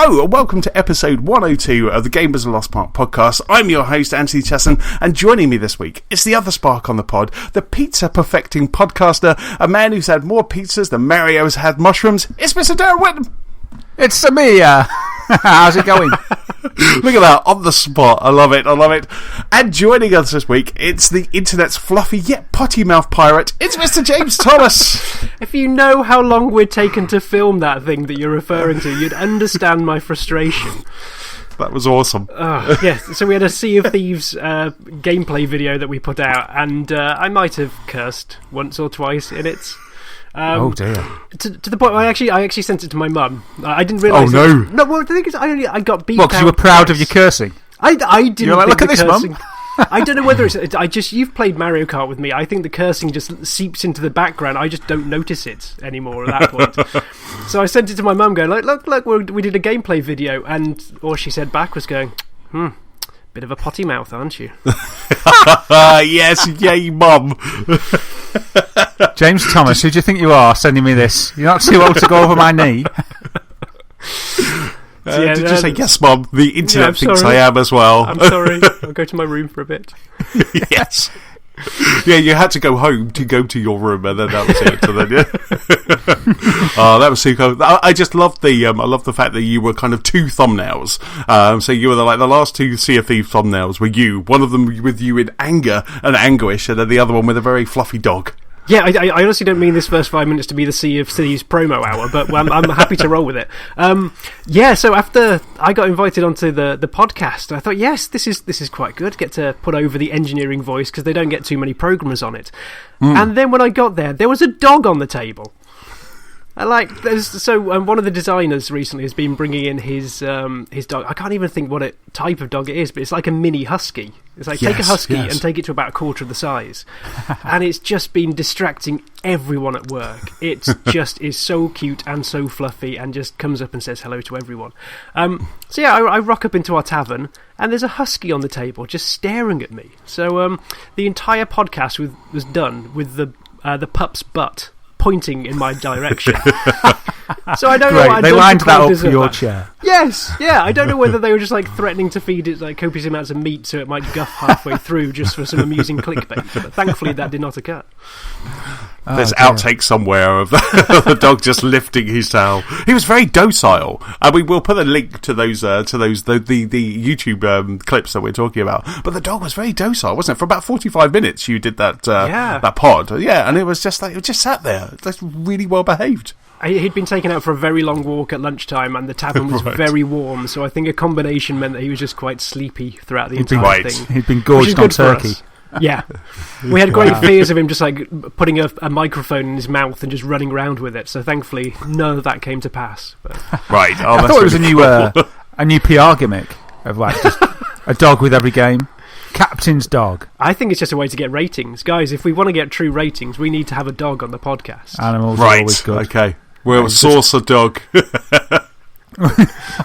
Hello and welcome to episode 102 of the Gamers of Lost Park podcast. I'm your host, Anthony Chesson, and joining me this week is the other spark on the pod, the pizza-perfecting podcaster, a man who's had more pizzas than Mario's had mushrooms. It's Mr. Darren Whittam. It's me. How's it going? Look at that, on the spot. I love it. And joining us this week, it's the internet's fluffy yet potty-mouth pirate. It's Mr. James Thomas. If you know how long we'd taken to film that thing that you're referring to, you'd understand my frustration. That was awesome. Yes, so we had a Sea of Thieves gameplay video that we put out, and I might have cursed once or twice in it. Oh dear! To the point, I actually sent it to my mum. I didn't realise. Oh no! No, well, the thing is, I got beat. Well, because you were proud of your cursing. I didn't. You're like, look at this, Mum. I don't know whether it's. You've played Mario Kart with me. I think the cursing just seeps into the background. I just don't notice it anymore at that point. So I sent it to my mum, going, look, we did a gameplay video, and all she said back was going, bit of a potty mouth, aren't you? Yes, yay, Mum. James Thomas, who do you think you are sending me this? You're not too old to go over my knee. Did you say yes, Mum? The internet thinks I am as well. I'm sorry. I'll go to my room for a bit. Yes. Yeah, you had to go home to go to your room, and then that was it. So then, yeah. Oh, that was super. I just loved the. I loved the fact that you were kind of two thumbnails. So you were the last two Sea of Thieves thumbnails were you. One of them with you in anger and anguish, and then the other one with a very fluffy dog. Yeah, I honestly don't mean this first 5 minutes to be the Sea of Thieves promo hour, but I'm happy to roll with it. So after I got invited onto the podcast, I thought, yes, this is quite good. Get to put over the engineering voice because they don't get too many programmers on it. And then when I got there was a dog on the table. One of the designers recently has been bringing in his dog. I can't even think what type of dog it is, but it's like a mini husky. It's like take a husky and take it to about a quarter of the size, and it's just been distracting everyone at work. It just is so cute and so fluffy, and just comes up and says hello to everyone. I rock up into our tavern, and there's a husky on the table just staring at me. So the entire podcast was done with the pup's butt pointing in my direction. So I don't know what they lined that up for your chair. Yes, yeah. I don't know whether they were just threatening to feed it copious amounts of meat so it might guff halfway through just for some amusing clickbait. But thankfully that did not occur. There's outtakes somewhere of the dog just lifting his tail. He was very docile. We will put a link to those the YouTube clips that we're talking about. But the dog was very docile, wasn't it? For about 45 minutes, you did that pod, and it was just it just sat there, just really well behaved. He'd been taken out for a very long walk at lunchtime, and the tavern was very warm. So I think a combination meant that he was just quite sleepy throughout the entire thing. He'd been gorged on turkey. Yeah, we had great fears of him just putting a microphone in his mouth and just running around with it. So thankfully, none of that came to pass. But. Right, I thought it was a new PR gimmick of just a dog with every game. Captain's dog. I think it's just a way to get ratings, guys. If we want to get true ratings, we need to have a dog on the podcast. Animals are always good. Okay, we'll source a dog.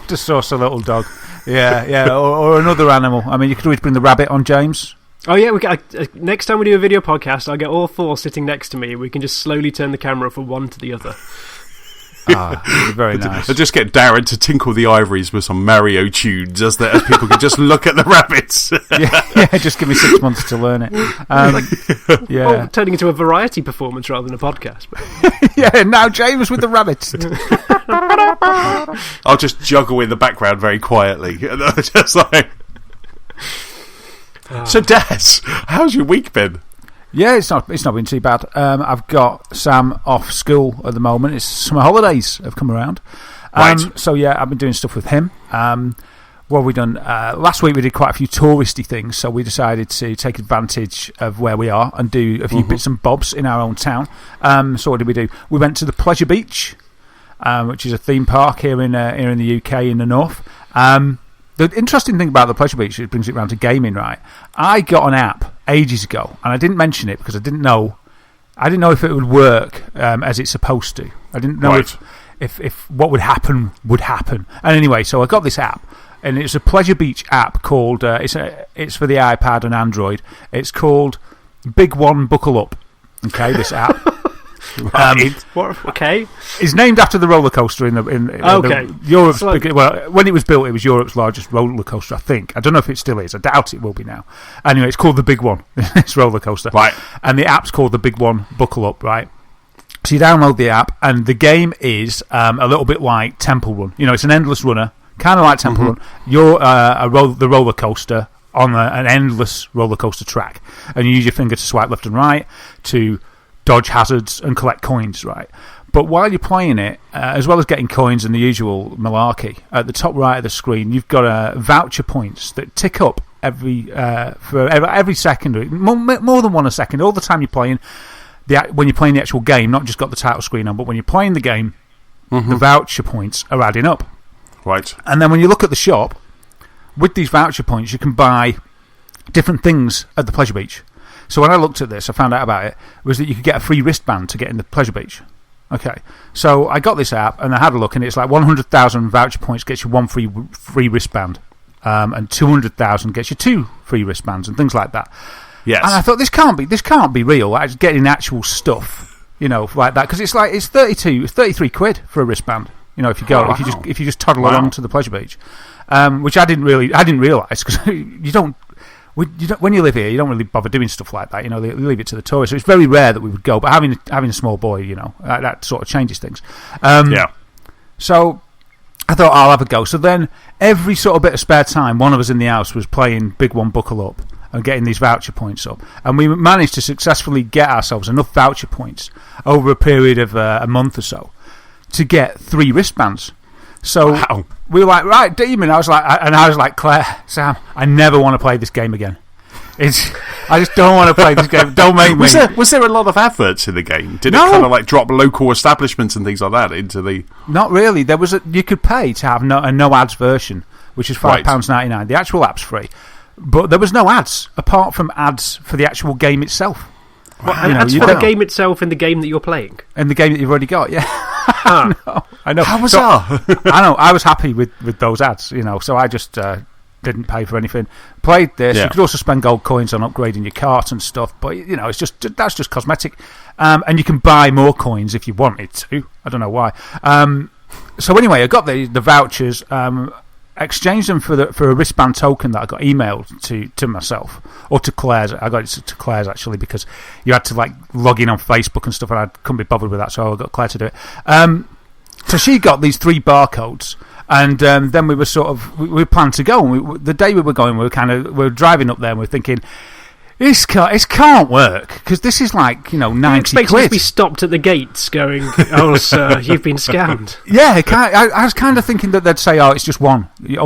Just source a little dog. Yeah, or another animal. I mean, you could always bring the rabbit on, James. Oh yeah, next time we do a video podcast, I'll get all four sitting next to me. We can just slowly turn the camera from one to the other. Very nice. I'll just get Darren to tinkle the ivories with some Mario tunes as people can just look at the rabbits. yeah, just give me 6 months to learn it. Well, turning into a variety performance rather than a podcast. Yeah, now James with the rabbits. I'll just juggle in the background very quietly. Just like... So, Daz, how's your week been? Yeah, it's not been too bad. I've got Sam off school at the moment. It's summer holidays have come around. Right. So, yeah, I've been doing stuff with him. What have we done? Last week we did quite a few touristy things, so we decided to take advantage of where we are and do a few bits and bobs in our own town. So what did we do? We went to the Pleasure Beach, which is a theme park here in the UK in the north. The interesting thing about the Pleasure Beach, it brings it round to gaming, right? I got an app ages ago, and I didn't mention it because I didn't know if it would work as it's supposed to. I didn't know if what would happen. And anyway, so I got this app, and it's a Pleasure Beach app called, it's for the iPad and Android. It's called Big One Buckle Up. Okay, this app. Okay. It's named after the roller coaster in Europe's when it was built, it was Europe's largest roller coaster, I think. I don't know if it still is. I doubt it will be now. Anyway, it's called the Big One. This roller coaster, right? And the app's called the Big One Buckle Up, right? So you download the app, and the game is a little bit like Temple Run. You know, it's an endless runner, kind of like Temple Run. You're the roller coaster on an endless roller coaster track, and you use your finger to swipe left and right to dodge hazards and collect coins, right? But while you're playing it, as well as getting coins and the usual malarkey, at the top right of the screen, you've got voucher points that tick up every second, more than 1 second, all the time you're playing. When you're playing the actual game, not just got the title screen on, but when you're playing the game, the voucher points are adding up. Right. And then when you look at the shop, with these voucher points, you can buy different things at the Pleasure Beach. So when I looked at this, I found out about it, was that you could get a free wristband to get in the Pleasure Beach. Okay. So I got this app, and I had a look, and it's like 100,000 voucher points gets you 1 free wristband, and 200,000 gets you 2 free wristbands, and things like that. Yes. And I thought, this can't be real. Like, getting actual stuff, you know, like that, because it's 33 quid for a wristband. You know, if you go, if you just toddle along to the Pleasure Beach, which I didn't realise, because you don't. When you live here, you don't really bother doing stuff like that. You know, they leave it to the tourists. So it's very rare that we would go. But having a small boy, you know, that sort of changes things. So I thought I'll have a go. So then every sort of bit of spare time, one of us in the house was playing Big One Buckle Up and getting these voucher points up. And we managed to successfully get ourselves enough voucher points over a period of a month or so to get 3 wristbands. So we were like, right, Demon. I was like, Claire, Sam, I never want to play this game again. I just don't want to play this game. Don't make me. Was there a lot of adverts in the game? Did it kind of like drop local establishments and things like that into the? Not really. There was you could pay to have a no ads version, which is £5.99. The actual app's free, but there was no ads apart from ads for the actual game itself. Well, ads for the game itself in the game that you're playing? In the game that you've already got, yeah. I know. How bizarre. I know. I was happy with those ads, you know, so I just didn't pay for anything. Played this. Yeah. You could also spend gold coins on upgrading your cart and stuff, but, you know, that's just cosmetic. And you can buy more coins if you wanted to. I don't know why. So anyway, I got the vouchers, exchanged them for a wristband token that I got emailed to myself, or to Claire's. I got it to Claire's actually, because you had to like log in on Facebook and stuff, and I couldn't be bothered with that, so I got Claire to do it. So she got these 3 barcodes, and then we were planned to go. And the day we were going, we were driving up there, and we were thinking, This can't work, because this is like, you know, 90 quid. To be stopped at the gates going, oh, sir, you've been scammed. Yeah, I was kind of thinking that they'd say, oh, it's just one. You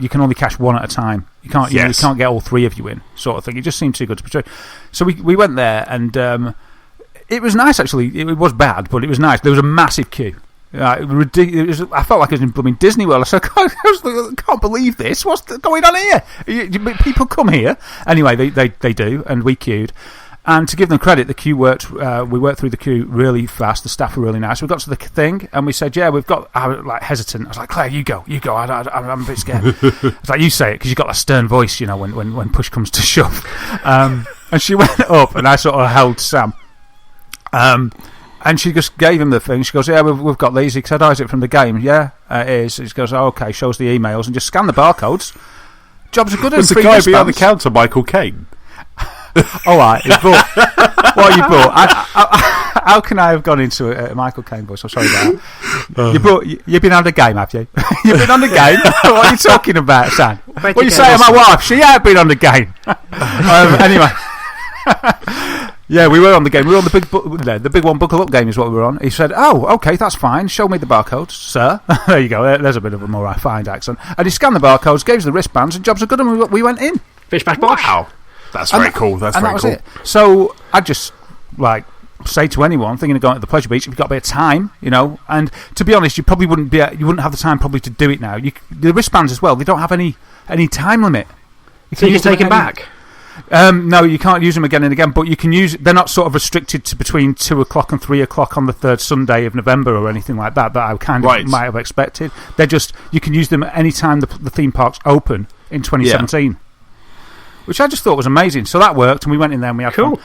can only cash one at a time. You can't get all 3 of you in, sort of thing. It just seemed too good to be true. So we went there, and it was nice, actually. It was bad, but it was nice. There was a massive queue. Ridiculous. I felt like I was in blooming Disney World. I said, I can't believe this. What's going on here? People come here. Anyway, they do, and we queued. And to give them credit, the queue worked. We worked through the queue really fast. The staff were really nice. We got to the thing, and we said, yeah, we've got... I was like hesitant. I was like, Claire, you go. I'm a bit scared. It's like, you say it, because you've got that stern voice, you know, when push comes to shove. And she went up, and I sort of held Sam. And she just gave him the thing. She goes, yeah, we've got these. He said, oh, is it from the game? Yeah, it is. He goes, oh, okay, shows the emails, and just scan the barcodes. Jobs are good. Was the guy behind the counter Michael Caine? All right. What you brought? How can I have gone into a Michael Caine voice? I'm sorry about that. You've been on the game, have you? You've been on the game? What are you talking about, Sam? What are you saying to my wife? She had been on the game. Anyway. Yeah, we were on the game. We were on the Big One Buckle Up game is what we were on. He said, oh, okay, that's fine. Show me the barcodes, sir. There you go. There's a bit of a more refined accent. And he scanned the barcodes, gave us the wristbands, and jobs are good, and we went in. Fish bash bosh. Wow. That's very cool. That was it. So I just, say to anyone thinking of going to the Pleasure Beach, if you've got a bit of time, you know, and to be honest, you probably wouldn't have the time probably to do it now. The wristbands as well, they don't have any time limit. So you can take them back? No, you can't use them again and again, but you can use. They're not sort of restricted to between 2 o'clock and 3 o'clock on the 3rd Sunday of November or anything like that I kind of might have expected. They're just, you can use them at any time the theme park's open in 2017, which I just thought was amazing. So that worked, and we went in there and we had fun.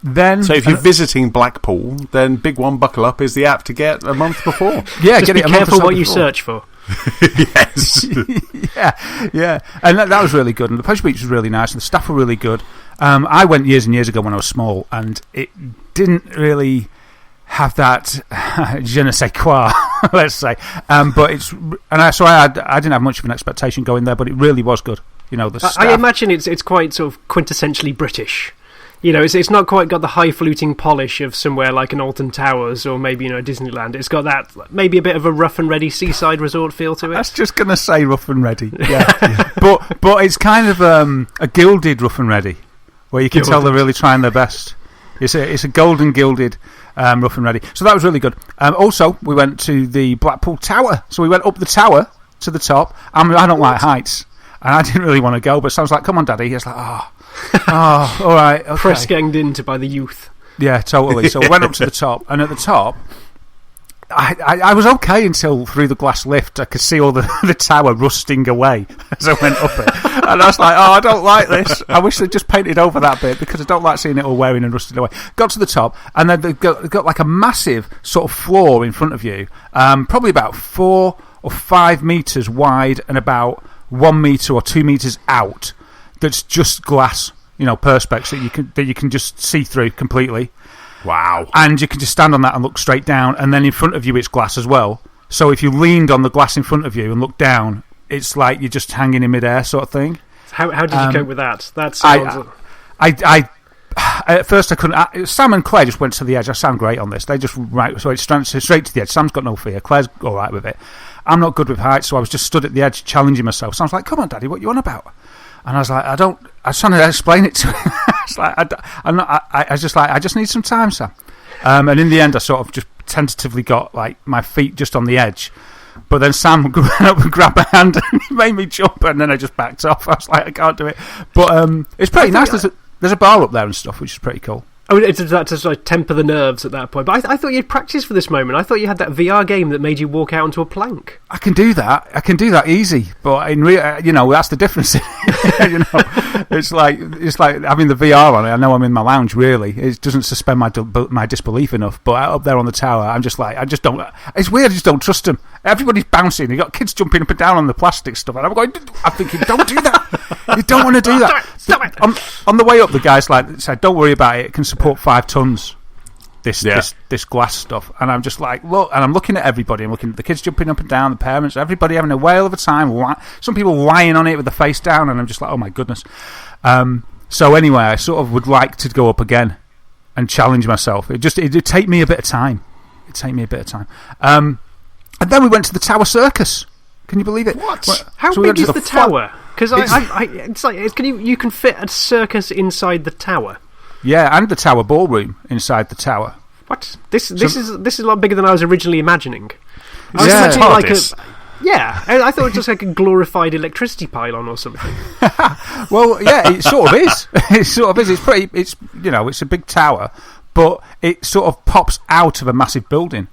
Then, so if you're visiting Blackpool, then Big One Buckle Up is the app to get a month before. Yeah, just get be it a month careful or so what you before. search for. Yes. Yeah, and that was really good. And the Pleasure Beach was really nice, and the staff were really good. I went years and years ago when I was small, and it didn't really have that je ne sais quoi, let's say. But I didn't have much of an expectation going there, but it really was good. You know, the staff. I imagine it's quite sort of quintessentially British. You know, it's not quite got the highfalutin polish of somewhere like an Alton Towers or maybe, Disneyland. It's got that maybe a bit of a rough and ready seaside resort feel to it. I was just going to say rough and ready. Yeah, but it's kind of a gilded rough and ready, where you can tell they're really trying their best. It's a golden gilded rough and ready. So that was really good. Also, we went to the Blackpool Tower. So we went up the tower to the top. I don't like heights, and I didn't really want to go. But Sam's like, "Come on, Daddy." He's like, "Oh, all right." Okay. Press ganged into by the youth. Yeah, totally. So we went up to the top, and at the top, I was okay until through the glass lift I could see all the tower rusting away as I went up it. And I was like, I don't like this. I wish they'd just painted over that bit because I don't like seeing it all wearing and rusting away. Got to the top, and then they've got like a massive sort of floor in front of you, probably about 4 or 5 metres wide and about 1 metre or 2 metres out, that's just glass, perspex that you can just see through completely. Wow. And you can just stand on that and look straight down, and then in front of you it's glass as well. So if you leaned on the glass in front of you and looked down, it's like you're just hanging in midair sort of thing. How did you cope with that? That sounds... I at first I couldn't... Sam and Claire just went to the edge. I sound great on this. They just... Right, so it's straight to the edge. Sam's got no fear. Claire's all right with it. I'm not good with heights, so I was just stood at the edge challenging myself. Sam's like, "Come on, Daddy, what you on about?" And I was like, I was trying to explain it to him. It's like, I just need some time, Sam. And in the end, I sort of just tentatively got like my feet just on the edge. But then Sam ran up and grabbed my hand and he made me jump, and then I just backed off. I was like, I can't do it. But it's pretty nice. There's a bar up there and stuff, which is pretty cool. I mean, it's that to sort of temper the nerves at that point. But I thought you'd practiced for this moment. I thought you had that VR game that made you walk out onto a plank. I can do that easy, but in that's the difference. It's like having the VR on it. I know I'm in my lounge. Really, it doesn't suspend my disbelief enough. But up there on the tower, I'm just like, I just don't. It's weird. I just don't trust them. Everybody's bouncing. You got kids jumping up and down on the plastic stuff, and I'm thinking, don't do that. You don't want to do that. Stop it. On the way up, the guys said, "Don't worry about it. It can support 5 tons." This glass stuff, and I'm just like, look, and I'm looking at everybody. I'm looking at the kids jumping up and down, the parents, everybody having a whale of a time. Some people lying on it with the face down, and I'm just like, oh my goodness. So anyway, I sort of would like to go up again and challenge myself. It'd take me a bit of time. And then we went to the Tower Circus. Can you believe it? What? How big is the tower? Because it's like you can fit a circus inside the tower. Yeah, and the Tower Ballroom inside the tower. What? This is a lot bigger than I was originally imagining. I was imagining I thought it was just like a glorified electricity pylon or something. Well, yeah, it sort of is. It sort of is. It's pretty. It's a big tower, but it sort of pops out of a massive building,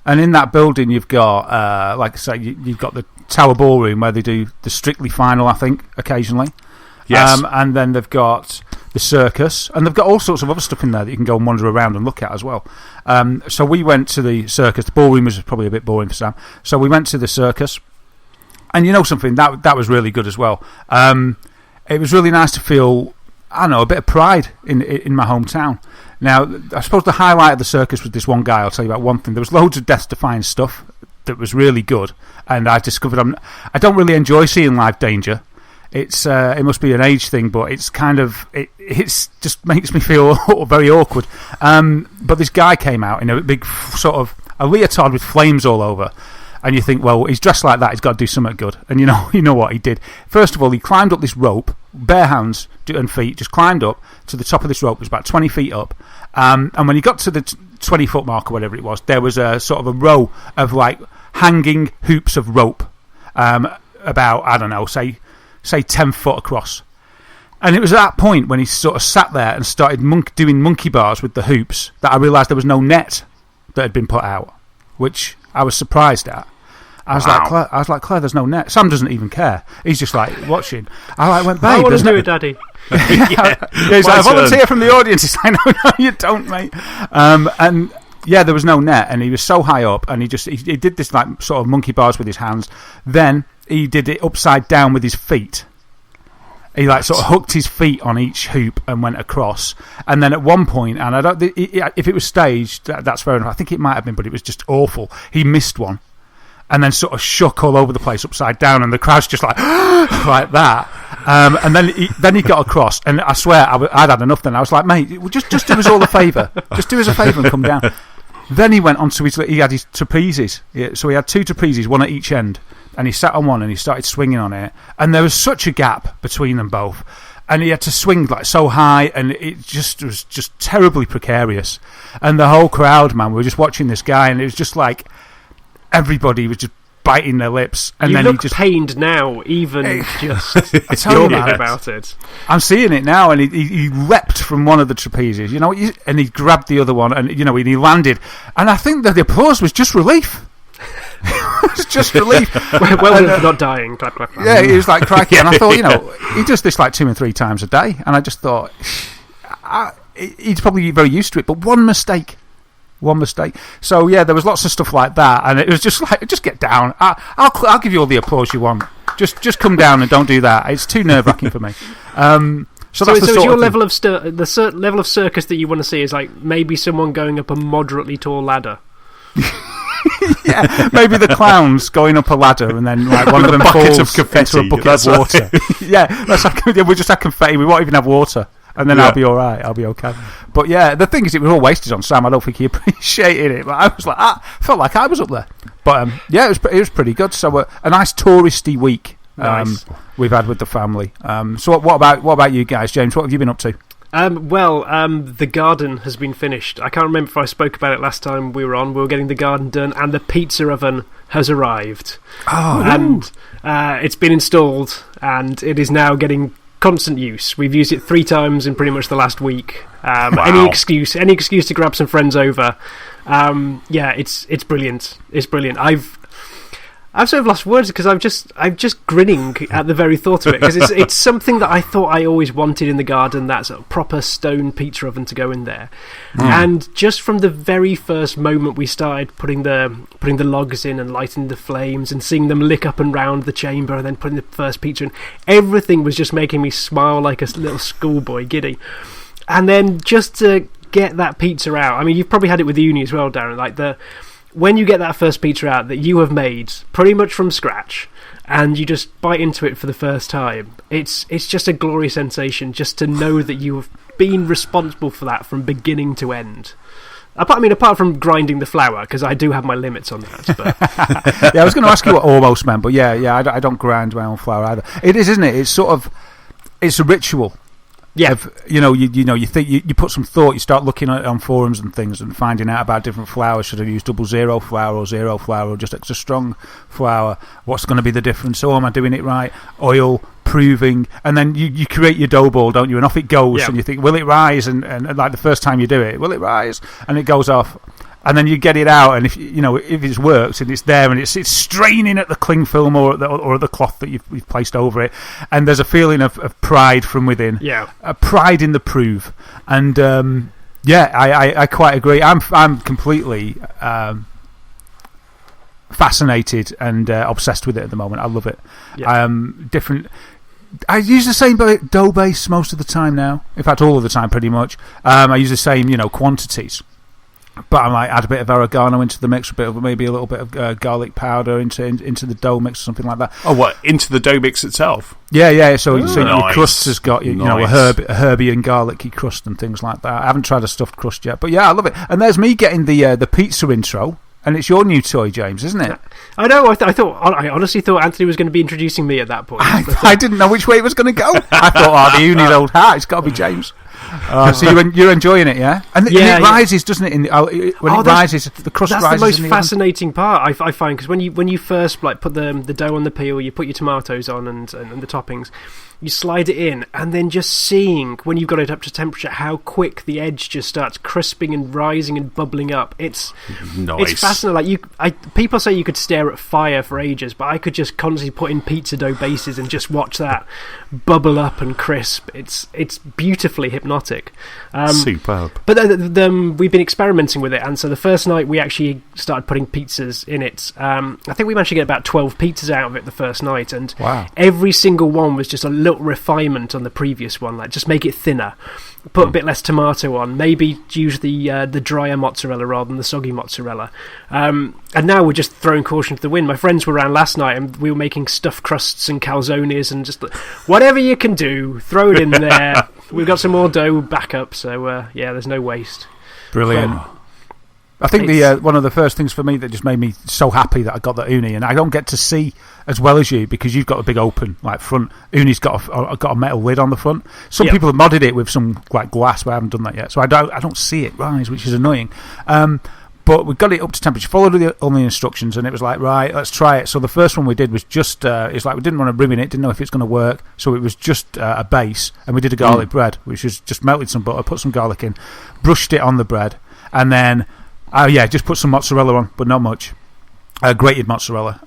and in that building you've got, like I say, you've got the Tower Ballroom where they do the Strictly final, I think, occasionally. Yes. And then they've got the circus, and they've got all sorts of other stuff in there that you can go and wander around and look at as well. So we went to the circus. The ballroom was probably a bit boring for Sam, so we went to the circus. And you know something, that was really good as well. It was really nice to feel, I don't know, a bit of pride in my hometown. Now, I suppose the highlight of the circus was this one guy. I'll tell you about one thing. There was loads of death-defying stuff that was really good, and I discovered I don't really enjoy seeing live danger. It must be an age thing, but it's kind of it's just makes me feel very awkward. But this guy came out in a big sort of a leotard with flames all over, and you think, well, he's dressed like that, he's got to do something good. And you know what he did? First of all, he climbed up this rope, bare hands and feet, just climbed up to the top of this rope. It was about 20 feet up, and when he got to the 20-foot mark or whatever it was, there was a sort of a row of like hanging hoops of rope, about, I don't know, say 10 foot across. And it was at that point when he sort of sat there and started doing monkey bars with the hoops that I realised there was no net that had been put out, which I was surprised at. I was like, Claire, there's no net. Sam doesn't even care. He's just like watching. I went, babe, I want to do it, Daddy. Yeah, he's like, I volunteer from the audience. He's like, no, you don't, mate. And yeah, there was no net, and he was so high up, and he did this like sort of monkey bars with his hands. Then he did it upside down with his feet. He like sort of hooked his feet on each hoop and went across. And then at one point, and I don't, if it was staged, that's fair enough. I think it might have been, but it was just awful. He missed one, and then sort of shook all over the place upside down, and the crowd's just like like that. And then he got across, and I swear I'd had enough. Then I was like, mate, just do us all a favour, just do us a favour and come down. Then he went on to he had his trapezes, so he had 2 trapezes, one at each end. And he sat on one and he started swinging on it, and there was such a gap between them both, and he had to swing like so high, and it just was just terribly precarious. And the whole crowd, man, we were just watching this guy, and it was just like everybody was just biting their lips. And you then look he just pained now, even just talking about it. I'm seeing it now, and he leapt from one of the trapezes, and he grabbed the other one, and and he landed, and I think that the applause was just relief. It's just relief. Well, not dying. Clap, clap, clap. Yeah, he was like cracking. And I thought, he does this like 2 and 3 times a day. And I just thought, he's probably very used to it. But one mistake. So yeah, there was lots of stuff like that, and it was just like, just get down. I'll give you all the applause you want. Just come down and don't do that. It's too nerve-wracking for me. So that's your level of the level of circus that you want to see is like maybe someone going up a moderately tall ladder. Yeah, maybe the clowns going up a ladder, and then like one of them falls into a bucket of water. Yeah, we'll just have confetti. We won't even have water, and then I'll be all right. I'll be okay. But yeah, the thing is, it was all wasted on Sam. I don't think he appreciated it. But I was like, I felt like I was up there. But yeah, it was pretty good. So a nice touristy week nice. We've had with the family. So what about you guys, James? What have you been up to? The garden has been finished. I can't remember if I spoke about it last time we were on. We were getting the garden done, and the pizza oven has arrived. Oh, and it's been installed, and it is now getting constant use. We've used it 3 times in pretty much the last week. Wow. Any excuse to grab some friends over. Yeah, it's brilliant. It's brilliant. I've sort of lost words because I'm just grinning at the very thought of it, because it's something that I thought I always wanted in the garden, that sort of proper stone pizza oven to go in there. And just from the very first moment we started putting the logs in and lighting the flames and seeing them lick up and round the chamber and then putting the first pizza in, everything was just making me smile like a little schoolboy, giddy. And then just to get that pizza out, I mean, you've probably had it with the uni as well, Darren, like when you get that first pizza out that you have made pretty much from scratch, and you just bite into it for the first time, it's just a glorious sensation just to know that you have been responsible for that from beginning to end. Apart from grinding the flour, because I do have my limits on that. But yeah, I was going to ask you what almost meant, but yeah, I don't grind my own flour either. It is, isn't it? It's a ritual. Yeah, you think you put some thought. You start looking at it on forums and things and finding out about different flours. Should I use 00 flour or 0 flour or just extra strong flour? What's going to be the difference? Oh, am I doing it right? Oil, proving, and then you create your dough ball, don't you? And off it goes, and you think, will it rise? And like the first time you do it, will it rise? And it goes off. And then you get it out, and if it's worked and it's there, and it's straining at the cling film or at the cloth that you've placed over it, and there's a feeling of pride from within, a pride in the prove, and I quite agree. I'm completely fascinated and obsessed with it at the moment. I love it. Different. I use the same dough base most of the time now. In fact, all of the time, pretty much. I use the same quantities. But I might add a bit of oregano into the mix, maybe a little bit of garlic powder into the dough mix or something like that. Oh, what, into the dough mix itself? Yeah. So your crust has got nice. a herby and garlicky crust and things like that. I haven't tried a stuffed crust yet, but yeah, I love it. And there's me getting the pizza intro. And it's your new toy, James, isn't it? I know. I honestly thought Anthony was going to be introducing me at that point. I didn't know which way it was going to go. I thought, the uni's old hat. It's got to be James. So you're enjoying it, yeah? And it rises, doesn't it? When it rises, the crust rises. That's the most fascinating part, I find, because when you first put the dough on the peel, you put your tomatoes on and the toppings, you slide it in, and then just seeing, when you've got it up to temperature, how quick the edge just starts crisping and rising and bubbling up. It's nice. It's fascinating. People say you could stare at fire for ages, but I could just constantly put in pizza dough bases and just watch that bubble up and crisp. It's beautifully hypnotic. Superb. But we've been experimenting with it, and so the first night we actually started putting pizzas in it. I think we managed to get about 12 pizzas out of it the first night, and every single one was just a little refinement on the previous one, like just make it thinner, put a bit less tomato on, maybe use the drier mozzarella rather than the soggy mozzarella. And now we're just throwing caution to the wind. My friends were around last night and we were making stuffed crusts and calzones and just whatever you can do, throw it in there. We've got some more dough back up, so there's no waste. Brilliant. I think one of the first things for me that just made me so happy that I got the uni, and I don't get to see as well as you because you've got a big open front. Uni's got a metal lid on the front. Some people have modded it with some glass, but I haven't done that yet, so I don't see it rise, which is annoying. But we got it up to temperature, followed all the instructions, and it was like, right, let's try it. So the first one we did was just, it's like we didn't want to ruin it, didn't know if it's going to work, so it was just a base, and we did a garlic bread, which was just melted some butter, put some garlic in, brushed it on the bread, and then, just put some mozzarella on, but not much, grated mozzarella,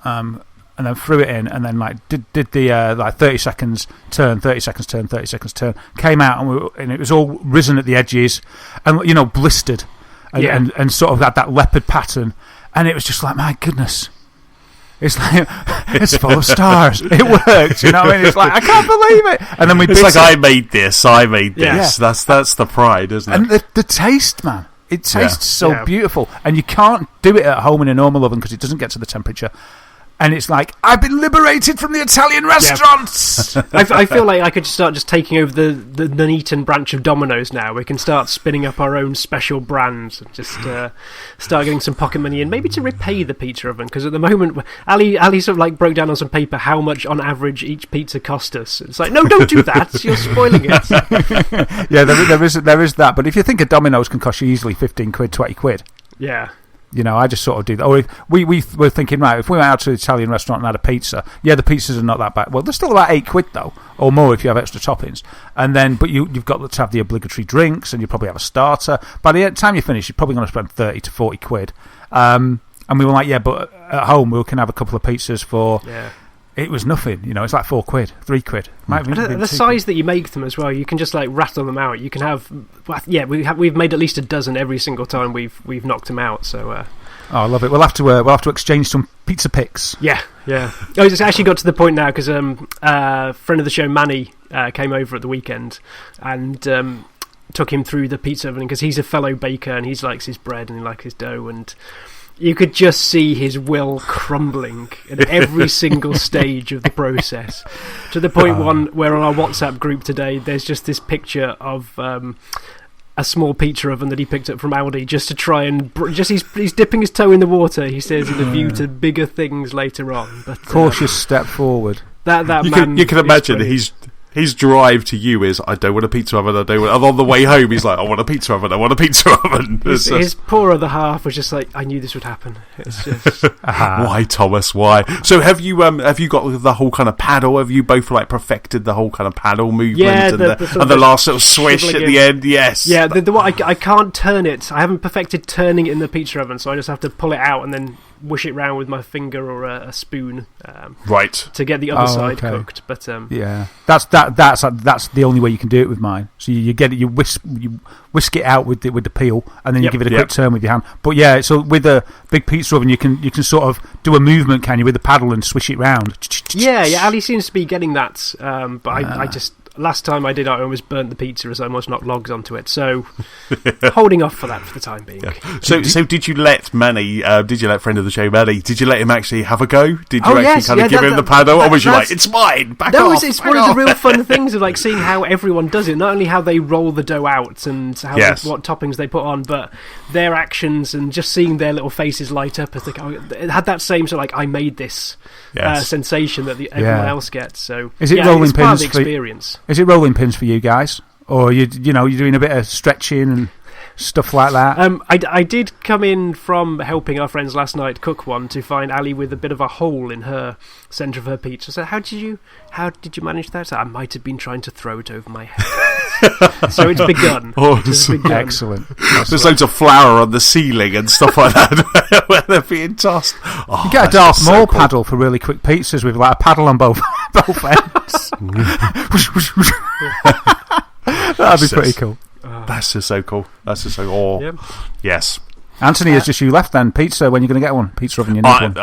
and then threw it in, and then did the 30 seconds turn, 30 seconds turn, 30 seconds turn, came out, and it was all risen at the edges, and blistered. And sort of that leopard pattern, and it was just like, my goodness, it's like it's full of stars. It worked, you know what I mean? It's like I can't believe it. And then it's like I made this. Yeah. That's the pride, isn't it? And the taste, man, it tastes so beautiful, and you can't do it at home in a normal oven because it doesn't get to the temperature. And it's like, I've been liberated from the Italian restaurants. I feel like I could start just taking over the Nuneaton branch of Domino's now. We can start spinning up our own special brands and just start getting some pocket money in, maybe to repay the pizza oven. Because at the moment, Ali sort of broke down on some paper how much on average each pizza cost us. It's like, no, don't do that. You're spoiling it. Yeah, there is that. But if you think a Domino's can cost you easily 15 quid, 20 quid. Yeah. I just sort of do that. Or if we were thinking, right, if we went out to an Italian restaurant and had a pizza, the pizzas are not that bad. Well, they're still about 8 quid, though, or more if you have extra toppings. And then, but you've got to have the obligatory drinks, and you probably have a starter. By the time you finish, you're probably going to spend 30 to 40 quid. And we were like, but at home, we can have a couple of pizzas for... Yeah. It was nothing, it's like 4 quid, 3 quid. The size that you make them as well, you can just rattle them out. You can have, we've made at least a dozen every single time we've knocked them out. So, I love it. We'll have to exchange some pizza pics. Yeah. It's actually got to the point now because a friend of the show, Manny, came over at the weekend and took him through the pizza oven because he's a fellow baker and he likes his bread and he likes his dough and. You could just see his will crumbling at every single stage of the process. To the point where on our WhatsApp group today, there's just this picture of a small pizza oven that he picked up from Aldi just to try and... he's dipping his toe in the water, he says, in a view to bigger things later on. But cautious step forward. You can imagine his drive to you is, I don't want a pizza oven, and on the way home he's like, I want a pizza oven. His poor other half was just like, I knew this would happen. It's just... Why, Thomas, why? So have you got the whole kind of paddle? Have you both perfected the whole kind of paddle movement and the last little swish at the end? Yes. Yeah, I can't turn it. I haven't perfected turning it in the pizza oven, so I just have to pull it out and then wish it round with my finger or a spoon, right, to get the other side cooked. But that's the only way you can do it with mine. So you get it, you whisk it out with the peel, and then you give it a quick turn with your hand. But so with a big pizza oven, you can sort of do a movement, can you, with the paddle and swish it round. Yeah. Ali seems to be getting that, but I just. Last time I did, I almost burnt the pizza as I almost knocked logs onto it. So, holding off for that for the time being. Yeah. So did you let Manny, friend of the show Manny, did you let him actually have a go? Did you give him the paddle? Or was you like, it's mine, back off? It's one of the real fun things of seeing how everyone does it. Not only how they roll the dough out and what toppings they put on, but their actions and just seeing their little faces light up as it had that same sort of I made this sensation that everyone else gets. So is it rolling pins? Part of the experience. Is it rolling pins for you guys, or you're doing a bit of stretching and stuff like that? I did come in from helping our friends last night cook one to find Ali with a bit of a hole in her centre of her pizza. So how did you manage that? So I might have been trying to throw it over my head. So it's begun. Awesome. Excellent. There's loads of flour on the ceiling and stuff like that where they're being tossed. Oh, you get a Darth Maul paddle for really quick pizzas with like a paddle on both ends. That'd be pretty cool. That's just so cool. That's just so. Oh, Yep. yes. Anthony, it's just you left then. Pizza, when are you going to get one? Pizza oven, you need one.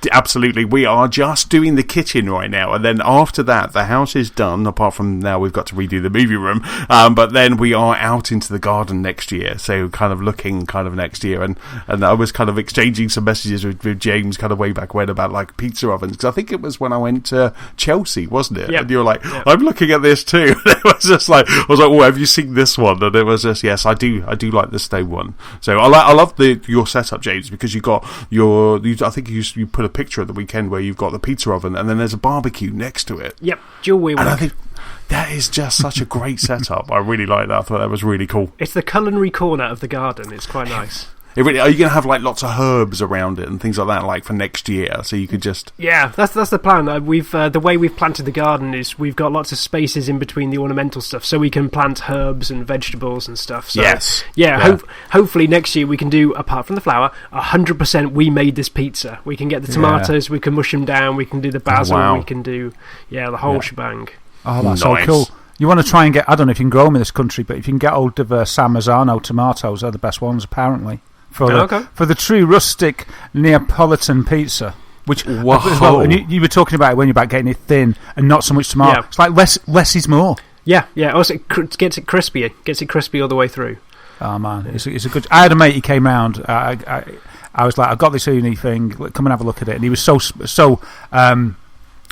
Absolutely. We are just doing the kitchen right now. And then after that, the house is done. Apart from now, we've got to redo the movie room. But then we are out into the garden next year. So kind of looking kind of next year. And I was kind of exchanging some messages with James kind of way back when about like pizza ovens. Because I think it was when I went to Chelsea, wasn't it? Yep. And you were like, I'm looking at this too. And it was just like, I was like, oh, have you seen this one? And it was just, yes, I do like the stone one. So I love your setup, James, because you got I think you put a picture at the weekend where you've got the pizza oven and then there's a barbecue next to it. Yep, dual wheel. And I think that is just such a great setup. I really like that. I thought that was really cool. It's the culinary corner of the garden. It's quite nice. Are you going to have like lots of herbs around it and things like that, like for next year? So you could just that's the plan. We've the way we've planted the garden is we've got lots of spaces in between the ornamental stuff, so we can plant herbs and vegetables and stuff. So, yes, hopefully next year we can do, apart from the flour, 100%. We made this pizza. We can get the tomatoes, we can mush them down, we can do the basil, we can do the whole shebang. Oh, that's so cool. You want to try and get, I don't know if you can grow them in this country, but if you can get hold of San Marzano tomatoes, they're the best ones apparently. For the true rustic Neapolitan pizza, which and you were talking about it when you're about getting it thin and not so much tomato. Yeah. It's like less is more. Yeah. Also, it gets it crispy. Gets it crispy all the way through. Oh man, it's a good. I had a mate. He came round. I was like, I've got this uni thing. Come and have a look at it. And he was so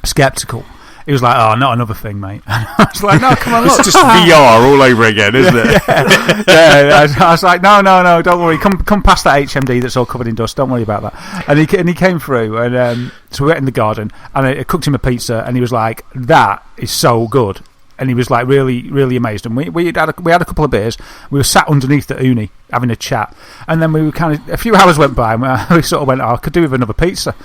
skeptical. He was like, oh, not another thing, mate. And I was like, no, come on, look. It's just VR all over again, isn't it? I was like, no, don't worry. Come past that HMD that's all covered in dust. Don't worry about that. And he came through, and so we went in the garden, and I cooked him a pizza, and he was like, that is so good. And he was like really, really amazed. And we had a couple of beers. We were sat underneath the uni having a chat. And then we were a few hours went by, and we sort of went, I could do with another pizza.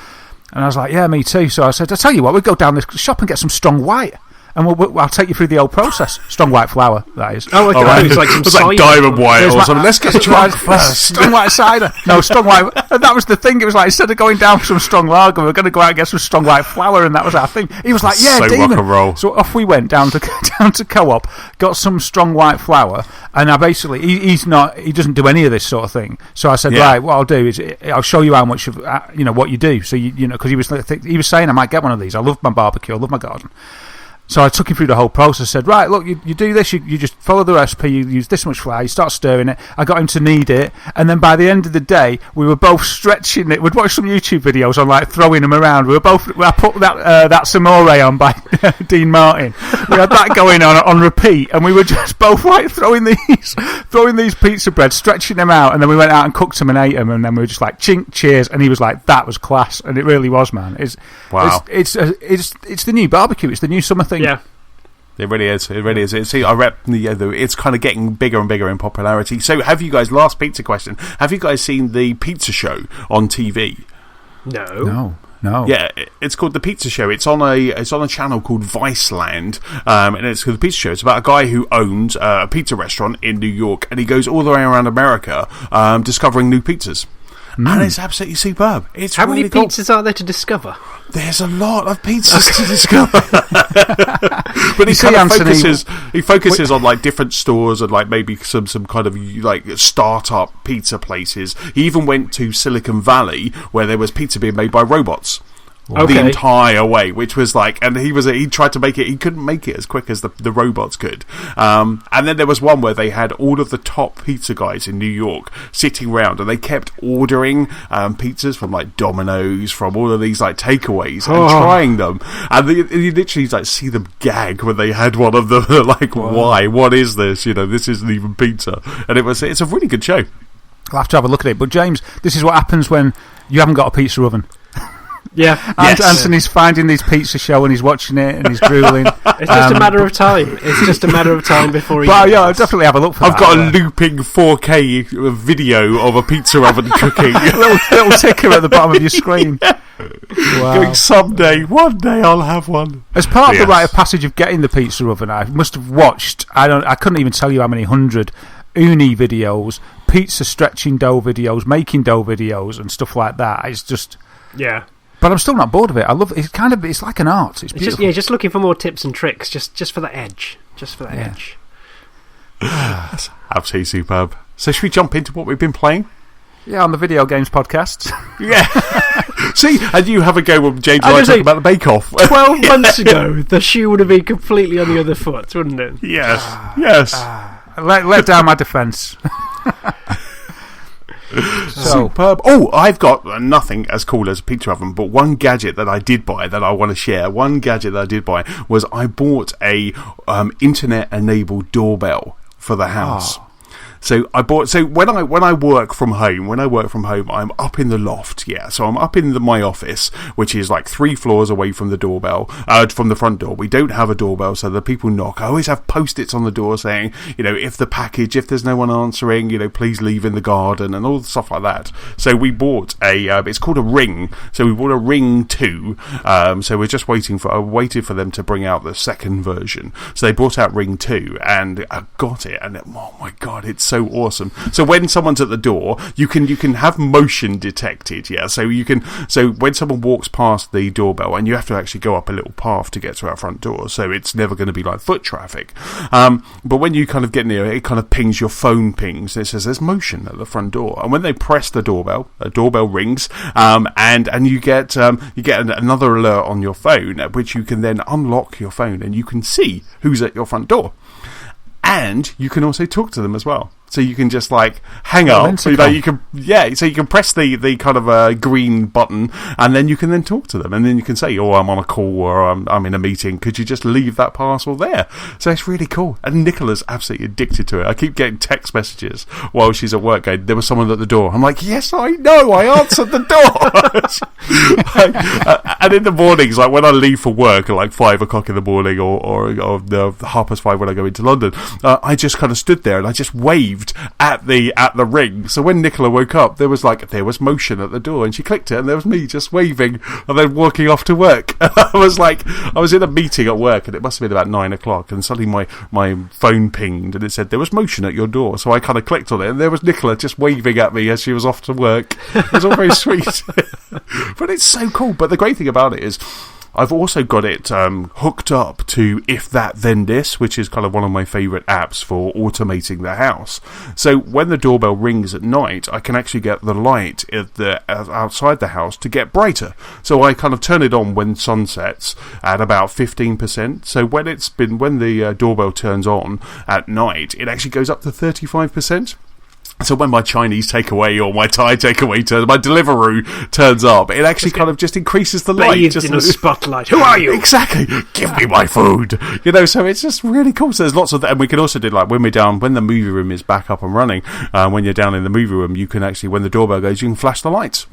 And I was like, yeah, me too. So I said, I'll tell you what, we'll go down this shop and get some strong white. And I'll take you through the whole process. Strong white flour, that is. Oh, okay. Right. It was like some cider. Like diamond white or something. Let's get drunk first. Strong white cider. No, strong white. And that was the thing. It was like, instead of going down for some strong lager, we were going to go out and get some strong white flour, and that was our thing. He was like, yeah, so demon. Rock and roll. So off we went down to Co-op, got some strong white flour, and I basically, he doesn't do any of this sort of thing. So I said, right, what I'll do is I'll show you how much of, what you do. So, because he was saying I might get one of these. I love my barbecue. I love my garden. So I took him through the whole process. Said, right, look, you do this. You just follow the recipe. You use this much flour. You start stirring it. I got him to knead it, and then by the end of the day, we were both stretching it. We'd watch some YouTube videos on like throwing them around. I put that Samore on by Dean Martin. We had that going on repeat, and we were just both like throwing these pizza breads, stretching them out, and then we went out and cooked them and ate them, and then we were just like chink, cheers, and he was like, that was class, and it really was, man. It's the new barbecue. It's the new summer thing. Yeah, it really is. It really is. I rep it's kind of getting bigger and bigger in popularity. So, have you guys? Last pizza question: have you guys seen the Pizza Show on TV? No. Yeah, it's called The Pizza Show. It's on a channel called Viceland, and it's called The Pizza Show. It's about a guy who owns a pizza restaurant in New York, and he goes all the way around America, discovering new pizzas. And it's absolutely superb. It's How really many cool. pizzas are there to discover? There's a lot of pizzas to discover. But he see, kind of Anthony, focuses on like different stores and like maybe some kind of like start-up pizza places. He even went to Silicon Valley where there was pizza being made by robots. The entire way, which was like, and he tried to make it, he couldn't make it as quick as the robots could. And then there was one where they had all of the top pizza guys in New York sitting around, and they kept ordering pizzas from like Domino's, from all of these like takeaways, and trying them. And you literally like see them gag when they had one of them. Like, why? What is this? This isn't even pizza. And it's a really good show. I'll have to have a look at it. But James, this is what happens when you haven't got a pizza oven. Yeah. And Anthony's finding this pizza show and he's watching it and he's drooling. It's just a matter of time. It's just a matter of time before he... Well, yeah, I'll definitely have a look for I've that. got a looping 4K video of a pizza oven cooking. little ticker at the bottom of your screen. Wow. Going, someday, one day I'll have one. As part of the rite of passage of getting the pizza oven, I must have watched, I couldn't even tell you how many 100 uni videos, pizza stretching dough videos, making dough videos and stuff like that. It's just... Yeah. But I'm still not bored of it. I love it. It's like an art. It's beautiful. Just looking for more tips and tricks, just for that edge. Just for that edge. That's absolutely superb. So should we jump into what we've been playing? Yeah, on the video games podcast. Yeah. See, and you have a go when James and I talk about the Bake Off. 12 months ago, the shoe would have been completely on the other foot, wouldn't it? Yes. Yes. Let down my defence. Superb. Oh, I've got nothing as cool as a pizza oven, but one gadget that I did buy that I want to share. One gadget that I did buy was I bought a internet-enabled doorbell for the house. So I bought. So when I work from home, I'm up in the loft. Yeah, so I'm up in my office, which is like 3 floors away from the doorbell, from the front door. We don't have a doorbell, so the people knock. I always have post-its on the door saying, if there's no one answering, please leave in the garden and all stuff like that. So we bought it's called a Ring. So we bought a Ring 2. So we're just waited for them to bring out the second version. So they brought out Ring 2, and I got it, and oh my god, it's so awesome. So when someone's at the door, you can have motion detected. Yeah, so when someone walks past the doorbell, and you have to actually go up a little path to get to our front door, so it's never going to be like foot traffic. But when you kind of get near it, kind of pings, your phone pings, and it says there's motion at the front door. And when they press the doorbell, a doorbell rings, and you get another alert on your phone, at which you can then unlock your phone and you can see who's at your front door. And you can also talk to them as well. So you can just like hang up. So you can press the kind of green button, and then you can then talk to them, and then you can say, "Oh, I'm on a call, or I'm in a meeting. Could you just leave that parcel there?" So it's really cool. And Nicola's absolutely addicted to it. I keep getting text messages while she's at work going, "There was someone at the door." I'm like, "Yes, I know. I answered the door." And in the mornings, like when I leave for work at like 5 o'clock in the morning, or 5:30 when I go into London, I just kind of stood there and I just waved at the Ring. So when Nicola woke up, there was motion at the door, and she clicked it, and there was me just waving and then walking off to work. I was in a meeting at work, and it must have been about 9 o'clock, and suddenly my phone pinged, and it said there was motion at your door. So I kind of clicked on it, and there was Nicola just waving at me as she was off to work. It was all very sweet. But it's so cool. But the great thing about it is, I've also got it hooked up to If That Then This, which is kind of one of my favourite apps for automating the house. So when the doorbell rings at night, I can actually get the light outside the house to get brighter. So I kind of turn it on when sun sets at about 15%. So when the doorbell turns on at night, it actually goes up to 35%. So when my Chinese takeaway or my Thai takeaway my Deliveroo turns up, it actually kind of just increases the light. Bathed in a spotlight. Who are you? Exactly. Give me my food. So it's just really cool. So there's lots of that. And we can also do, like, when the movie room is back up and running, when you're down in the movie room, you can actually, when the doorbell goes, you can flash the lights.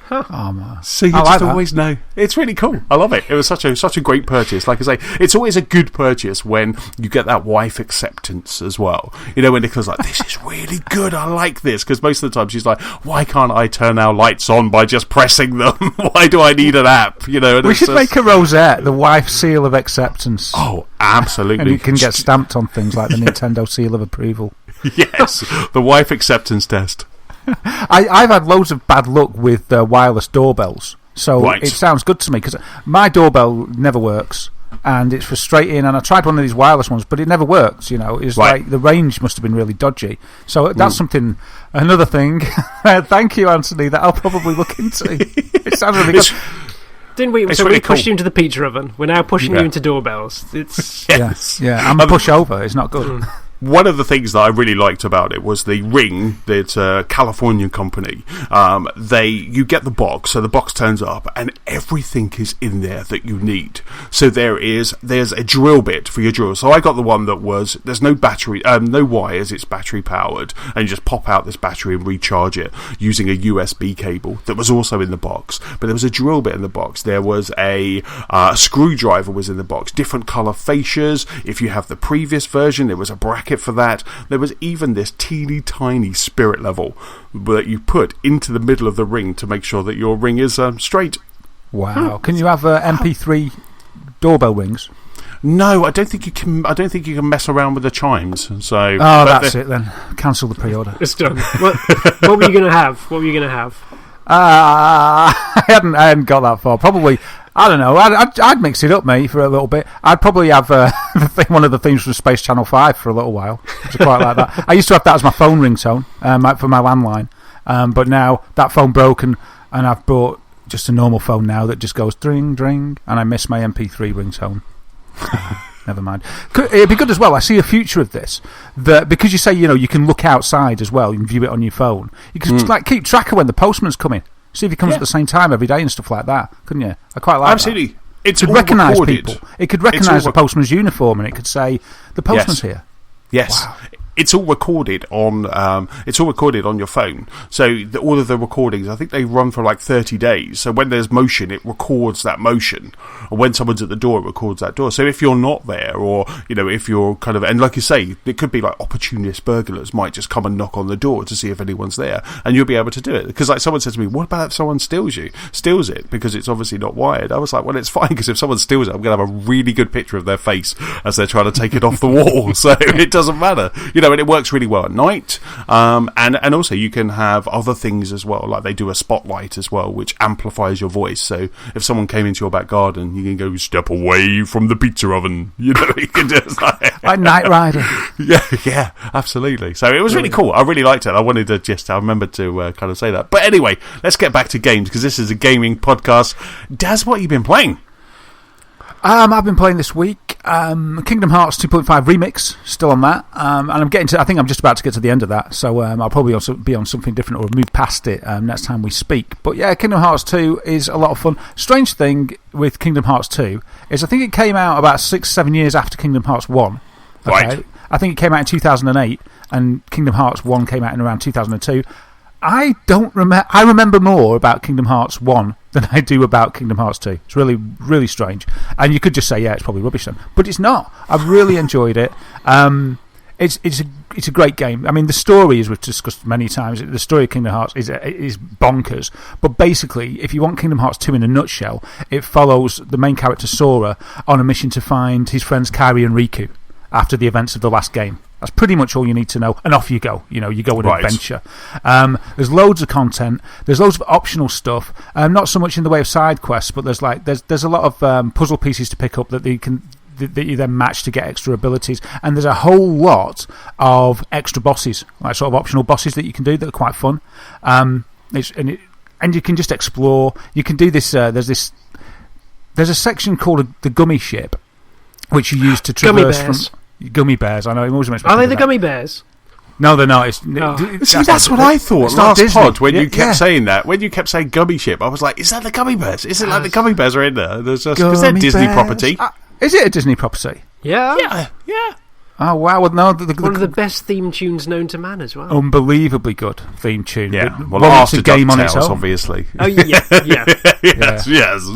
Huh. So you just always know. It's really cool. I love it. It was such a great purchase. Like I say, it's always a good purchase when you get that wife acceptance as well. When Nicola's like, "This is really good. I like this," because most of the time she's like, "Why can't I turn our lights on by just pressing them? Why do I need an app?" And we should make a rosette, the wife seal of acceptance. Oh, absolutely. And you can get stamped on things like the Nintendo seal of approval. Yes, the wife acceptance test. I've had loads of bad luck with wireless doorbells, so It sounds good to me, because my doorbell never works, and it's frustrating. And I tried one of these wireless ones, but it never works. It's like the range must have been really dodgy. So that's another thing. Thank you, Anthony. That I'll probably look into. It sounds really good. Didn't we? So really we pushed you into the pizza oven. We're now pushing you into doorbells. It's yeah. I'm a pushover. It's not good. one of the things that I really liked about it was the ring. It's a Californian company. You get the box, so the box turns up, and everything is in there that you need. So there's a drill bit for your drill. So I got the one that there's no battery, no wires. It's battery powered, and you just pop out this battery and recharge it using a USB cable. That was also in the box, but there was a drill bit in the box. There was a screwdriver was in the box. Different color fascias. If you have the previous version, there was a bracket for that. There was even this teeny tiny spirit level that you put into the middle of the ring to make sure that your ring is straight. Wow! Can you have MP3 doorbell rings? No, I don't think you can. I don't think you can mess around with the chimes. So, that's it then. Cancel the pre-order. It's done. What were you going to have? What were you going to have? I hadn't got that far. Probably, I don't know. I'd mix it up, mate, for a little bit. I'd probably have one of the themes from Space Channel 5 for a little while. Which I quite like that. I used to have that as my phone ringtone for my landline, but now that phone broke, and I've bought just a normal phone now that just goes dring dring, and I miss my MP3 ringtone. Never mind. It'd be good as well. I see a future of this. Because you say, you can look outside as well and view it on your phone. You can keep track of when the postman's coming. See if he comes at the same time every day and stuff like that, couldn't you? I quite like Absolutely. that. It could recognise people. It could recognise the postman's uniform, and it could say, the postman's here. Yes. Wow. It's all recorded on your phone. So all of the recordings, I think they run for like 30 days. So when there's motion, it records that motion. Or when someone's at the door, it records that door. So if you're not there, or if you're kind of, and like you say, it could be like opportunist burglars might just come and knock on the door to see if anyone's there, and you'll be able to do it. Because like someone said to me, what about if someone steals it because it's obviously not wired? I was like, well, it's fine, because if someone steals it, I'm going to have a really good picture of their face as they're trying to take it off the wall. So it doesn't matter. And it works really well at night. And also you can have other things as well, like they do a spotlight as well, which amplifies your voice. So if someone came into your back garden, you can go, step away from the pizza oven. You can just like Knight Rider. Yeah, absolutely. So it was really cool. I really liked it. I remembered to kind of say that. But anyway, let's get back to games, because this is a gaming podcast. Daz, what have you been playing? I've been playing this week Kingdom Hearts 2.5 Remix, still on that, and I think I'm just about to get to the end of that, so I'll probably also be on something different or move past it next time we speak. But yeah, Kingdom Hearts 2 is a lot of fun. Strange thing with Kingdom Hearts 2 is I think it came out about 6-7 years after Kingdom Hearts 1. Okay? Right. I think it came out in 2008, and Kingdom Hearts 1 came out in around 2002. I remember more about Kingdom Hearts 1 than I do about Kingdom Hearts 2. It's really, really strange. And you could just say, yeah, it's probably rubbish then. But it's not. I've really enjoyed it. It's a great game. I mean, the story, as we've discussed many times, the story of Kingdom Hearts is bonkers. But basically, if you want Kingdom Hearts 2 in a nutshell, it follows the main character Sora on a mission to find his friends Kairi and Riku after the events of the last game. That's pretty much all you need to know, and off you go. You go on an adventure. There's loads of content. There's loads of optional stuff. Not so much in the way of side quests, but there's a lot of puzzle pieces to pick up that you then match to get extra abilities. And there's a whole lot of extra bosses, like sort of optional bosses that you can do that are quite fun. And you can just explore. You can do this. There's a section called the Gummy Ship, which you use to traverse from. Gummy bears, I know. Are they the gummy bears? No, they're not. That's what I thought last pod when you kept saying that. When you kept saying Gummy Ship, I was like, is that the gummy bears? Is it like the gummy bears are in there? Because they're Disney property. Is it a Disney property? Yeah. Oh, wow. Well, no, one of the best theme tunes known to man as well. Unbelievably good theme tune. Yeah. Well, after game on its own, obviously. Oh, yeah. Yes.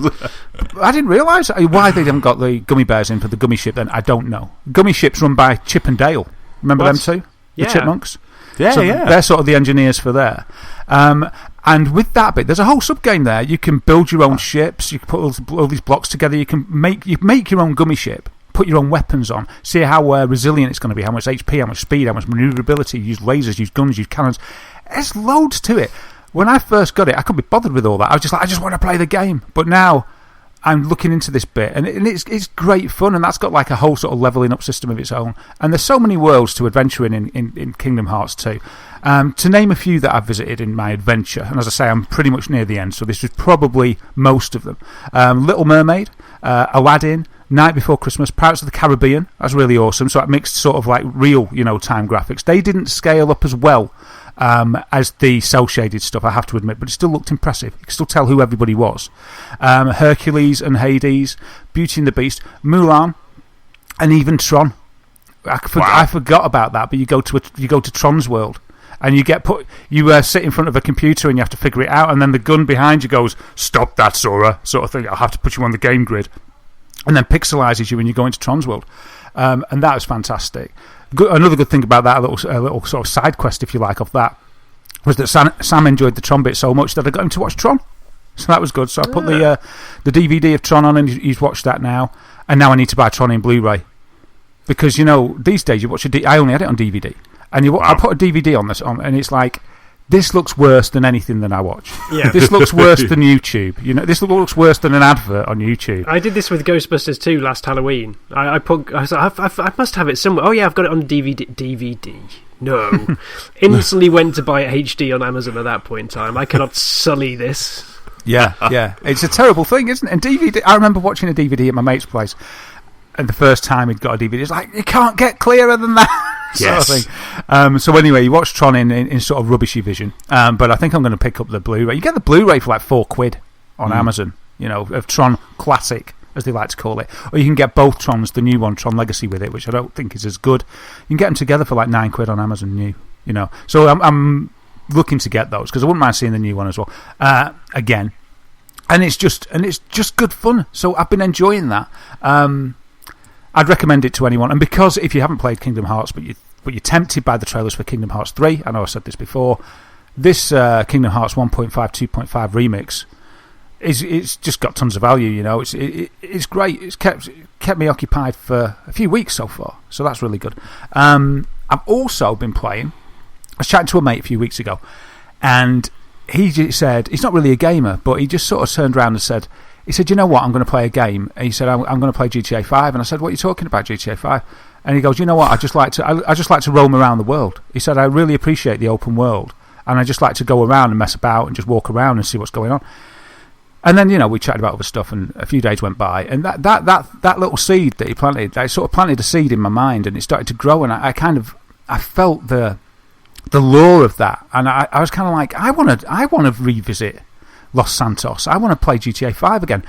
I didn't realise why they haven't got the Gummy Bears in for the Gummy Ship then. I don't know. Gummy Ship's run by Chip and Dale. Remember them two? The Chipmunks? Yeah, so yeah. They're sort of the engineers for there. And with that bit, there's a whole sub-game there. You can build your own ships. You can put all these blocks together. You can make your own Gummy Ship. Put your own weapons on. See how resilient it's going to be. How much HP, how much speed, how much manoeuvrability. Use lasers, use guns, use cannons. There's loads to it. When I first got it, I couldn't be bothered with all that. I was just like, I just want to play the game. But now I'm looking into this bit, and it's great fun, and that's got like a whole sort of levelling up system of its own. And there's so many worlds to adventure in Kingdom Hearts 2. To name a few that I've visited in my adventure, and as I say, I'm pretty much near the end, so this is probably most of them. Little Mermaid, Aladdin, Night Before Christmas, Pirates of the Caribbean. That's really awesome. So it mixed sort of like real, time graphics. They didn't scale up as well as the cel-shaded stuff, I have to admit, but it still looked impressive. You could still tell who everybody was. Hercules and Hades, Beauty and the Beast, Mulan, and even Tron. I forgot about that, but you go to Tron's world. And you sit in front of a computer and you have to figure it out, and then the gun behind you goes, "Stop that, Sora," sort of thing. I'll have to put you on the game grid, and then pixelizes you when you go into Tron's world, and that was fantastic. Another good thing about that, a little sort of side quest, if you like, of that, was that Sam enjoyed the Tron bit so much that I got him to watch Tron, so that was good. So I put the DVD of Tron on, and he's watched that now, and now I need to buy Tron in Blu-ray, because these days you watch I only had it on DVD. And I put a DVD on this, and it's like, this looks worse than anything that I watch. Yeah. This looks worse than YouTube. This looks worse than an advert on YouTube. I did this with Ghostbusters 2 last Halloween. I must have it somewhere. Oh yeah, I've got it on DVD. No. Instantly went to buy it HD on Amazon at that point in time. I cannot sully this. Yeah. It's a terrible thing, isn't it? And DVD, I remember watching a DVD at my mate's place, and the first time he'd got a DVD, it's like, you can't get clearer than that. Yes. Sort of thing. So anyway, you watch Tron in sort of rubbishy vision, but I think I'm going to pick up the Blu-ray. You get the Blu-ray for like £4 on Amazon, of Tron Classic, as they like to call it, or you can get both Trons, the new one, Tron Legacy, with it, which I don't think is as good. You can get them together for like £9 on Amazon new, So I'm looking to get those because I wouldn't mind seeing the new one as well again, and it's just good fun. So I've been enjoying that. I'd recommend it to anyone, and because if you haven't played Kingdom Hearts but you're tempted by the trailers for Kingdom Hearts 3, I know I said this before, this Kingdom Hearts 1.5 2.5 remix it's just got tons of value. It's great. It's kept me occupied for a few weeks so far, so that's really good. I've also been playing. I was chatting to a mate a few weeks ago, and he said he's not really a gamer, but he just sort of turned around and said, you know what, I'm going to play a game. And he said, I'm going to play GTA 5. And I said, what are you talking about, GTA 5? And he goes, you know what, I just like to roam around the world. He said, I really appreciate the open world, and I just like to go around and mess about and just walk around and see what's going on. And then, we chatted about other stuff, and a few days went by, and that little seed that he planted, I sort of planted a seed in my mind, and it started to grow, and I felt the lure of that, and I was kind of like, I want to revisit Los Santos. I want to play GTA 5 again.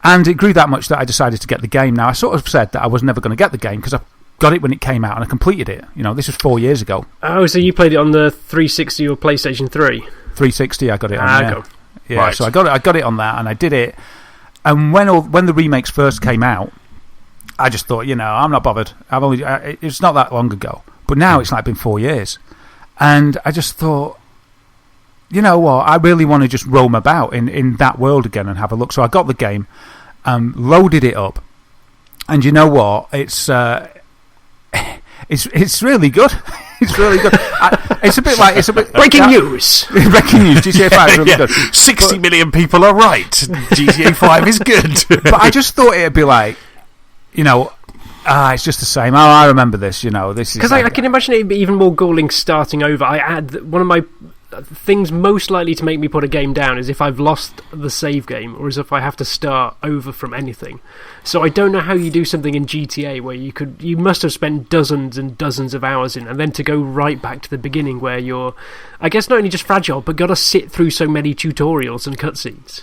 And it grew that much that I decided to get the game. Now, I sort of said that I was never going to get the game because I got it when it came out and I completed it. This was 4 years ago. Oh, so you played it on the 360 or PlayStation 3? 360, I got it on. Yeah, right. So I got it on that, and I did it. And when the remakes first came out, I just thought, I'm not bothered. It's not that long ago. But now it's like been 4 years. And I just thought, you know what, I really want to just roam about in that world again and have a look. So I got the game, loaded it up, and you know what, it's really good. It's really good. It's a bit breaking news. Breaking news. GTA 5 is really good. 60 million people are right. GTA 5 is good. But I just thought it'd be like, it's just the same. Oh, I remember this. This is because I can imagine it'd be even more galling starting over. I add one of my things most likely to make me put a game down is if I've lost the save game, or as if I have to start over from anything. So I don't know how you do something in GTA where you must have spent dozens and dozens of hours in, and then to go right back to the beginning where you're, I guess, not only just fragile but got to sit through so many tutorials and cutscenes.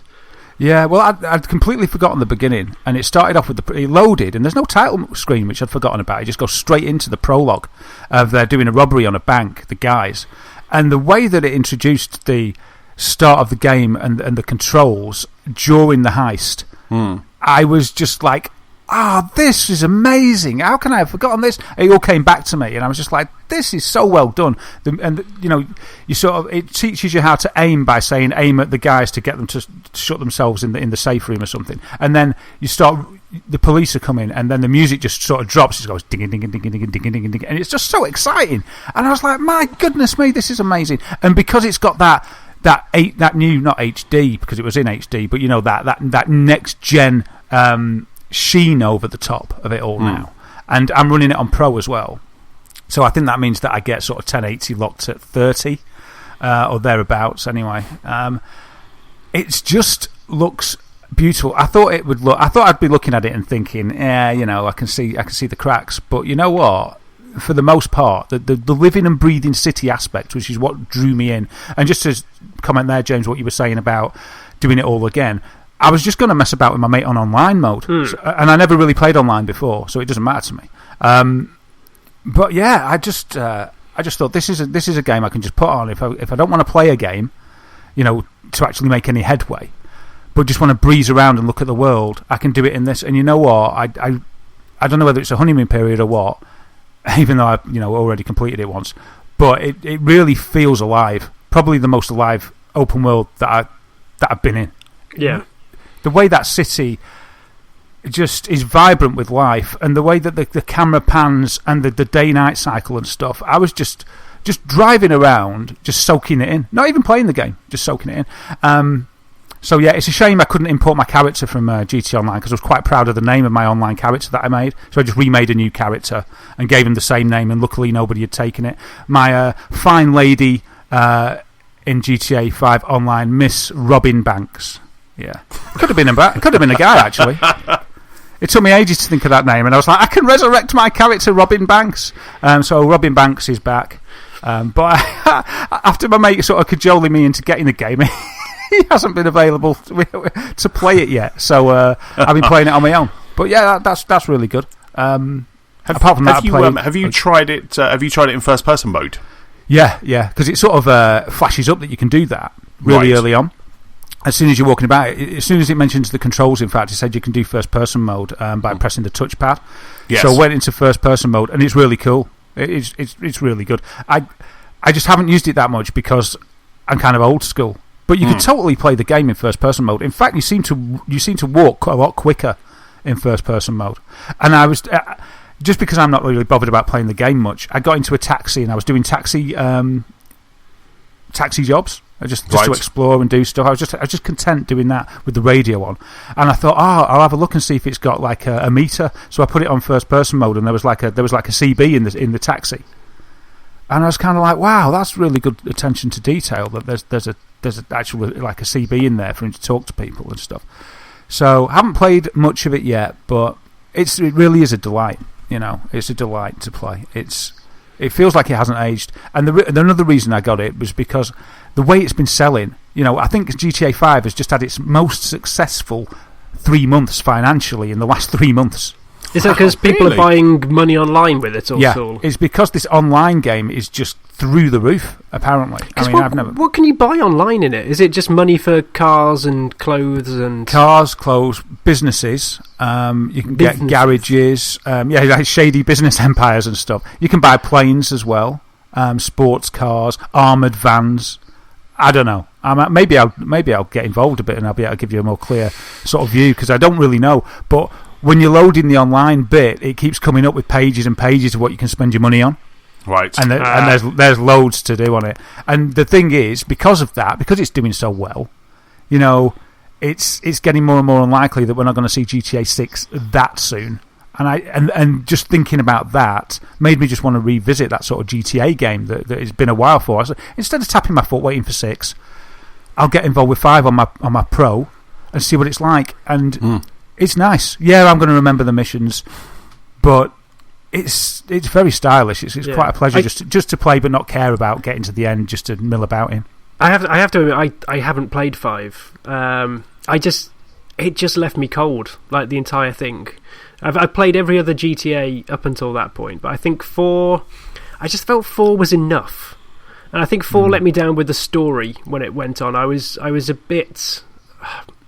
Yeah, well, I'd completely forgotten the beginning, and it started off with it loaded, and there's no title screen, which I'd forgotten about. It just goes straight into the prologue of they're doing a robbery on a bank, the guys. And the way that it introduced the start of the game and the controls during the heist, I was just like, this is amazing. How can I have forgotten this? It all came back to me, and I was just like, this is so well done. You sort of, it teaches you how to aim by saying aim at the guys to get them to shut themselves in the safe room or something. And then the police are coming, and then the music just sort of drops. It goes ding ding ding ding ding ding ding ding, and it's just so exciting. And I was like, my goodness me, this is amazing. And because it's got that new, not HD because it was in HD, but that next gen sheen over the top of it all now. And I'm running it on Pro as well, so I think that means that I get sort of 1080 locked at 30 or thereabouts anyway. It just looks beautiful. I thought it would look. I thought I'd be looking at it and thinking, I can see the cracks. But you know what? For the most part, the living and breathing city aspect, which is what drew me in. And just to comment there, James, what you were saying about doing it all again, I was just going to mess about with my mate on online mode, and I never really played online before, so it doesn't matter to me. But yeah, I just thought this is a game I can just put on if I don't want to play a game, to actually make any headway, but just want to breeze around and look at the world. I can do it in this, and you know what? I don't know whether it's a honeymoon period or what. Even though I already completed it once, but it really feels alive. Probably the most alive open world that I've been in. Yeah, the way that city just is vibrant with life, and the way that the camera pans and the day-night cycle and stuff. I was just driving around, just soaking it in. Not even playing the game, just soaking it in. So yeah, it's a shame I couldn't import my character from GT Online, because I was quite proud of the name of my online character that I made. So I just remade a new character and gave him the same name, and luckily nobody had taken it. My fine lady in GTA 5 Online, Miss Robin Banks. Yeah, could have been a guy actually. It took me ages to think of that name, and I was like, I can resurrect my character, Robin Banks. So Robin Banks is back. But after my mate sort of cajoling me into getting the game, he hasn't been available to play it yet, so I've been playing it on my own. But yeah, that's really good. Apart from that, have you tried it? Have you tried it in first-person mode? Yeah, because it sort of flashes up that you can do that really early on. As soon as you're walking about it, as soon as it mentions the controls, in fact, it said you can do first-person mode by pressing the touchpad. Yes. So I went into first-person mode, and it's really cool. It's really good. I just haven't used it that much because I'm kind of old school. But you could totally play the game in first-person mode. In fact, you seem to walk a lot quicker in first-person mode. And I was just because I'm not really bothered about playing the game much, I got into a taxi and I was doing taxi jobs, just to explore and do stuff. I was just content doing that with the radio on. And I thought, I'll have a look and see if it's got like a meter. So I put it on first-person mode, and there was like a CB in the taxi. And I was kind of like, wow, that's really good attention to detail. That there's actually like a CB in there for him to talk to people and stuff. So I haven't played much of it yet, but it really is a delight. It's a delight to play. It feels like it hasn't aged. And another reason I got it was because the way it's been selling. I think GTA 5 has just had its most successful 3 months financially in the last 3 months. Is that because people are buying money online with it? Also? Yeah, it's because this online game is just through the roof, apparently. What can you buy online in it? Is it just money for cars and clothes and... Cars, clothes, businesses. You can get garages. Like shady business empires and stuff. You can buy planes as well. Sports cars, armoured vans. I don't know. Maybe I'll get involved a bit and I'll be able to give you a more clear sort of view, because I don't really know. But when you're loading the online bit, it keeps coming up with pages and pages of what you can spend your money on. Right. And there's loads to do on it. And the thing is, because of that, because it's doing so well, it's getting more and more unlikely that we're not going to see GTA 6 that soon. And just thinking about that made me just want to revisit that sort of GTA game that it's been a while for. So instead of tapping my foot waiting for 6, I'll get involved with 5 on my Pro and see what it's like. And it's nice. Yeah, I'm going to remember the missions, but it's very stylish. It's quite a pleasure just to play, but not care about getting to the end, just to mill about in. I have to admit, I haven't played 5. It just left me cold, like the entire thing. I've played every other GTA up until that point, but I think 4, I just felt 4 was enough, and I think 4 let me down with the story when it went on. I was a bit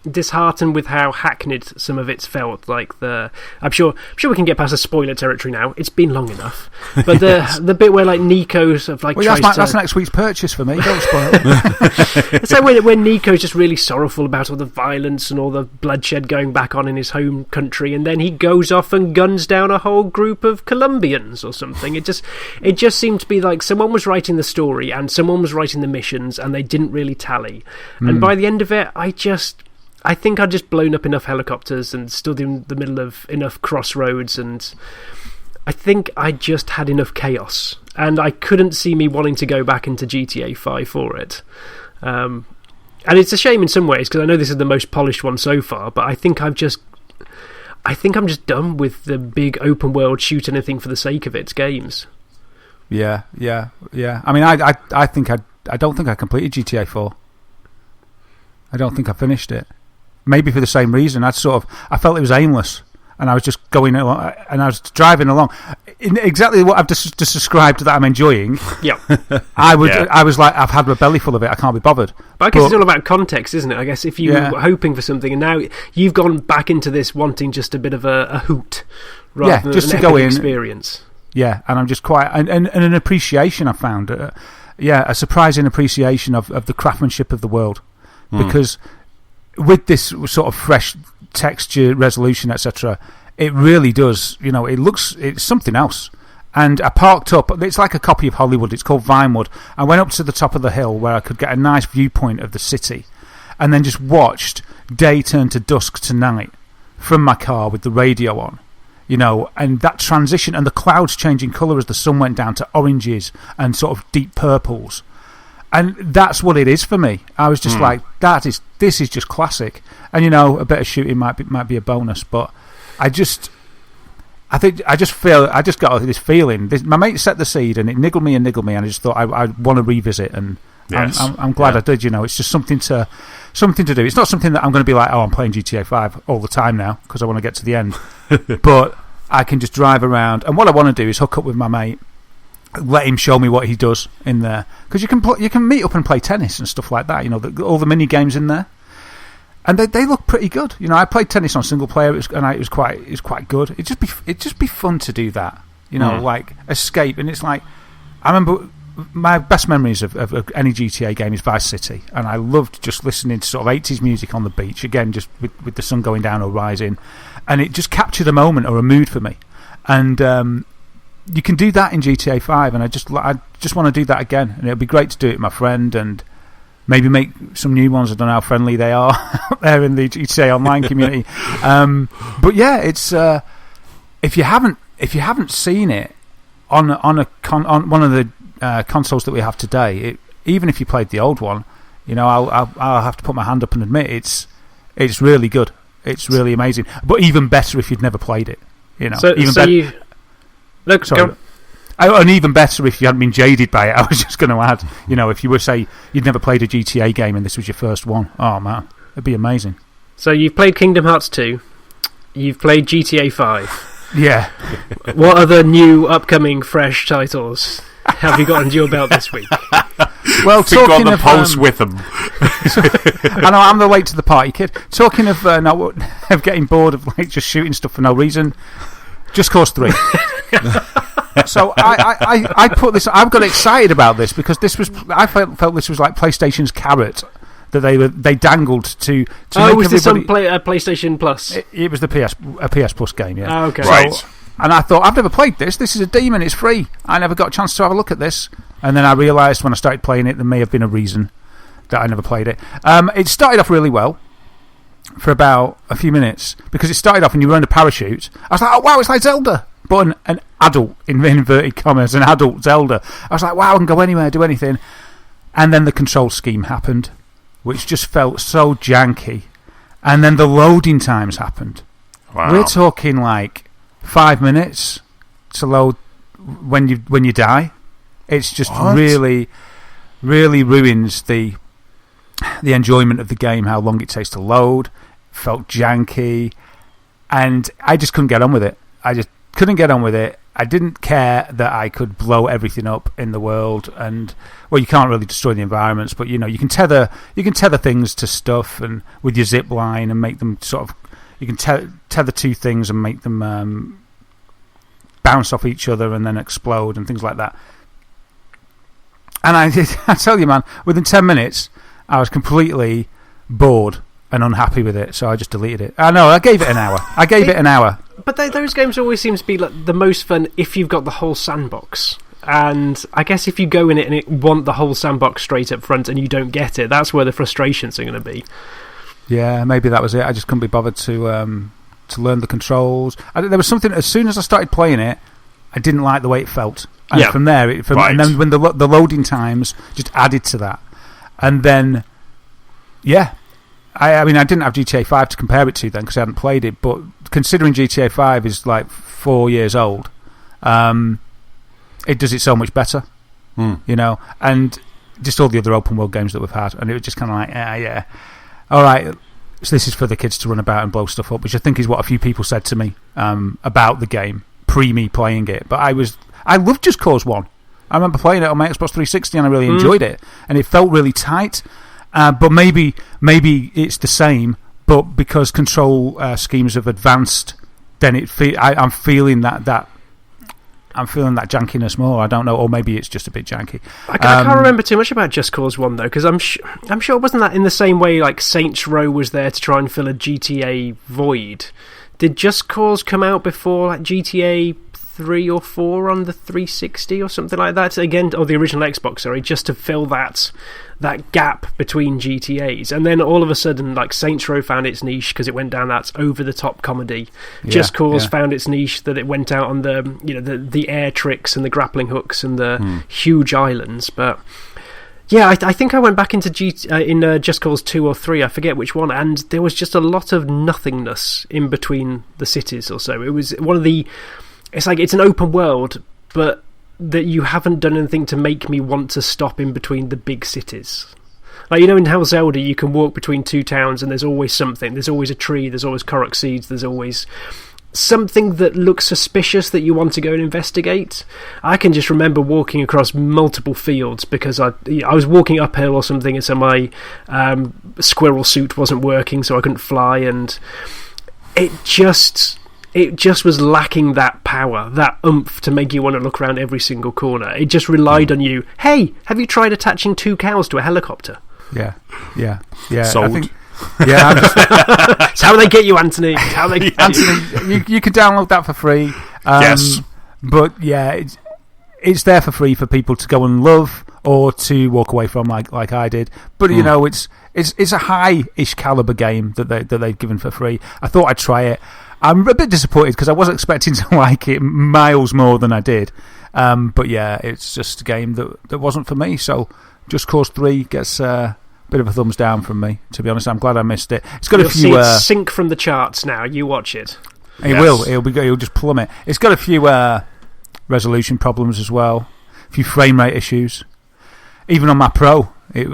disheartened with how hackneyed some of it felt. Like I'm sure we can get past the spoiler territory now. It's been long enough. But the bit where like Nico sort of like that's next week's purchase for me. Don't spoil it. It's like when Nico's just really sorrowful about all the violence and all the bloodshed going back on in his home country, and then he goes off and guns down a whole group of Colombians or something. It just seemed to be like someone was writing the story and someone was writing the missions, and they didn't really tally. And by the end of it, I think I'd just blown up enough helicopters and stood in the middle of enough crossroads, and I think I just had enough chaos, and I couldn't see me wanting to go back into GTA 5 for it. And it's a shame in some ways, because I know this is the most polished one so far, but I think I'm just done with the big open world shoot anything for the sake of it games. Yeah. I mean, I think I don't think I completed GTA 4. I don't think I finished it. Maybe for the same reason. I felt it was aimless, and I was just going along, and I was driving along in exactly what I've just described that I'm enjoying. Yeah, I was like, I've had my belly full of it. I can't be bothered. But I guess it's all about context, isn't it? I guess if you were hoping for something, and now you've gone back into this wanting just a bit of a hoot, rather than just an to go in experience. Yeah, and I'm just quite and an appreciation I found. A surprising appreciation of the craftsmanship of the world, because with this sort of fresh texture, resolution, etc., it really does. It's something else. And I parked up. It's like a copy of Hollywood. It's called Vinewood. I went up to the top of the hill where I could get a nice viewpoint of the city, and then just watched day turn to dusk to night from my car with the radio on. And that transition and the clouds changing colour as the sun went down to oranges and sort of deep purples. And that's what it is for me. I was just like, this is just classic. And, a bit of shooting might be a bonus, but I just got this feeling. My mate set the seed, and it niggled me, and I just thought I want to revisit, and yes. I'm glad I did. It's just something to do. It's not something that I'm going to be like, I'm playing GTA 5 all the time now because I want to get to the end. But I can just drive around, and what I want to do is hook up with my mate, let him show me what he does in there, because you can meet up and play tennis and stuff like that. All the mini games in there, and they look pretty good. I played tennis on single player, and it was quite good. It'd just be fun to do that. Like escape, and it's like I remember. My best memories of any GTA game is Vice City, and I loved just listening to sort of 80s music on the beach, again, just with the sun going down or rising, and it just captured a moment or a mood for me. And you can do that in GTA 5, and I just want to do that again, and it would be great to do it with my friend, and maybe make some new ones. I don't know how friendly they are there in the GTA Online community. But yeah, it's if you haven't seen it on one of the consoles that we have today, even if you played the old one, I'll have to put my hand up and admit it's really good. It's really amazing, but even better if you'd never played it. And even better if you hadn't been jaded by it. I was just going to add, if you were, say, you'd never played a GTA game and this was your first one, oh man, it'd be amazing. So you've played Kingdom Hearts 2, you've played GTA 5. Yeah. What other new, upcoming, fresh titles have you got under your belt this week? Well, talking got the of pulse with them. I know I'm the late to the party kid. Talking of of getting bored of just shooting stuff for no reason, Just Cause 3. So I put this. I've got excited about this because I felt this was like PlayStation's carrot that they dangled to make was this on everybody. PlayStation Plus? It was a PS Plus game, yeah. Oh, okay, right. So, and I thought, I've never played this. This is a demon. It's free. I never got a chance to have a look at this. And then I realised when I started playing it, there may have been a reason that I never played it. It started off really well for about a few minutes because it started off and you were under parachute. I was like, oh wow, it's like Zelda, but an adult, in inverted commas, an adult Zelda. I was like, wow, I can go anywhere, do anything. And then the control scheme happened, which just felt so janky. And then the loading times happened. Wow. We're talking like 5 minutes to load when you die. It's just really, really ruins the enjoyment of the game, how long it takes to load. Felt janky, and I just couldn't get on with it. I didn't care that I could blow everything up in the world, and well, you can't really destroy the environments, but you can tether things to stuff, and with your zip line and make them sort of, you can tether two things and make them bounce off each other and then explode and things like that. And I tell you, man, within 10 minutes, I was completely bored and unhappy with it, so I just deleted it. I gave it an hour. But those games always seem to be like the most fun if you've got the whole sandbox. And I guess if you go in it and want the whole sandbox straight up front and you don't get it, that's where the frustrations are going to be. Yeah, maybe that was it. I just couldn't be bothered to learn the controls. There was something, as soon as I started playing it, I didn't like the way it felt. And from there, and then when the loading times just added to that. And then Yeah. I mean, I didn't have GTA 5 to compare it to then because I hadn't played it, but considering GTA 5 is like 4 years old, it does it so much better, you know, and just all the other open world games that we've had, and it was just kind of like, yeah, all right, so this is for the kids to run about and blow stuff up, which I think is what a few people said to me about the game pre me playing it. But I loved Just Cause 1. I remember playing it on my Xbox 360 and I really enjoyed it, and it felt really tight. But maybe it's the same, but because control schemes have advanced, then I'm feeling that jankiness more. I don't know, or maybe it's just a bit janky. I can't remember too much about Just Cause 1 though, because I'm sure it wasn't that in the same way like Saints Row was there to try and fill a GTA void. Did Just Cause come out before like GTA 3 or 4 on the 360 or something like that? Again, or the original Xbox, sorry, just to fill that gap between GTAs. And then all of a sudden, like Saints Row found its niche because it went down that over-the-top comedy. Just Cause found its niche that it went out on the air tricks and the grappling hooks and the huge islands. But yeah, I think I went back into Just Cause 2 or 3, I forget which one, and there was just a lot of nothingness in between the cities or so. It was one of the... It's like it's an open world, but that you haven't done anything to make me want to stop in between the big cities. Like, you know, in Hell Zelda, you can walk between two towns and there's always something. There's always a tree, there's always Korok seeds, there's always something that looks suspicious that you want to go and investigate. I can just remember walking across multiple fields because I was walking uphill or something, and so my squirrel suit wasn't working, so I couldn't fly, and it just was lacking that power, that oomph to make you want to look around every single corner. It just relied on you. Hey, have you tried attaching 2 cows to a helicopter? Yeah. Sold. I think, yeah, it's how they get you, Anthony. It's how they get Anthony, you can download that for free. Yes. But yeah, it's there for free for people to go and love or to walk away from, like I did. But you know, it's a high-ish caliber game that they've given for free. I thought I'd try it. I'm a bit disappointed because I wasn't expecting to like it miles more than I did. But yeah, it's just a game that wasn't for me. So Just Cause 3 gets a bit of a thumbs down from me, to be honest. I'm glad I missed it. It's got You'll a few... see it sink from the charts now. You watch it. It will. It'll just plummet. It's got a few resolution problems as well. A few frame rate issues. Even on my Pro, it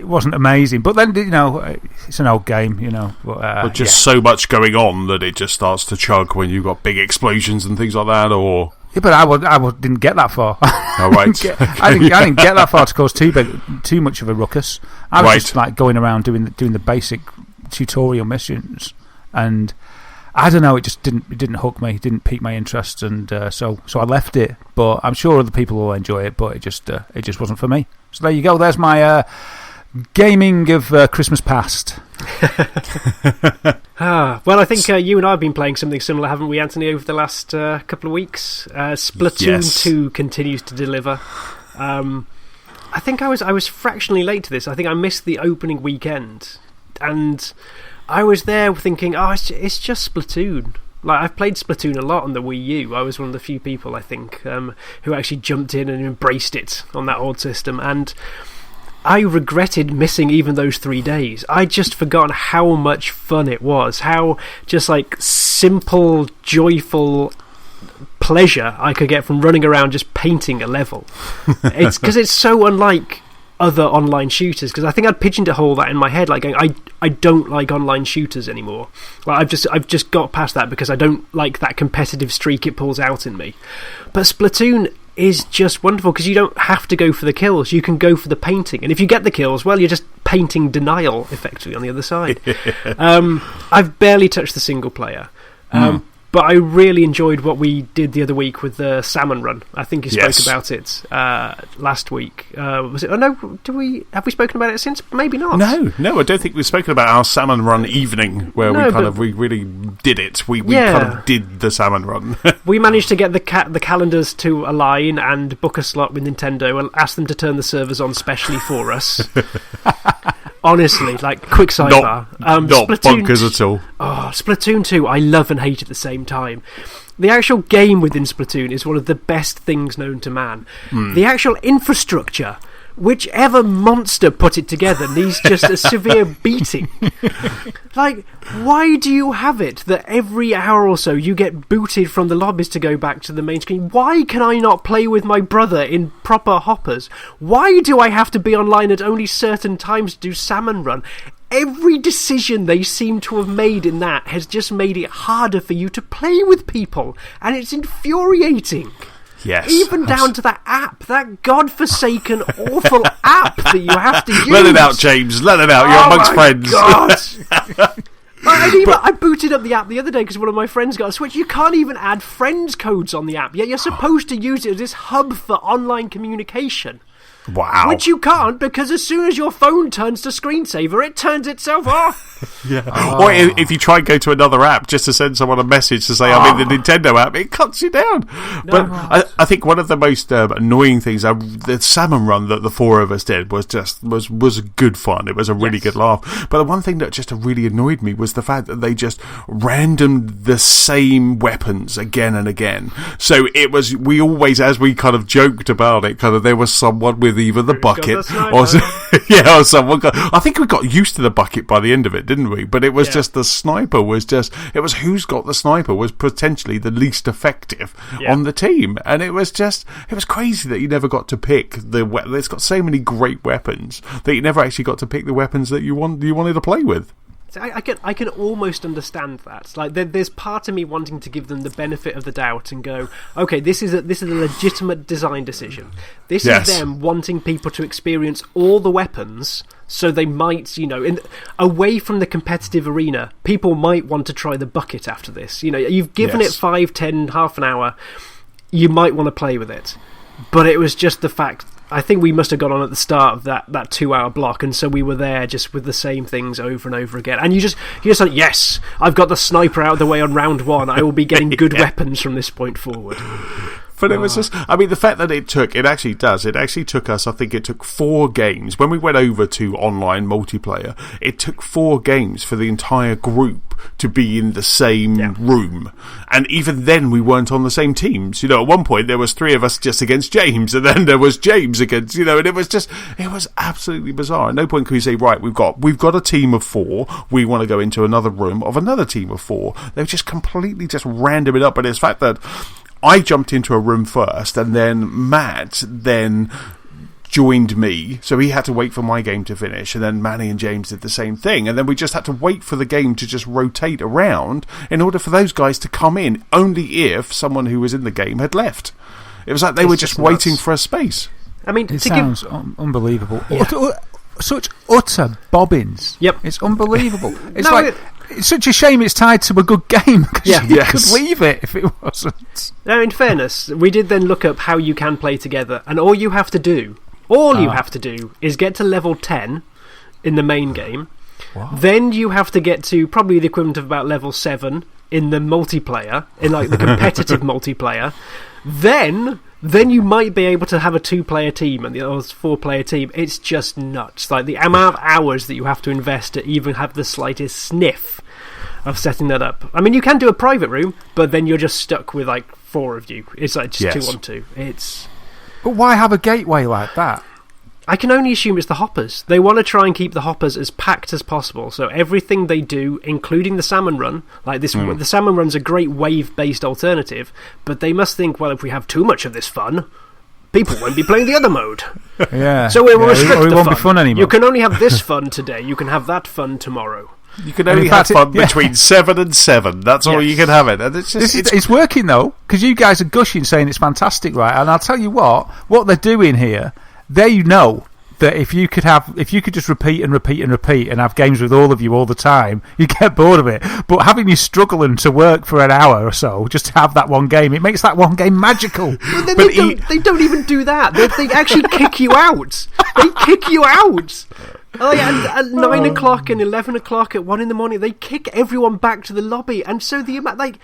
wasn't amazing. But then, you know, it's an old game, you know. But just so much going on that it just starts to chug when you've got big explosions and things like that, or... Yeah, but I didn't get that far. Oh, right. I didn't get that far to cause too much of a ruckus. I was just like going around doing the basic tutorial missions, and I don't know, it didn't hook me, it didn't pique my interest, and so I left it. But I'm sure other people will enjoy it, but it just wasn't for me. So there you go. There's my gaming of Christmas past. Well, I think you and I have been playing something similar, haven't we, Anthony, over the last couple of weeks? Splatoon 2 continues to deliver. I think I was fractionally late to this. I think I missed the opening weekend, and I was there thinking, it's just Splatoon. Like, I've played Splatoon a lot on the Wii U. I was one of the few people, I think, who actually jumped in and embraced it on that old system, and I regretted missing even those 3 days. I'd just forgotten how much fun it was, how just like simple, joyful pleasure I could get from running around just painting a level. It's because it's so unlike other online shooters, because I think I'd pigeonhole that in my head, like going, I don't like online shooters anymore. Like, I've just got past that because I don't like that competitive streak it pulls out in me. But Splatoon is just wonderful because you don't have to go for the kills, you can go for the painting, and if you get the kills, well, you're just painting denial effectively on the other side. I've barely touched the single player, but I really enjoyed what we did the other week with the salmon run. I think you spoke about it last week. Was it? Oh no, have we spoken about it since? Maybe not. No, I don't think we've spoken about our salmon run evening where we really did it. We kind of did the salmon run. We managed to get the calendars to align and book a slot with Nintendo and ask them to turn the servers on specially for us. Honestly, like, quick sidebar. Not bonkers at all. Oh, Splatoon 2, I love and hate at the same time. The actual game within Splatoon is one of the best things known to man. The actual infrastructure whichever monster put it together needs just a severe beating. Like, why do you have it that every hour or so you get booted from the lobbies to go back to the main screen? Why can I not play with my brother in proper hoppers? Why do I have to be online at only certain times to do Salmon Run? Every decision they seem to have made in that has just made it harder for you to play with people, and it's infuriating. Yes. Even down to that app, that godforsaken, awful app that you have to use. Let it out, James. Let it out. You're amongst friends. God. I booted up the app the other day because one of my friends got a Switch. You can't even add friends codes on the app, yet you're supposed to use it as this hub for online communication. Wow. Which you can't, because as soon as your phone turns to screensaver, it turns itself off. Yeah. Oh. Or if you try and go to another app just to send someone a message to say I'm in the Nintendo app, it cuts you down. No, but I think one of the most annoying things, the Salmon Run that the four of us did was good fun. It was a really good laugh. But the one thing that just really annoyed me was the fact that they just randomed the same weapons again and again. So we always, as we kind of joked about it, kind of there was someone with either the bucket or someone I think we got used to the bucket by the end of it, didn't we? But it was just the sniper was who's got the sniper was potentially the least effective on the team, and it was crazy that you never got to pick it's got so many great weapons that you never actually got to pick the weapons that you wanted to play with. I can almost understand that. Like, there's part of me wanting to give them the benefit of the doubt and go, okay, this is a legitimate design decision. This is them wanting people to experience all the weapons, so they might, away from the competitive arena, people might want to try the bucket after this. You've given it 5, 10, half an hour, you might want to play with it. But it was just the fact. I think we must have got on at the start of that 2-hour block, and so we were there just with the same things over and over again. And you just like, yes, I've got the sniper out of the way on round 1. I will be getting good weapons from this point forward. But it was just, the fact that it actually took us, I think it took 4 games. When we went over to online multiplayer, it took 4 games for the entire group to be in the same room. And even then, we weren't on the same teams. At one point, there was 3 of us just against James, and then there was James against, and it was absolutely bizarre. At no point could we say, right, we've got a team of 4, we want to go into another room of another team of 4. They were just completely just random it up. But it's the fact that I jumped into a room first, and then Matt joined me, so he had to wait for my game to finish, and then Manny and James did the same thing, and then we just had to wait for the game to just rotate around in order for those guys to come in, only if someone who was in the game had left. It was like they were just waiting for a space. It sounds unbelievable. Such utter bobbins. Yep. It's unbelievable. It's it's such a shame it's tied to a good game, because you could leave it if it wasn't. Now, in fairness, we did then look up how you can play together, and all you have to do is get to level 10 in the main game. Wow. Then you have to get to probably the equivalent of about level 7 in the multiplayer, in like the competitive multiplayer. Then you might be able to have a 2-player team and the other 4-player team. It's just nuts. Like, the amount of hours that you have to invest to even have the slightest sniff of setting that up. You can do a private room, but then you're just stuck with like 4 of you. It's like just 2 on 2. But why have a gateway like that? I can only assume it's the hoppers. They want to try and keep the hoppers as packed as possible. So everything they do, including the Salmon Run, like this, the Salmon Run's a great wave-based alternative, but they must think, well, if we have too much of this fun, people won't be playing the other mode. Yeah. So we'll restrict the fun. It won't be fun anymore. You can only have this fun today. You can have that fun tomorrow. You can only have fun between 7 and 7. That's all you can have it. And it's working, though, because you guys are gushing, saying it's fantastic, right? And I'll tell you what they're doing here, that if you could just repeat and repeat and repeat and have games with all of you all the time, you get bored of it. But having you struggling to work for an hour or so just to have that one game, it makes that one game magical. But then they don't even do that. They actually kick you out. They kick you out. At 9 o'clock and 11 o'clock at 1 in the morning, they kick everyone back to the lobby. And so the amount,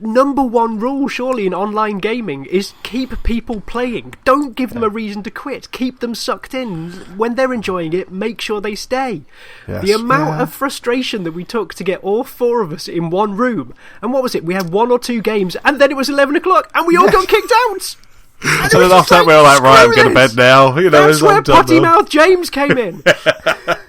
number one rule, surely, in online gaming is keep people playing. Don't give them a reason to quit. Keep them sucked in. When they're enjoying it, make sure they stay. Yes. The amount of frustration that we took to get all 4 of us in one room. And what was it? We had 1 or 2 games, and then it was 11 o'clock, and we all got kicked out. And then after that, we were like, right, I'm going to bed now. You know, that's where Potty Mouth James came in.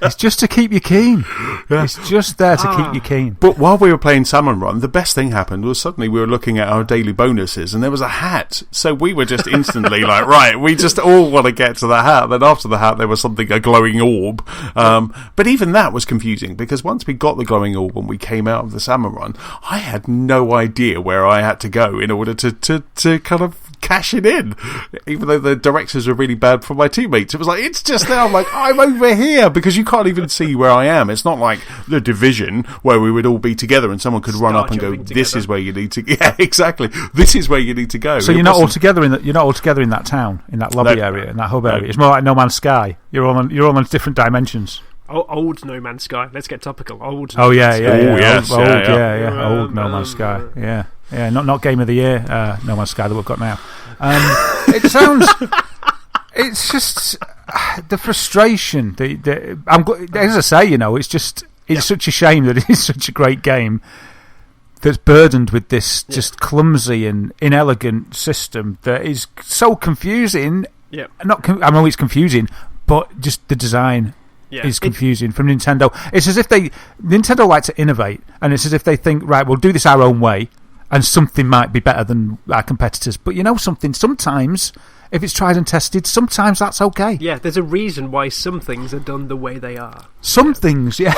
It's just to keep you keen. Yeah. It's just there to keep you keen. But while we were playing Salmon Run, the best thing happened was suddenly we were looking at our daily bonuses and there was a hat. So we were just instantly like, right, we just all want to get to the hat. Then after the hat, there was a glowing orb. But even that was confusing because once we got the glowing orb and we came out of the Salmon Run, I had no idea where I had to go in order to kind of cash it in, even though the directions were really bad for my teammates. It was like, it's just there. I'm like, I'm over here, because you can't even see where I am. It's not like the Division where we would all be together and someone could run up and go, this is where you need to. Yeah, exactly. This is where you need to go. So you're not all together in that town, in that lobby area, in that hub area. It's more like No Man's Sky. You're all on different dimensions. Old No Man's Sky. Let's get topical. Old. Oh yeah. Old No Man's Sky. Yeah. Yeah, not Game of the Year, No Man's Sky that we've got now. It sounds... It's just... the frustration. As I say, it's such a shame that it's such a great game that's burdened with this just clumsy and inelegant system that is so confusing. Yeah. I know it's confusing, but just the design... is confusing from Nintendo. It's as if Nintendo like to innovate, and it's as if they think, right, we'll do this our own way, and something might be better than our competitors. But you know something, sometimes, if it's tried and tested, sometimes that's okay. Yeah, there's a reason why some things are done the way they are. Some things, yeah.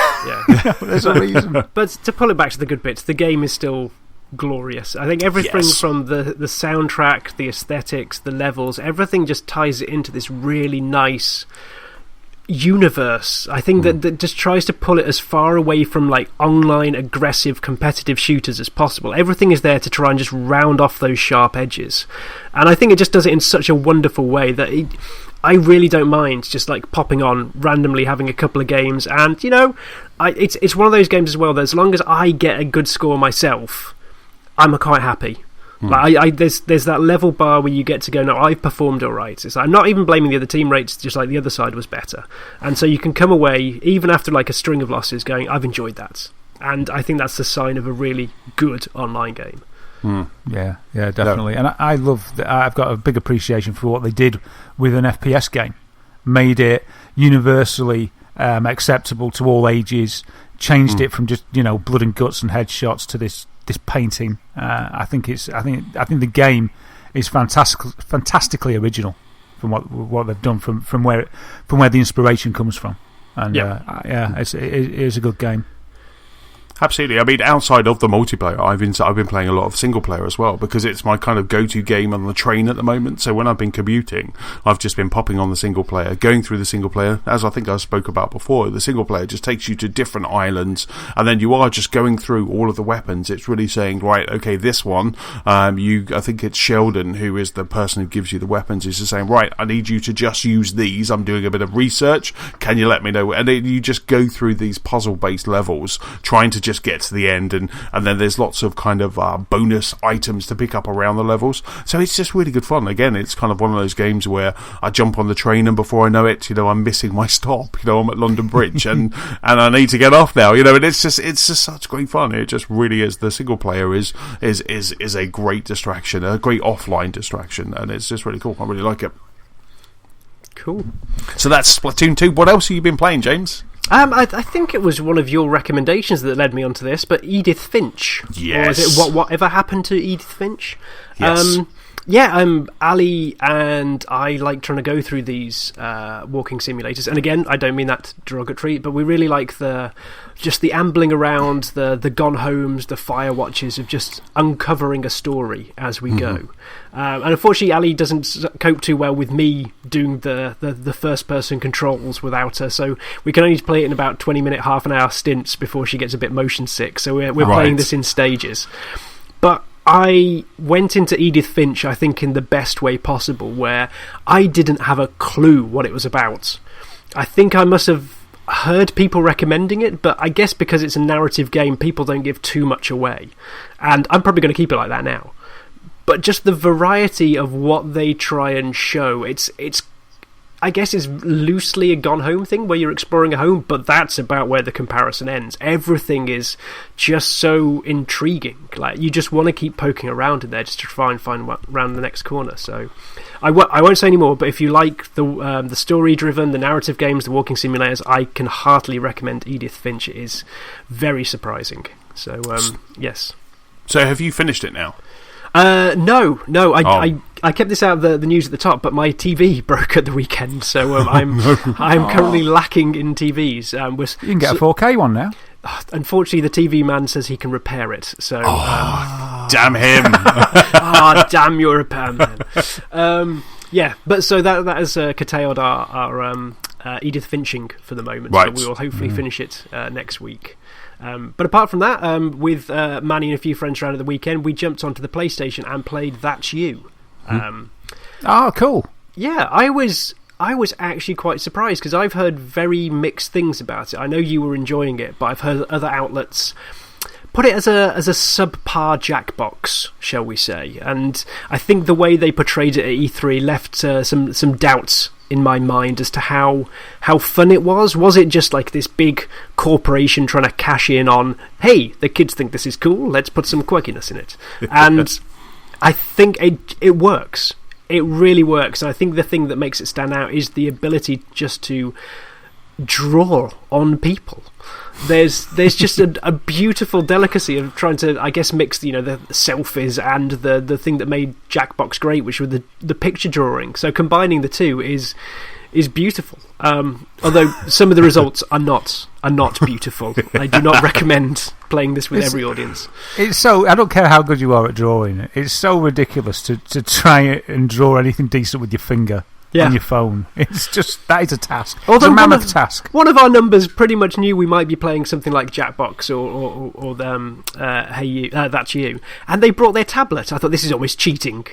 There's a reason. But to pull it back to the good bits, the game is still glorious. I think everything from the soundtrack, the aesthetics, the levels, everything just ties it into this really nice universe. I think that just tries to pull it as far away from like online aggressive competitive shooters as possible. Everything is there to try and just round off those sharp edges, and I think it just does it in such a wonderful way that I really don't mind just like popping on randomly, having a couple of games, and it's one of those games as well that as long as I get a good score myself, I'm quite happy. Like there's that level bar where you get to go, no, I've performed all right. It's like, I'm not even blaming the other team rates, just like the other side was better. And so you can come away, even after like a string of losses, going, I've enjoyed that. And I think that's the sign of a really good online game. Yeah, definitely. And I love that. I've got a big appreciation for what they did with an FPS game. Made it universally acceptable to all ages, changed it from just, blood and guts and headshots to this painting. I think the game is fantastically original from what they've done from where the inspiration comes from, and it is a good game. Absolutely. I mean, outside of the multiplayer, I've been playing a lot of single player as well, because it's my kind of go-to game on the train at the moment. So when I've been commuting, I've just been popping on the single player, going through the single player. As I think I spoke about before, the single player just takes you to different islands, and then you are just going through all of the weapons. It's really saying, right, okay, this one, I think it's Sheldon, who is the person who gives you the weapons, is just saying, right, I need you to just use these. I'm doing a bit of research. Can you let me know? And then you just go through these puzzle-based levels, trying to just get to the end, and then there's lots of kind of bonus items to pick up around the levels. So it's just really good fun. Again, it's kind of one of those games where I jump on the train, and before I know it, I'm missing my stop. I'm at London Bridge, and I need to get off now. And it's just such great fun. It just really is. The single player is a great distraction, a great offline distraction, and it's just really cool. I really like it. Cool. So that's Splatoon 2. What else have you been playing, James? I think it was one of your recommendations that led me onto this, but Edith Finch. Yes. Or is it Whatever Happened to Edith Finch? Yes. Ali and I like trying to go through these walking simulators, and again, I don't mean that derogatory, but we really like the ambling around, the gone homes, the fire watches of just uncovering a story as we go. And unfortunately, Ali doesn't cope too well with me doing the first person controls without her, so we can only play it in about 20-minute, half an hour stints before she gets a bit motion sick. So we're playing this in stages, but I went into Edith Finch, I think, in the best way possible, where I didn't have a clue what it was about. I think I must have heard people recommending it, but I guess because it's a narrative game, people don't give too much away. And I'm probably going to keep it like that now. But just the variety of what they try and show, it's I guess is loosely a Gone Home thing where you're exploring a home, but that's about where the comparison ends. Everything is just so intriguing. Like, you just want to keep poking around in there just to try and find around the next corner. So I won't say any more, but if you like the story-driven, the narrative games, the walking simulators, I can heartily recommend Edith Finch. It is very surprising. So, yes. So have you finished it now? No. I kept this out of the news at the top, but my TV broke at the weekend, so I'm currently lacking in TVs. You can get a 4K one now. Unfortunately, the TV man says he can repair it. So, damn him! Damn your repairman. Yeah, but so that has curtailed our Edith Finching for the moment. Right. So we will hopefully finish it next week. But apart from that, with Manny and a few friends around at the weekend, we jumped onto the PlayStation and played That's You. Cool. Yeah, I was actually quite surprised because I've heard very mixed things about it. I know you were enjoying it, but I've heard other outlets put it as a subpar Jackbox, shall we say. And I think the way they portrayed it at E3 left some doubts in my mind as to how fun it was. Was it just like this big corporation trying to cash in on, hey, the kids think this is cool, let's put some quirkiness in it? And I think it works. It really works. And I think the thing that makes it stand out is the ability just to draw on people. There's just a beautiful delicacy of trying to, I guess, mix the selfies and the thing that made Jackbox great, which were the picture drawing. So combining the two is beautiful. Although some of the results are not beautiful. I do not recommend playing this with every audience. It's so, I don't care how good you are at drawing. It's so ridiculous to try and draw anything decent with your finger. On your phone. It's just, that is a task. It's a mammoth task. One of our numbers pretty much knew we might be playing something like Jackbox or Hey You, That's You, and they brought their tablet. I thought, this is almost cheating.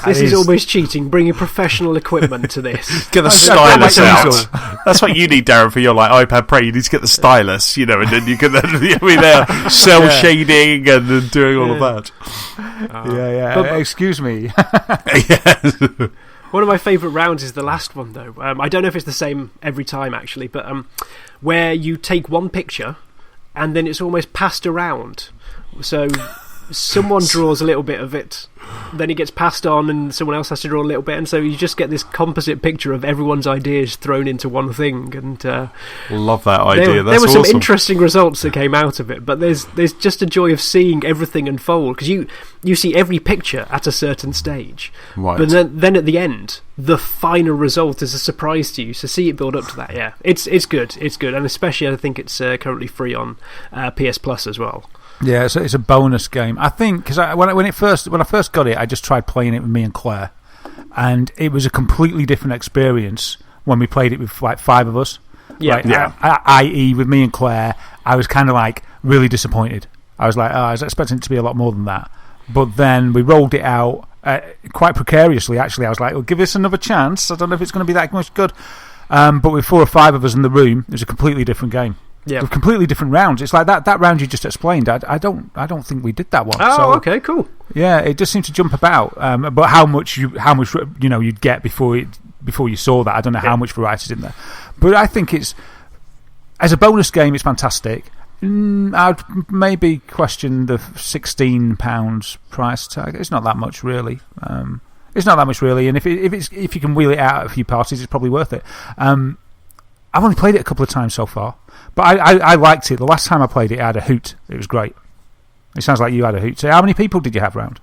This is almost cheating, bringing professional equipment to this. Get the stylus out. That's what you need, Darren, for your iPad Pro. You need to get the stylus, and then you can there cell shading and doing all of that. But, excuse me. Yes. One of my favourite rounds is the last one, though. I don't know if it's the same every time, actually, but where you take one picture and then it's almost passed around. So someone draws a little bit of it, then it gets passed on and someone else has to draw a little bit, and so you just get this composite picture of everyone's ideas thrown into one thing. And love that idea. There were some interesting results that came out of it, but there's just a joy of seeing everything unfold, because you see every picture at a certain stage, right. But then at the end, the final result is a surprise to you. So see it build up to that. Yeah, it's good, and especially I think it's currently free on PS Plus as well. Yeah, so it's a bonus game. I think because when I first got it, I just tried playing it with me and Claire, and it was a completely different experience when we played it with like 5 of us. Yeah, i.e., with me and Claire, I was kind of like really disappointed. I was like, I was expecting it to be a lot more than that, but then we rolled it out quite precariously. Actually, I was like, well, give this another chance. I don't know if it's going to be that much good, but with 4 or 5 of us in the room, it was a completely different game. Yeah, with completely different rounds. It's like that round you just explained. I don't think we did that one. Oh, so, okay, cool. Yeah, it just seemed to jump about. But how much you'd get before you saw that, I don't know how much variety's in there. But I think it's, as a bonus game, it's fantastic. I'd maybe question the £16 price tag. It's not that much really. It's not that much really, and if you can wheel it out at a few parties, it's probably worth it. I've only played it a couple of times so far, but I liked it. The last time I played it, I had a hoot. It was great. It sounds like you had a hoot. So how many people did you have round?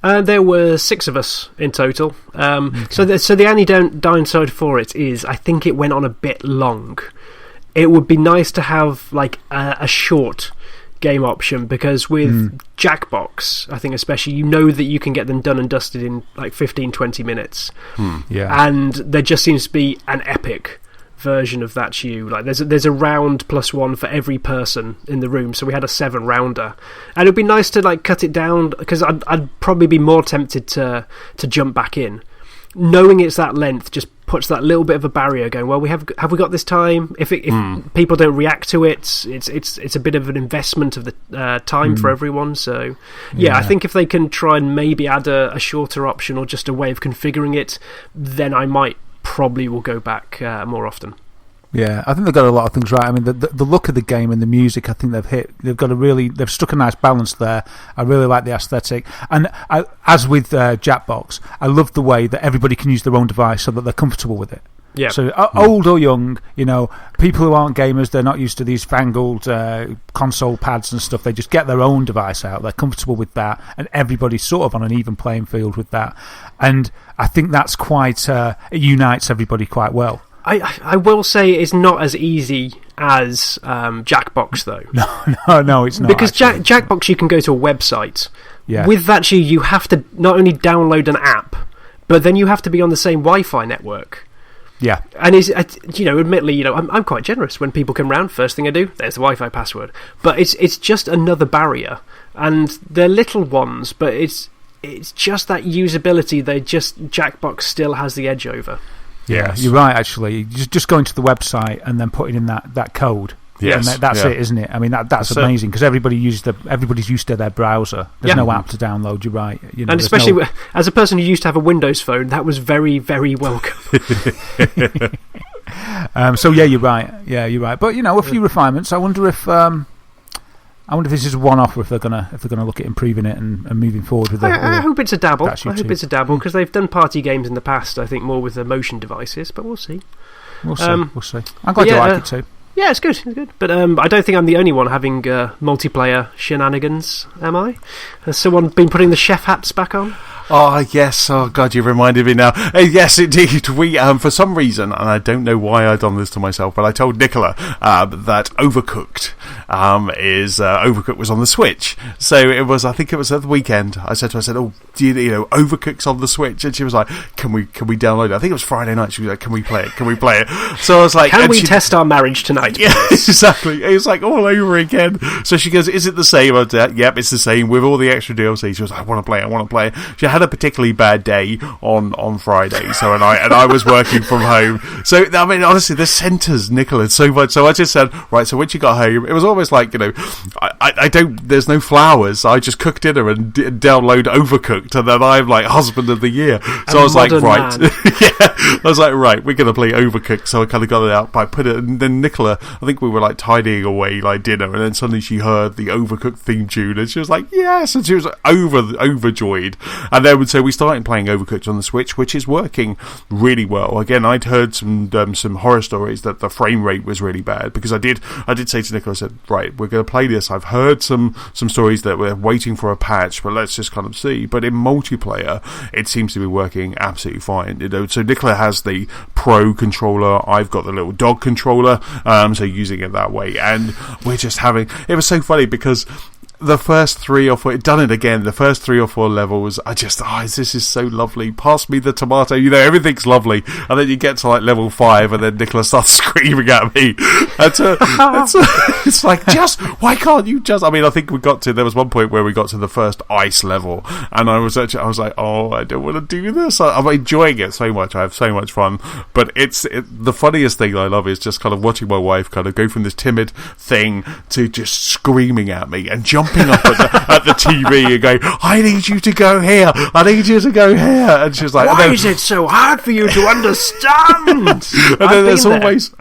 There were 6 of us in total. Okay. So the only downside for it is I think it went on a bit long. It would be nice to have like a short game option, because with Jackbox, I think especially, that you can get them done and dusted in like 15-20 minutes. Yeah. And there just seems to be an epic version of That's You. Like there's a round plus 1 for every person in the room, so we had a 7-rounder, and it'd be nice to like cut it down, because I'd probably be more tempted to jump back in. Knowing it's that length just puts that little bit of a barrier, going, well, have we got this time? If people don't react to it, it's a bit of an investment of the time for everyone. So yeah, I think if they can try and maybe add a shorter option or just a way of configuring it, then I might probably will go back more often. Yeah, I think they've got a lot of things right. I mean, the look of the game and the music, I think they've struck a nice balance there. I really like the aesthetic. And as with Jackbox, I love the way that everybody can use their own device so that they're comfortable with it. Yeah. So old or young, people who aren't gamers, they're not used to these fangled console pads and stuff. They just get their own device out. They're comfortable with that, and everybody's sort of on an even playing field with that. And I think that's quite it unites everybody quite well. I will say it's not as easy as Jackbox, though. No, it's not. Because Jackbox, you can go to a website. Yeah. With that, you have to not only download an app, but then you have to be on the same Wi-Fi network. Yeah. And admittedly, I'm quite generous when people come round. First thing I do, there's the Wi-Fi password. But it's just another barrier, and they're little ones, but it's just that usability. Jackbox still has the edge over. Yeah, you're right, actually. Just going to the website and then putting in that code. Yes, and that's it, isn't it? I mean, that's amazing because everybody's used to their browser. There's no app to download. You're right. And especially as a person who used to have a Windows phone, that was very, very welcome. So yeah, you're right. Yeah, you're right. But a few refinements. I wonder if this is a one-off, or if they're gonna look at improving it and moving forward with it. I hope it's a dabble. Because they've done party games in the past. I think more with the motion devices, but we'll see. We'll see. I'm glad you like it too. Yeah, it's good. But I don't think I'm the only one having multiplayer shenanigans, am I? Has someone been putting the chef hats back on? Oh, yes. Oh, God, you reminded me now. Yes, indeed. We, for some reason, and I don't know why I've done this to myself, but I told Nicola that Overcooked Overcooked was on the Switch. So I think it was at the weekend. I said to her, oh, Overcooked's on the Switch? And she was like, can we download it? I think it was Friday night. She was like, can we play it? So I was like... Can we test our marriage tonight? Yeah, exactly. It was like all over again. So she goes, is it the same? I was like, yep, it's the same with all the extra DLC. She was like, I want to play it. She had a particularly bad day on Friday, and I was working from home. So I mean, honestly, this centres Nicola so much. So I just said, right. So when she got home, it was almost like I don't. There's no flowers. I just cook dinner and download Overcooked, and then I'm like husband of the year. So I was like, right, I was like, right, we're gonna play Overcooked. So I kind of got it out. But I put it, and then Nicola, I think we were like tidying away like dinner, and then suddenly she heard the Overcooked theme tune, and she was like, yes, and she was overjoyed. And then so we started playing Overcooked on the Switch, which is working really well. Again, I'd heard some horror stories that the frame rate was really bad, because I did say to Nicola, I said, right, we're going to play this. I've heard some stories that we're waiting for a patch, but let's just kind of see. But in multiplayer, it seems to be working absolutely fine. So Nicola has the Pro controller, I've got the little dog controller, so using it that way, and we're just having. It was so funny because the first 3 or 4, done it again, the first 3 or 4 levels, I just, this is so lovely, pass me the tomato, everything's lovely, and then you get to like level 5, and then Nicola starts screaming at me, and it's like, just, why can't you just, I mean, I think there was one point where we got to the first ice level, and I was like, oh, I don't want to do this, I'm enjoying it so much, I have so much fun, but the funniest thing I love is just kind of watching my wife kind of go from this timid thing to just screaming at me, and jumping up at the TV and going, I need you to go here, and she's like, why is it so hard for you to understand? And then there's always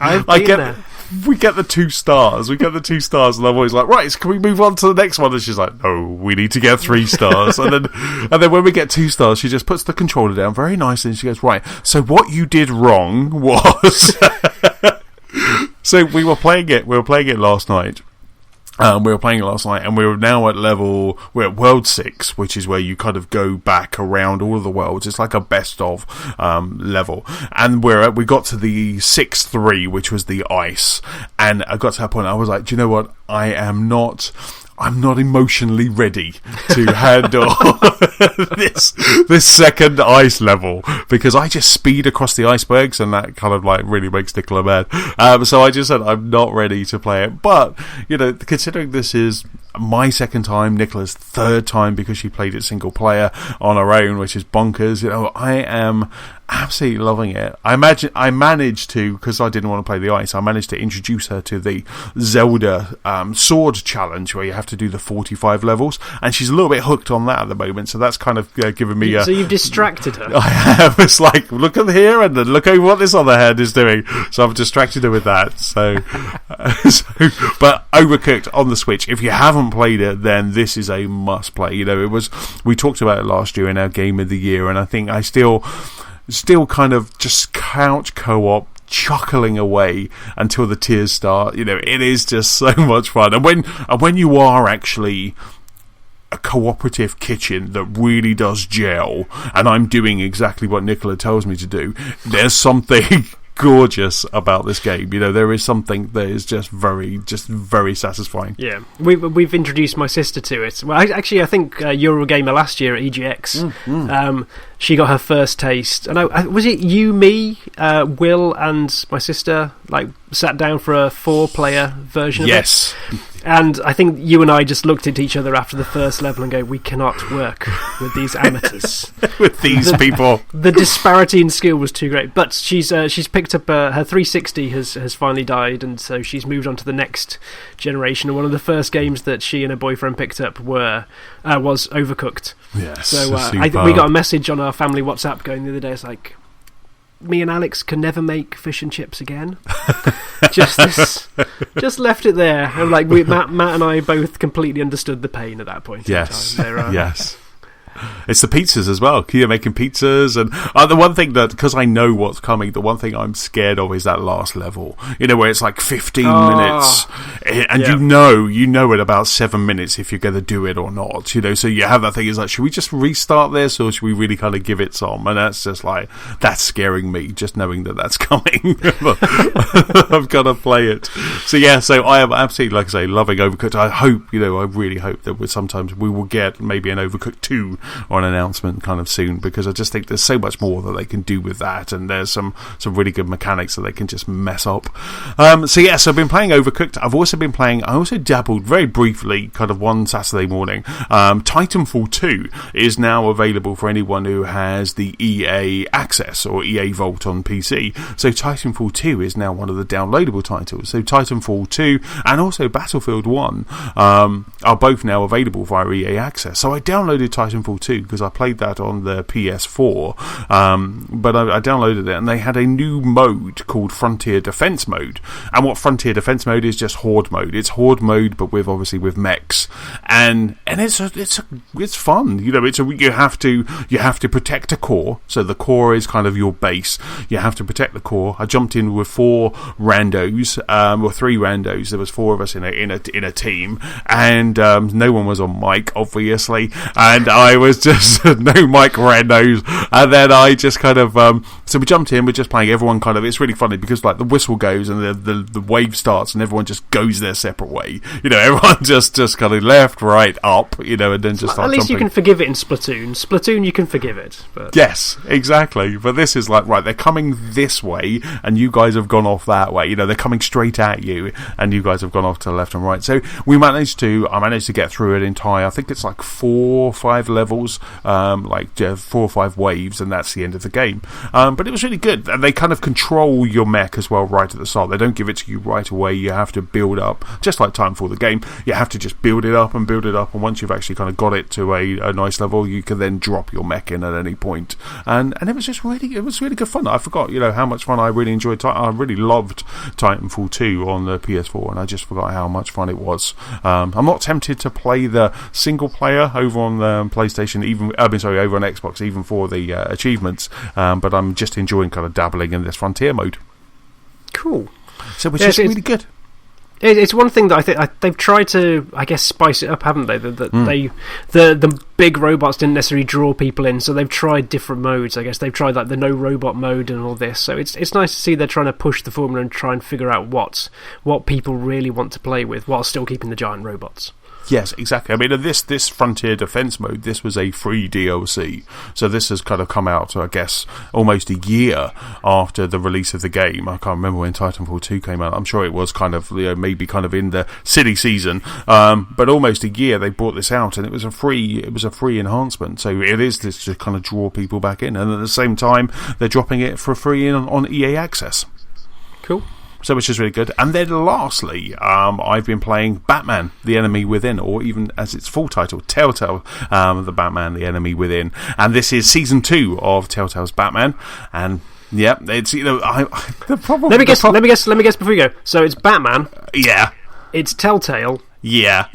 we get the 2 stars, and I'm always like, right, can we move on to the next one? And she's like, no, we need to get 3 stars. and then when we get 2 stars, she just puts the controller down very nicely, and she goes, right, so what you did wrong was so we were playing it last night. And we we're now we're at World 6, which is where you kind of go back around all of the worlds. It's like a best of level. And we got to the 6-3, which was the ice. And I got to that point, I was like, do you know what? I'm not emotionally ready to handle this second ice level, because I just speed across the icebergs, and that kind of like really makes Nicola mad. So I just said I'm not ready to play it. But considering this is my second time, Nicola's third time because she played it single player on her own, which is bonkers. I am absolutely loving it. I managed to, because I didn't want to play the ice, I managed to introduce her to the Zelda sword challenge where you have to do the 45 levels, and she's a little bit hooked on that at the moment, so that's kind of given me So you've distracted her? I have. It's like, look at here and then look over what this other hand is doing, so I've distracted her with that. But Overcooked on the Switch, if you haven't played it, then this is a must play. We talked about it last year in our Game of the Year, and I think I still kind of just couch co-op chuckling away until the tears start. It is just so much fun, and when you are actually a cooperative kitchen that really does gel, and I'm doing exactly what Nicola tells me to do, there's something gorgeous about this game. There is something that is just very satisfying. Yeah, we've introduced my sister to it. Well, I think Eurogamer last year at EGX, she got her first taste. And was it you, me, Will, and my sister sat down for a 4-player version of it? Yes. And I think you and I just looked at each other after the first level and go, we cannot work with these amateurs. With these people. The disparity in skill was too great. But she's picked up her 360 has finally died, and so she's moved on to the next generation. And one of the first games that she and her boyfriend picked up was Overcooked. Yes. So we got a message on our family WhatsApp going the other day. It's like, me and Alex can never make fish and chips again. just left it there, and Matt and I both completely understood the pain at that point. Yes, in time. Yes. It's the pizzas as well. You're making pizzas, and the one thing that, because I know what's coming, the one thing I'm scared of is that last level. Where it's like 15 minutes, and you know in about 7 minutes if you're going to do it or not. So you have that thing. Is like, should we just restart this, or should we really kind of give it some? And that's just that's scaring me, just knowing that that's coming. I've got to play it. So I am absolutely, like I say, loving Overcooked. I hope, I really hope that sometimes we will get maybe an Overcooked 2 or an announcement kind of soon, because I just think there's so much more that they can do with that, and there's some really good mechanics that they can just mess up. So I've been playing Overcooked. I also dabbled very briefly kind of one Saturday morning. Titanfall 2 is now available for anyone who has the EA Access or EA Vault on PC. So Titanfall 2 is now one of the downloadable titles. So Titanfall 2 and also Battlefield 1 are both now available via EA Access. So I downloaded Titanfall 2 because I played that on the PS4, but I downloaded it, and they had a new mode called Frontier Defense Mode. And what Frontier Defense Mode is, just Horde Mode. It's Horde Mode, but with mechs, and it's fun. You have to protect a core. So the core is kind of your base. You have to protect the core. I jumped in with 4 randos, or 3 randos. There was 4 of us in a team, and no one was on mic, obviously, and I was just no mic randos, and then I just kind of so we jumped in. We're just playing. Everyone kind of, it's really funny because the whistle goes and the wave starts, and everyone just goes their separate way. Everyone just kind of left, right, up. And then just start at least jumping. You can forgive it in Splatoon. You can forgive it. But. Yes, exactly. But this is right, they're coming this way, and you guys have gone off that way. They're coming straight at you, and you guys have gone off to the left and right. So I managed to get through it entire. I think it's 4 or 5 levels, 4 or 5 waves, and that's the end of the game. But it was really good. And they kind of control your mech as well right at the start. They don't give it to you right away. You have to build up, just like Titanfall the game. You have to just build it up, and once you've actually kind of got it to a nice level, you can then drop your mech in at any point. And it was just really good fun. I forgot how much fun I really enjoyed. I really loved Titanfall 2 on the PS4, and I just forgot how much fun it was. I'm not tempted to play the single player over on the PlayStation, over on Xbox, even for the achievements, but I'm just enjoying kind of dabbling in this Frontier mode. Cool. So which is really good. It's one thing that I think they've tried to, I guess, spice it up, haven't they? The big robots didn't necessarily draw people in, so they've tried different modes. I guess they've tried the no robot mode and all this. So it's nice to see they're trying to push the formula and try and figure out what people really want to play with while still keeping the giant robots. Yes, exactly. I mean, this Frontier Defense mode, this was a free DLC, so this has kind of come out, I guess, almost a year after the release of the game. I can't remember when Titanfall 2 came out. I'm sure it was kind of, maybe kind of in the silly season, but almost a year they brought this out, and it was a free enhancement. So it is this to kind of draw people back in, and at the same time they're dropping it for free on EA Access. Cool. So which is really good. And then lastly, I've been playing Batman, The Enemy Within, or even as its full title, Telltale, The Batman, The Enemy Within. And this is Season 2 of Telltale's Batman. And yeah, it's, the problem... Let me guess before you go. So it's Batman. Yeah. It's Telltale. Yeah.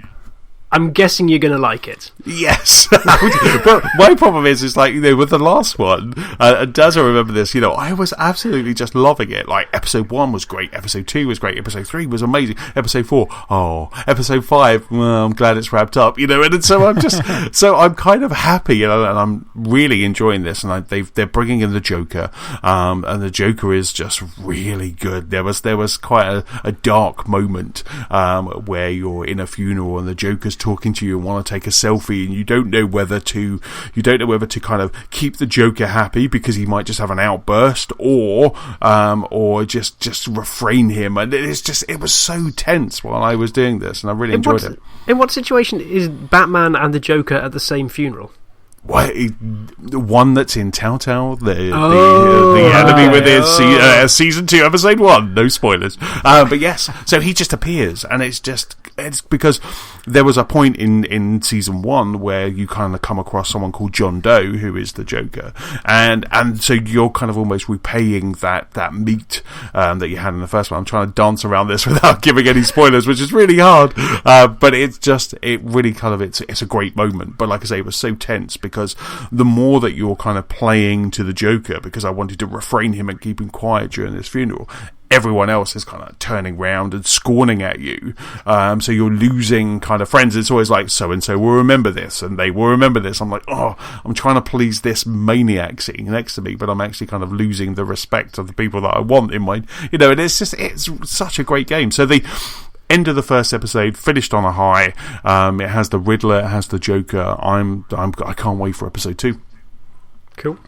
I'm guessing you're going to like it. Yes. But my problem is like, with the last one, Daz, I remember this, I was absolutely just loving it. Like, episode 1 was great, episode 2 was great, episode 3 was amazing, episode 4, episode 5, well, I'm glad it's wrapped up, and so I'm just, so I'm kind of happy, and I'm really enjoying this, and they're bringing in the Joker, and the Joker is just really good. There was quite a dark moment, where you're in a funeral and the Joker's talking to you and want to take a selfie, and you don't know whether to kind of keep the Joker happy because he might just have an outburst, or just refrain him, and it was so tense while I was doing this, and I really enjoyed it. In what situation is Batman and the Joker at the same funeral? The one that's in Telltale, the Enemy Within, Season 2, Episode 1, no spoilers. But yes, so he just appears, and it's because there was a point in Season 1 where you kind of come across someone called John Doe, who is the Joker, and so you're kind of almost repaying that meet that you had in the first one. I'm trying to dance around this without giving any spoilers, which is really hard, but it's a great moment. But like I say, it was so tense, because the more that you're kind of playing to the Joker, because I wanted to refrain him and keep him quiet during this funeral, everyone else is kind of turning round and scorning at you. So you're losing kind of friends. It's always like, so-and-so will remember this, and they will remember this. I'm like, I'm trying to please this maniac sitting next to me, but I'm actually kind of losing the respect of the people that I want in my, and it's such a great game. So the end of the first episode finished on a high. It has the Riddler, it has the Joker. I can't wait for episode 2. Cool.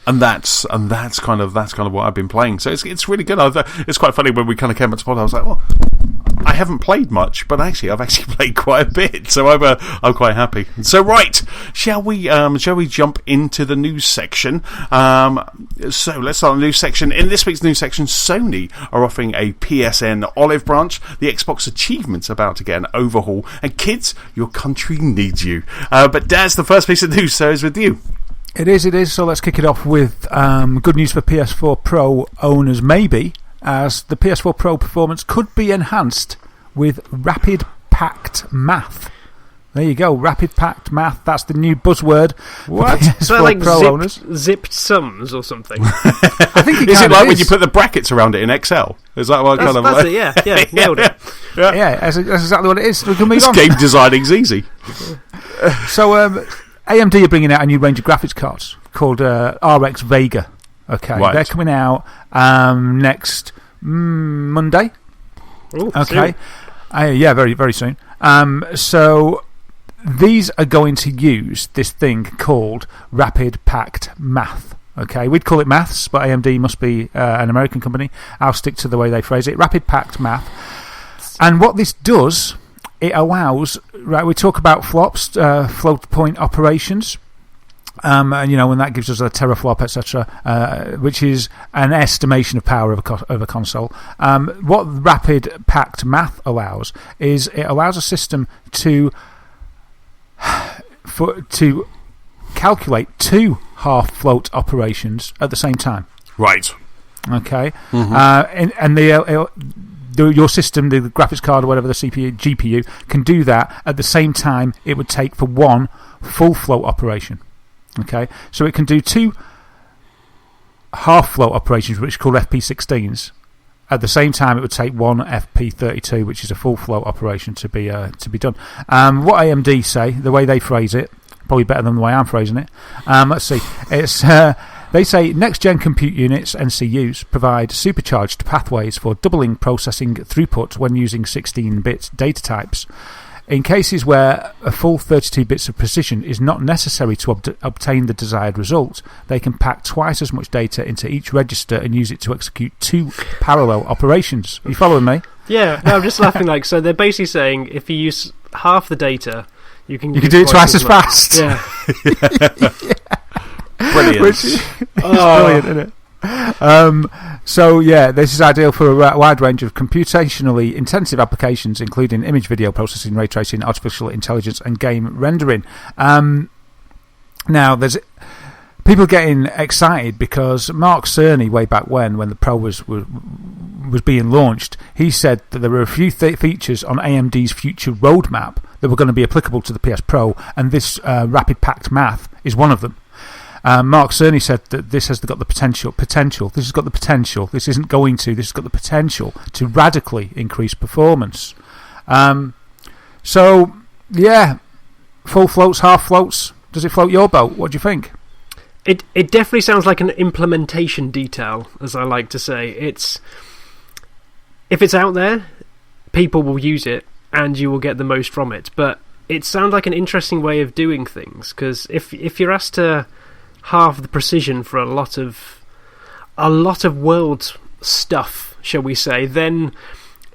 And that's kind of what I've been playing. So it's really good. It's quite funny when we kind of came up to pod. I was like, I haven't played much, but I've actually played quite a bit. So I'm quite happy. So right, shall we jump into the news section? So let's start the news section. In this week's news section, Sony are offering a PSN olive branch. The Xbox Achievement's about to get an overhaul, and kids, your country needs you. But Daz, the first piece of news, so is with you. It is. So let's kick it off with good news for PS4 Pro owners, maybe, as the PS4 Pro performance could be enhanced with Rapid Packed Math. There you go, Rapid Packed Math. That's the new buzzword. What? PS4 so like Pro owners. Zipped sums or something? I think it is it like is. when you put the brackets around it in Excel? Is that what kind of? That's it. Yeah, nailed it. Yeah, that's exactly what it is. We can move on. Game designing's easy. So, AMD are bringing out a new range of graphics cards called RX Vega. Okay, right. They're coming out next Monday. Ooh, okay, yeah, very very soon. So these are going to use this thing called Rapid Packed Math. Okay, we'd call it maths, but AMD must be an American company. I'll stick to the way they phrase it. Rapid Packed Math, and what this does. It allows, right, we talk about flops, float point operations, and, when that gives us a teraflop, etc., which is an estimation of power of a console. What Rapid Packed Math allows is it allows a system to calculate 2 half-float operations at the same time. Right. Okay. And your system, the graphics card or whatever, the CPU, GPU, can do that at the same time it would take for one full float operation. Okay, so it can do 2 half float operations, which are called FP16s. At the same time, it would take one FP32, which is a full float operation, to be done. What AMD say, the way they phrase it, probably better than the way I'm phrasing it. Let's see. It's they say next-gen compute units, NCUs, provide supercharged pathways for doubling processing throughput when using 16-bit data types. In cases where a full 32 bits of precision is not necessary to obtain the desired result, they can pack twice as much data into each register and use it to execute 2 parallel operations. Are you following me? Yeah, no, I'm just laughing. So they're basically saying if you use half the data, you can do it twice as fast. Yeah. Brilliant. Brilliant, isn't it? So this is ideal for a wide range of computationally intensive applications, including image video processing, ray tracing, artificial intelligence, and game rendering. Now, there's people getting excited because Mark Cerny, way back when the Pro was being launched, he said that there were a few features on AMD's future roadmap that were going to be applicable to the PS Pro, and this rapid packed math is one of them. Mark Cerny said that this has got the potential. This has got the potential. This isn't going to. This has got the potential to radically increase performance. Full floats, half floats. Does it float your boat? What do you think? It definitely sounds like an implementation detail, as I like to say. If it's out there, people will use it, and you will get the most from it. But it sounds like an interesting way of doing things, because if you're asked to halve the precision for a lot of world stuff, shall we say, then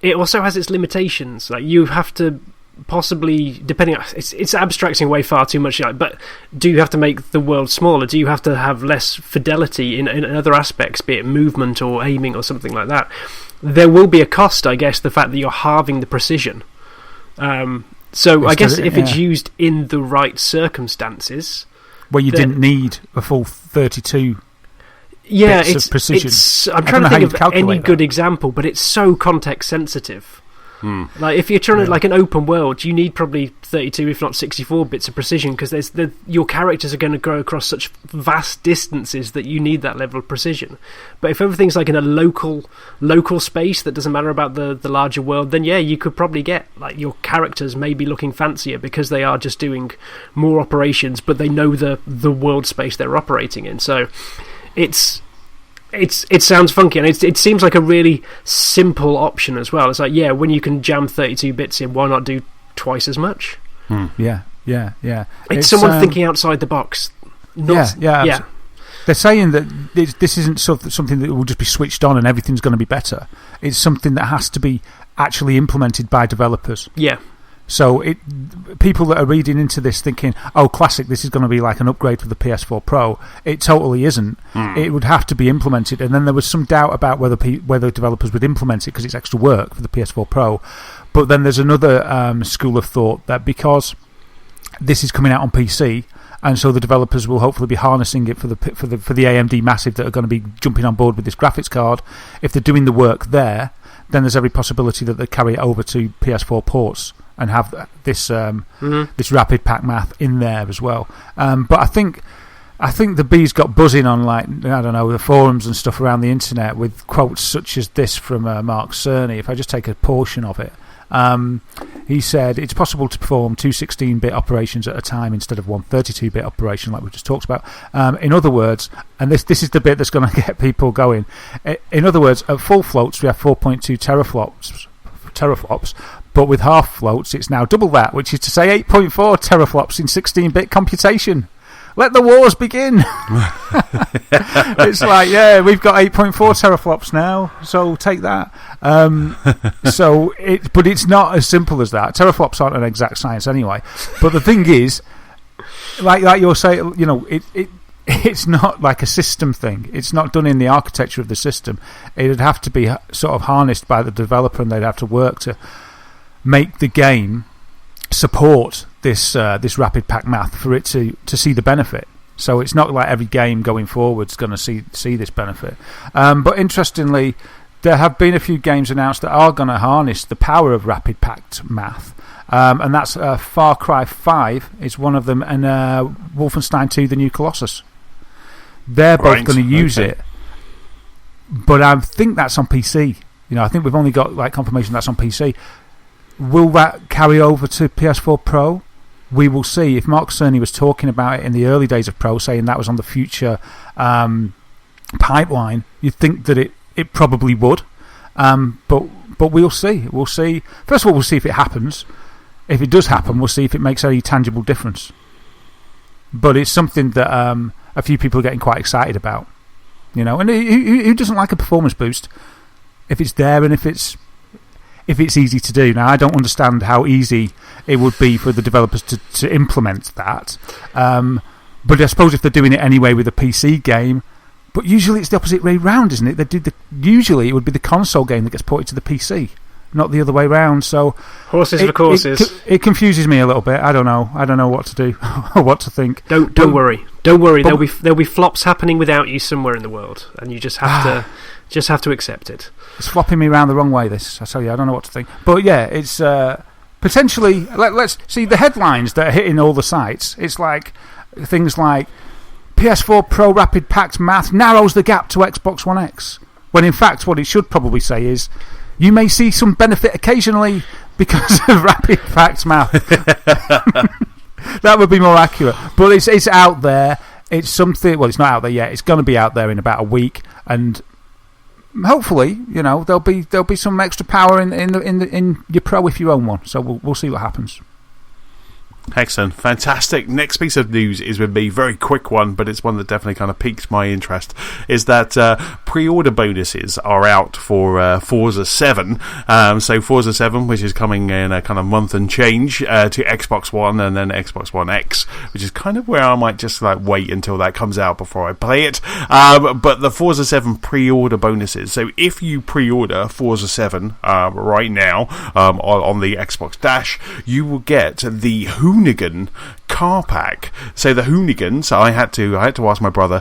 it also has its limitations. Like, you have to possibly, depending on, it's abstracting away far too much, but do you have to make the world smaller? Do you have to have less fidelity in other aspects, be it movement or aiming or something like that? There will be a cost, I guess, the fact that you're halving the precision. So I guess if it's used in the right circumstances, where you didn't need a full 32 bits of precision. I'm trying to think of any good example, but it's so context sensitive. Like, if you're trying to, like, an open world, you need probably 32, if not 64 bits of precision, because your characters are going to go across such vast distances that you need that level of precision. But if everything's like in a local space that doesn't matter about the larger world, then you could probably get, like, your characters maybe looking fancier because they are just doing more operations, but they know the world space they're operating in. So it sounds funky, and it seems like a really simple option as well. It's like, when you can jam 32 bits in, why not do twice as much? Yeah. It's someone thinking outside the box. Yeah. They're saying that this isn't something that will just be switched on and everything's going to be better. It's something that has to be actually implemented by developers. Yeah. So people that are reading into this thinking, oh, classic, this is going to be like an upgrade for the PS4 Pro, it totally isn't. It would have to be implemented. And then there was some doubt about whether developers would implement it because it's extra work for the PS4 Pro. But then there's another school of thought that because this is coming out on PC, and so the developers will hopefully be harnessing it for the AMD Massive that are going to be jumping on board with this graphics card. If they're doing the work there, then there's every possibility that they carry it over to PS4 ports and have this this rapid pack math in there as well. But I think the bees got buzzing on, like, I don't know, the forums and stuff around the internet with quotes such as this from Mark Cerny. If I just take a portion of it, he said it's possible to perform 2 16-bit operations at a time instead of one 32-bit operation, like we just talked about. In other words, and this is the bit that's going to get people going. In other words, at full floats we have 4.2 teraflops. But with half floats, it's now double that, which is to say 8.4 teraflops in 16-bit computation. Let the wars begin. It's like, we've got 8.4 teraflops now, so take that. But it's not as simple as that. Teraflops aren't an exact science anyway. But the thing is, like you're saying, it's not like a system thing. It's not done in the architecture of the system. It would have to be sort of harnessed by the developer, and they'd have to work to make the game support this rapid pack math for it to see the benefit. So it's not like every game going forward is going to see this benefit. But interestingly, there have been a few games announced that are going to harness the power of rapid packed math. And that's Far Cry 5 is one of them, and Wolfenstein 2: The New Colossus. They're both going to use it, but I think that's on PC. I think we've only got like confirmation that's on PC. Will that carry over to PS4 Pro? We will see. If Mark Cerny was talking about it in the early days of Pro, saying that was on the future pipeline, you'd think that it probably would. But we'll see. We'll see. First of all, we'll see if it happens. if it does happen, we'll see if it makes any tangible difference. But it's something that a few people are getting quite excited about. You know, and who doesn't like a performance boost if it's there and if it's easy to do? Now, I don't understand how easy it would be for the developers to implement that. But I suppose if they're doing it anyway with a PC game, but usually it's the opposite way round, isn't it? Usually it would be the console game that gets ported to the PC, not the other way round. So horses for courses. It confuses me a little bit. I don't know what to do or what to think. Don't worry. There'll be flops happening without you somewhere in the world, and you just have to accept it. It's flopping me around the wrong way. This, I tell you, I don't know what to think. But yeah, it's potentially. Let's see the headlines that are hitting all the sites. It's like things like PS4 Pro Rapid Packed Math narrows the gap to Xbox One X. When in fact, what it should probably say is, you may see some benefit occasionally because of Rapid Packed Math. That would be more accurate. But it's out there. It's something. Well, it's not out there yet. It's going to be out there in about a week, and hopefully, you know, there'll be some extra power in your Pro if you own one. So we'll see what happens. Excellent. Fantastic. Next piece of news is with me. Very quick one, but it's one that definitely kind of piques my interest. Is that pre-order bonuses are out for Forza 7. So Forza 7, which is coming in a kind of month and change to Xbox One and then Xbox One X, which is kind of where I might just like wait until that comes out before I play it. But the Forza 7 pre-order bonuses. So if you pre-order Forza 7 right now on the Xbox Dash, you will get the Hoonigan car pack. So the Hoonigans, I had to ask my brother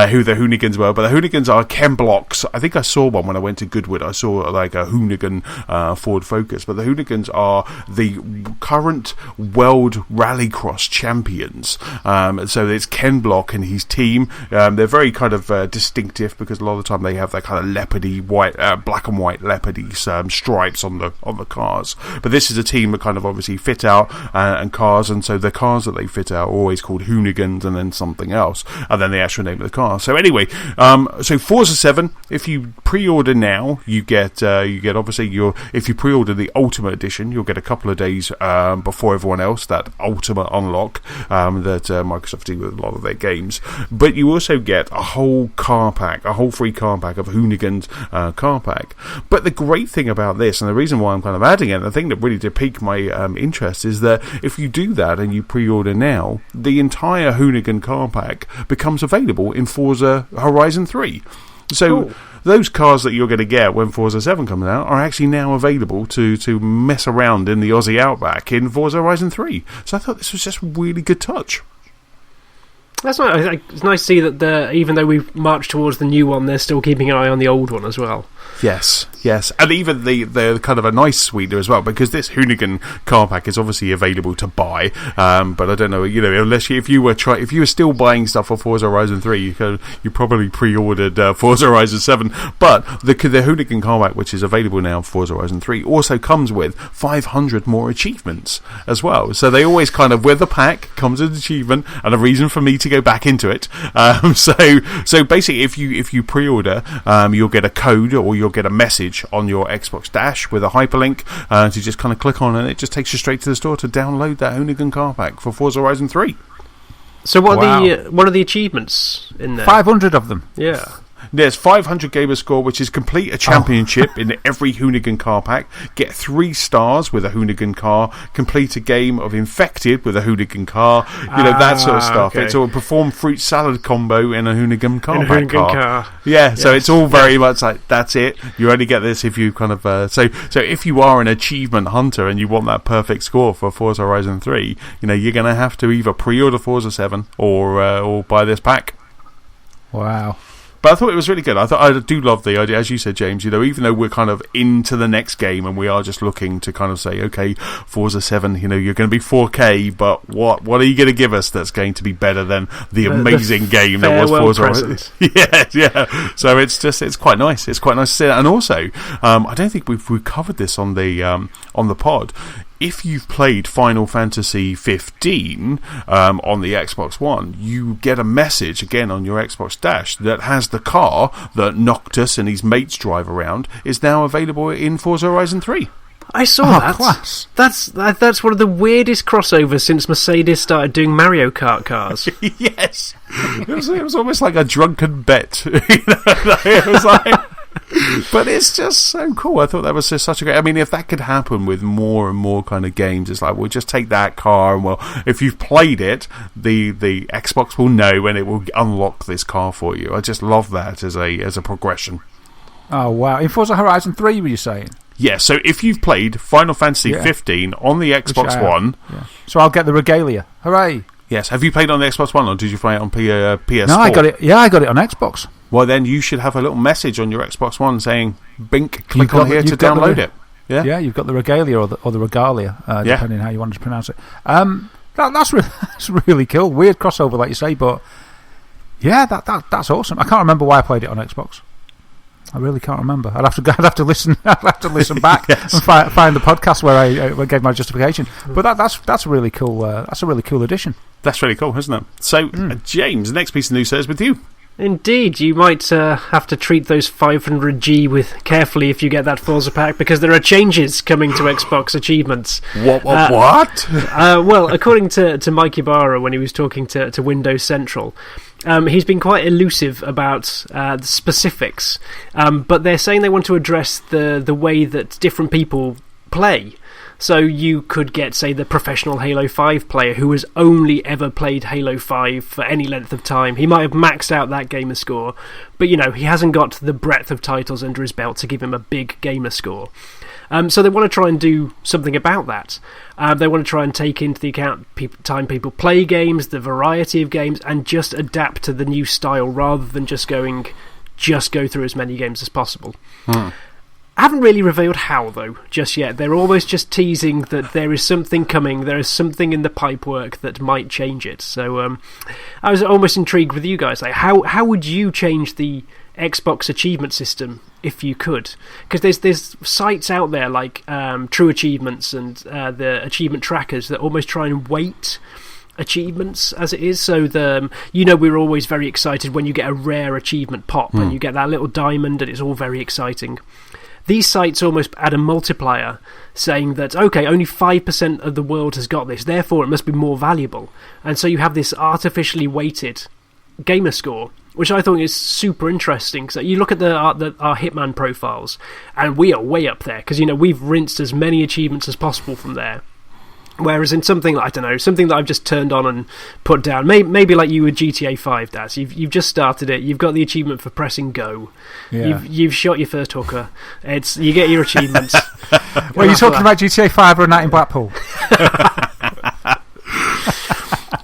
who the Hoonigans were, but the Hoonigans are Ken Blocks. I think I saw one when I went to Goodwood. I saw like a Hoonigan Ford Focus, but the Hoonigans are the current World Rallycross champions. So it's Ken Block and his team. They're very kind of distinctive because a lot of the time they have that kind of leopardy white, black and white leopardy stripes on the cars. But this is a team that kind of obviously fit out and cars, and so the cars that they fit out are always called Hoonigans and then something else, and then the actual name of the car. So anyway, so Forza 7, if you pre-order now, you get obviously if you pre-order the Ultimate Edition, you'll get a couple of days before everyone else, that Ultimate Unlock that Microsoft do with a lot of their games. But you also get a whole car pack, a whole free car pack of Hoonigans car pack. But the great thing about this, and the reason why I'm kind of adding it, the thing that really did pique my interest, is that if you do that and you pre-order now, the entire Hoonigan car pack becomes available in Forza Horizon 3. So cool. Those cars that you're going to get when Forza 7 comes out are actually now available to mess around in the Aussie Outback in Forza Horizon 3. So I thought this was just a really good touch. That's nice. It's nice to see that even though we've marched towards the new one, they're still keeping an eye on the old one as well. Yes, and even the kind of a nice sweetener as well, because this Hoonigan car pack is obviously available to buy, but I don't know, you know, unless if you were still buying stuff for Forza Horizon 3, you probably pre-ordered Forza Horizon 7. But the Hoonigan car pack, which is available now for Forza Horizon 3, also comes with 500 more achievements as well. So they always kind of, with the pack comes an achievement and a reason for me to go back into it. So basically, if you pre-order, you'll get a code or you'll get a message on your Xbox Dash with a hyperlink to just kind of click on, and it just takes you straight to the store to download that Hoonigan car pack for Forza Horizon 3. So what are the achievements in there? 500 of them. Yeah. There's 500 gamer score, which is complete a championship in every Hoonigan car pack. Get 3 stars with a Hoonigan car. Complete a game of Infected with a Hoonigan car. You know, that sort of stuff. Okay. It's all perform fruit salad combo in a Hoonigan car pack car. Yeah, yes. So it's all very much like, that's it. You only get this if you kind of... So if you are an achievement hunter and you want that perfect score for Forza Horizon 3, you know, you're going to have to either pre-order Forza 7 or buy this pack. Wow. But I thought it was really good. I do love the idea, as you said, James, you know, even though we're kind of into the next game and we are just looking to kind of say, okay, Forza 7, you know, you're going to be 4K, but what are you going to give us that's going to be better than the amazing game that was Forza? Yeah. So it's quite nice. It's quite nice to see that. And also, I don't think we've covered this on the pod. If you've played Final Fantasy 15 on the Xbox One, you get a message again on your Xbox Dash that has the car that Noctis and his mates drive around is now available in Forza Horizon 3. I saw that. Class. That's one of the weirdest crossovers since Mercedes started doing Mario Kart cars. Yes. It was almost like a drunken bet. It was like... But it's just so cool. I thought that was just such a great... I mean, if that could happen with more and more kind of games, it's like, we'll just take that car and, well, if you've played it, the Xbox will know and it will unlock this car for you. I just love that as a progression. Oh, wow. In Forza Horizon 3, were you saying? Yeah, so if you've played Final Fantasy 15 on the Xbox One... Yeah. So I'll get the regalia. Hooray! Yes. Have you played on the Xbox One or did you play it on PS4? No, I got it. Yeah, I got it on Xbox. Well, then you should have a little message on your Xbox One saying, Bink, click on here to download it. Yeah? Yeah, you've got the regalia or the regalia, depending on how you want to pronounce it. That's really cool. Weird crossover, like you say, but yeah, that's awesome. I can't remember why I played it on Xbox. I really can't remember. I'd have to listen. I'd have to listen back Yes. and find the podcast where I gave my justification. But that's a really cool. That's a really cool addition. That's really cool, isn't it? So, James, the next piece of news is with you. Indeed, you might have to treat those 500G carefully if you get that Forza pack, because there are changes coming to Xbox achievements. What? Well, according to Mike Ibarra, when he was talking to Windows Central, he's been quite elusive about the specifics, but they're saying they want to address the way that different people play. So you could get, say, the professional Halo 5 player who has only ever played Halo 5 for any length of time. He might have maxed out that gamer score, but, he hasn't got the breadth of titles under his belt to give him a big gamer score. So they want to try and do something about that. They want to try and take into the account time people play games, the variety of games, and just adapt to the new style rather than just go through as many games as possible. I haven't really revealed how, though, just yet. They're always just teasing that there is something coming, there is something in the pipework that might change it. So I was almost intrigued with you guys. Like, how would you change the Xbox achievement system if you could? Because there's sites out there like True Achievements and the achievement trackers that almost try and weight achievements as it is. So we're always very excited when you get a rare achievement pop and you get that little diamond and it's all very exciting. These sites almost add a multiplier, saying that, okay, only 5% of the world has got this, therefore it must be more valuable. And so you have this artificially weighted gamer score, which I thought is super interesting. So you look at our Hitman profiles, and we are way up there, because, we've rinsed as many achievements as possible from there. Whereas in something, I don't know, something that I've just turned on and put down, maybe like you with GTA 5, Daz, you've just started it, you've got the achievement for pressing go, you've shot your first hooker, you get your achievements. Well, you're talking about GTA 5 or a night in Blackpool?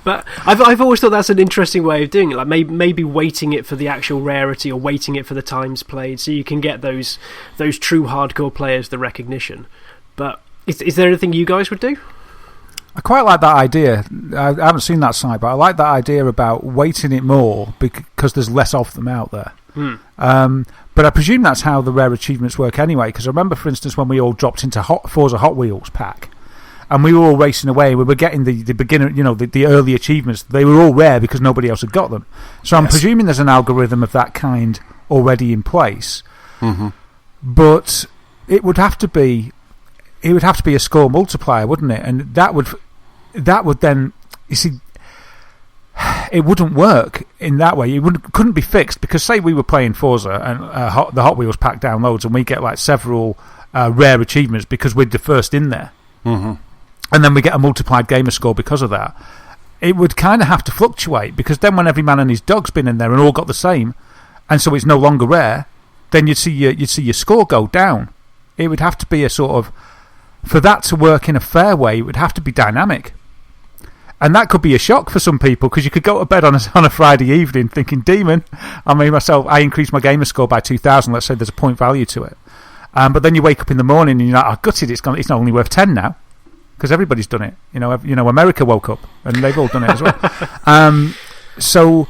But I've always thought that's an interesting way of doing it, like maybe weighting it for the actual rarity or weighting it for the times played, so you can get those true hardcore players the recognition. But is there anything you guys would do? I quite like that idea. I haven't seen that site, but I like that idea about weighting it more because there's less of them out there. But I presume that's how the rare achievements work anyway, because I remember, for instance, when we all dropped into Forza Hot Wheels pack, and we were all racing away, we were getting the beginner, the early achievements. They were all rare because nobody else had got them. So I'm presuming there's an algorithm of that kind already in place. But it would have to be a score multiplier, wouldn't it? And that would then, you see, it wouldn't work in that way. It couldn't be fixed, because say we were playing Forza and the Hot Wheels pack downloads, and we get like several rare achievements because we're the first in there, and then we get a multiplied gamer score because of that. It would kind of have to fluctuate, because then when every man and his dog's been in there and all got the same, and so it's no longer rare, then you'd see your score go down. It would have to be a sort of, for that to work in a fair way, it would have to be dynamic. And that could be a shock for some people, because you could go to bed on a Friday evening thinking, demon, I increased my gamer score by 2,000, let's say there's a point value to it. But then you wake up in the morning and you're like, gutted, it's only worth 10 now, because everybody's done it. America woke up and they've all done it as well. So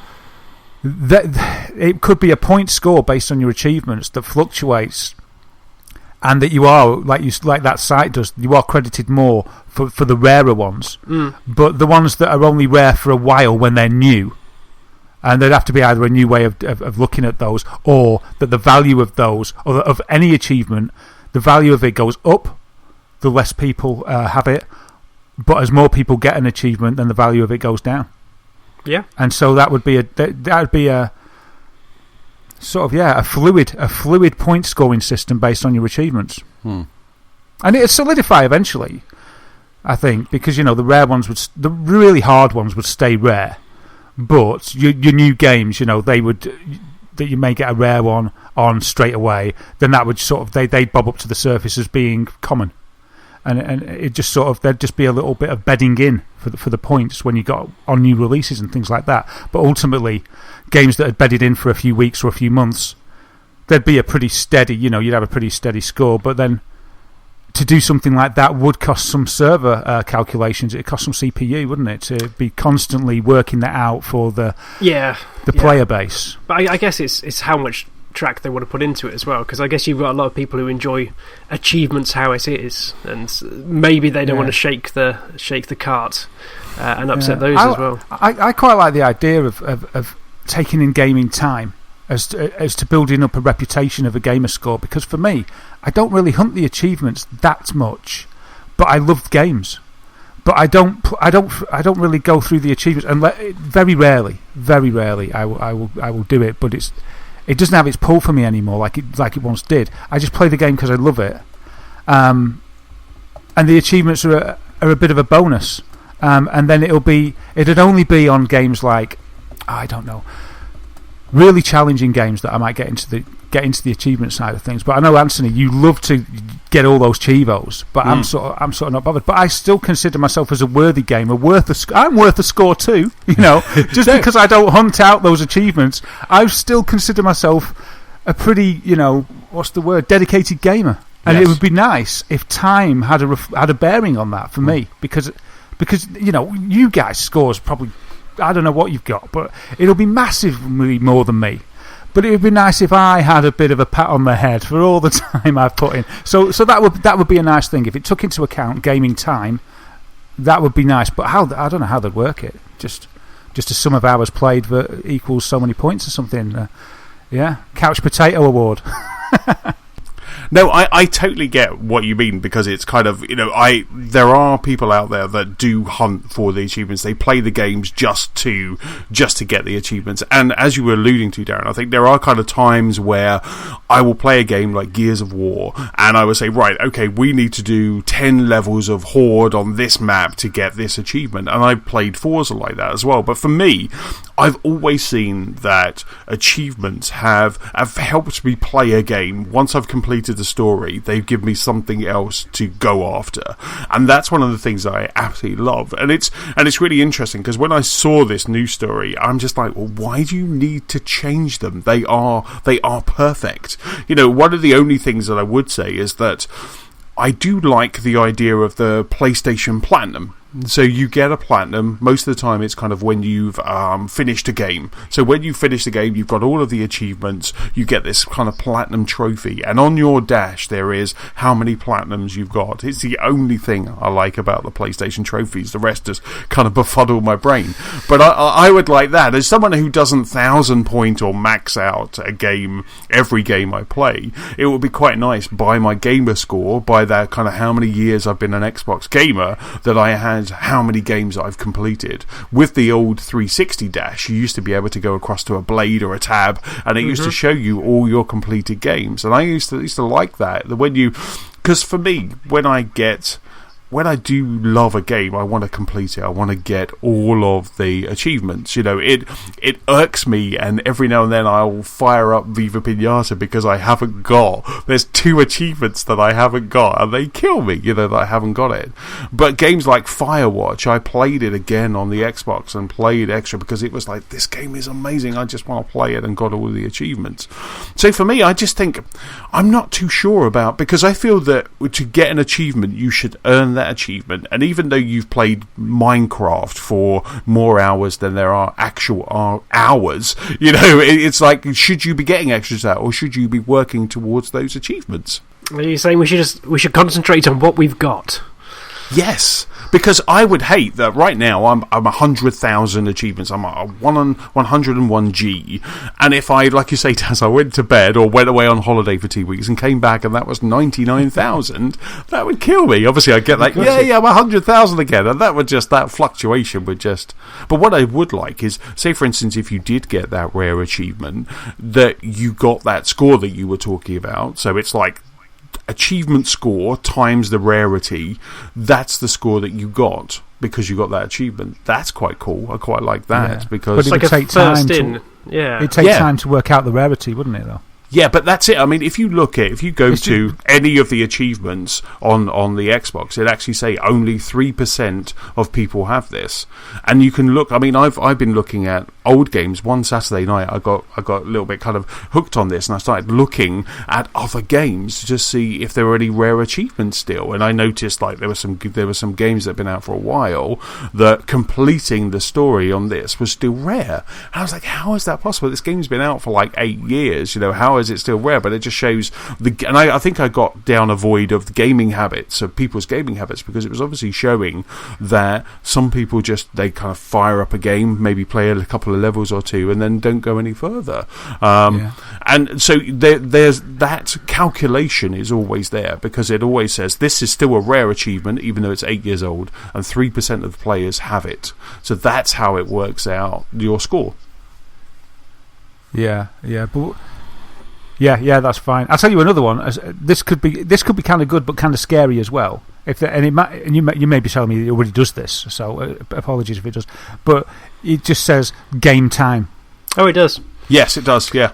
it could be a point score based on your achievements that fluctuates, and that you are, like that site does, you are credited more for the rarer ones. But the ones that are only rare for a while when they're new, and there'd have to be either a new way of looking at those, or that the value of those, or of any achievement, the value of it goes up the less people have it. But as more people get an achievement, then the value of it goes down. Yeah. And so that would be a sort of a fluid point scoring system based on your achievements. And it'd solidify eventually, I think, because the rare ones the really hard ones would stay rare, but your new games, they would, that you may get a rare one on straight away, then that would sort of they'd bob up to the surface as being common. And it just sort of, there'd just be a little bit of bedding in for the points when you got on new releases and things like that. But ultimately, games that had bedded in for a few weeks or a few months, there'd be a pretty steady, you'd have a pretty steady score. But then to do something like that would cost some server calculations. It'd cost some CPU, wouldn't it, to be constantly working that out for the player base. But I guess it's how much track they want to put into it as well, because I guess you've got a lot of people who enjoy achievements how it is, and maybe they don't want to shake the cart and upset those as well. I quite like the idea of taking in gaming time as to building up a reputation of a gamer score, because for me, I don't really hunt the achievements that much, but I love games. But I don't really go through the achievements, and very rarely I will do it. But it doesn't have its pull for me anymore, like it once did. I just play the game because I love it, and the achievements are a bit of a bonus. And then it'd only be on games like, I don't know, really challenging games that I might get into the achievement side of things. But I know, Anthony, you love to get all those Chivos, but I'm sort of not bothered. But I still consider myself as a worthy gamer, I'm worth a score too. Just because I don't hunt out those achievements, I still consider myself a pretty, what's the word, dedicated gamer. And it would be nice if time had a bearing on that for me, because you guys' scores probably, I don't know what you've got, but it'll be massively more than me. But it would be nice if I had a bit of a pat on the head for all the time I've put in. So that would be a nice thing. If it took into account gaming time, that would be nice. But I don't know how they'd work it. Just a sum of hours played that equals so many points or something. Couch potato award. No, I totally get what you mean, because it's kind of, there are people out there that do hunt for the achievements. They play the games just to get the achievements. And as you were alluding to, Darren, I think there are kind of times where I will play a game like Gears of War, and I will say, right, okay, we need to do 10 levels of Horde on this map to get this achievement. And I played Forza like that as well. But for me, I've always seen that achievements have helped me play a game. Once I've completed the story, they've given me something else to go after, and that's one of the things that I absolutely love. And it's really interesting, because when I saw this new story, I'm just like, well, why do you need to change them? They are perfect. One of the only things that I would say is that I do like the idea of the PlayStation Platinum. So you get a platinum. Most of the time it's kind of when you've finished a game. So when you finish the game, you've got all of the achievements, you get this kind of platinum trophy, and on your dash there is how many platinums you've got. It's the only thing I like about the PlayStation trophies. The rest just kind of befuddle my brain. But I would like that. As someone who doesn't 1,000 point or max out a game every game I play, it would be quite nice by my gamer score, by that kind of how many years I've been an Xbox gamer, that I had how many games I've completed. With the old 360 dash, you used to be able to go across to a blade or a tab, and it used to show you all your completed games. And I used to like that. Because for me, when I do love a game, I want to complete it. I want to get all of the achievements. It irks me, and every now and then I'll fire up Viva Pinata because I haven't got. There's 2 achievements that I haven't got, and they kill me, that I haven't got it. But games like Firewatch, I played it again on the Xbox and played extra because it was like, this game is amazing. I just want to play it, and got all the achievements. So for me, I just think I'm not too sure about, because I feel that to get an achievement, you should earn that achievement. And even though you've played Minecraft for more hours than there are actual hours, it's like, should you be getting extras out, or should you be working towards those achievements? Are you saying we should concentrate on what we've got? Yes, because I would hate that right now I'm 100,000 achievements. I'm at 101G, and if I, like you say, Taz, I went to bed or went away on holiday for 2 weeks and came back and that was 99,000, that would kill me. Obviously, I'd get that, I'm 100,000 again, and that fluctuation would just... But what I would like is, say for instance, if you did get that rare achievement, that you got that score that you were talking about, so it's like achievement score times the rarity, that's the score that you got because you got that achievement. That's quite cool. I quite like that, because but it would take time it'd take time to work out the rarity, wouldn't it, though? Yeah, but that's it. I mean, if you go to any of the achievements on the Xbox, it actually say only 3% of people have this. And you can look. I mean, I've been looking at old games. One Saturday night, I got a little bit kind of hooked on this, and I started looking at other games to just see if there were any rare achievements still. And I noticed like there were some games that have been out for a while that completing the story on this was still rare. And I was like, how is that possible? This game's been out for like 8 years. How is it still rare? But it just shows and I think I got down a void of the gaming habits, of people's gaming habits, because it was obviously showing that some people they kind of fire up a game, maybe play a couple of levels or two, and then don't go any further. And so there's that calculation is always there, because it always says this is still a rare achievement, even though it's 8 years old, and 3% of the players have it. So that's how it works out your score. Yeah, but. Yeah, that's fine. I'll tell you another one. This could be kind of good, but kind of scary as well. You may be telling me it already does this, so apologies if it does. But it just says game time. Oh, it does. Yes, it does. Yeah.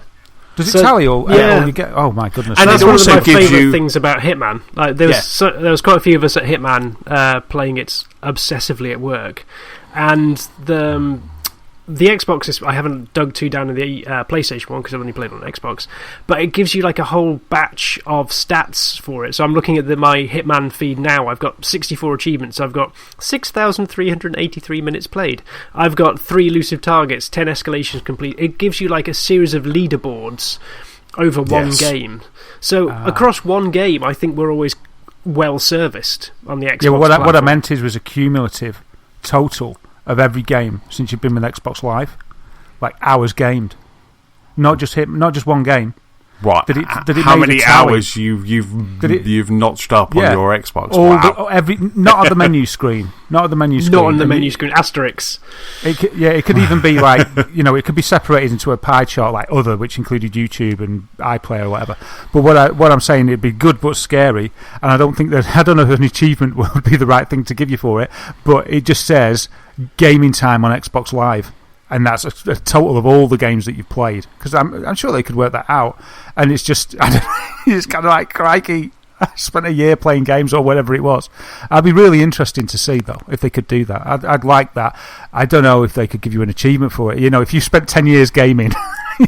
Does it tell you? Or you get? Oh my goodness! And that's one of my favourite things about Hitman. Like there was quite a few of us at Hitman playing it obsessively at work, and the Xbox is, I haven't dug too down in the PlayStation one because I've only played on Xbox, but it gives you like a whole batch of stats for it. So I'm looking at my Hitman feed now. I've got 64 achievements. I've got 6,383 minutes played. I've got 3 elusive targets, 10 escalations complete. It gives you like a series of leaderboards over one game. So across one game, I think we're always well serviced on the Xbox. Yeah, what I meant was a cumulative total of every game since you've been with Xbox Live, like hours gamed, not just one game. Right. How many hours you've notched up on your Xbox? Not on the menu screen. Not on the menu screen. Not on the menu screen. Asterisks. It could even be like it could be separated into a pie chart like other, which included YouTube and iPlayer or whatever. But what I'm saying, it'd be good but scary, and I don't know if an achievement would be the right thing to give you for it. But it just says gaming time on Xbox Live. And that's a total of all the games that you've played. Because I'm sure they could work that out. And it's just, it's kind of like, crikey, I spent a year playing games or whatever it was. I'd be really interesting to see, though, if they could do that. I'd like that. I don't know if they could give you an achievement for it. If you spent 10 years gaming,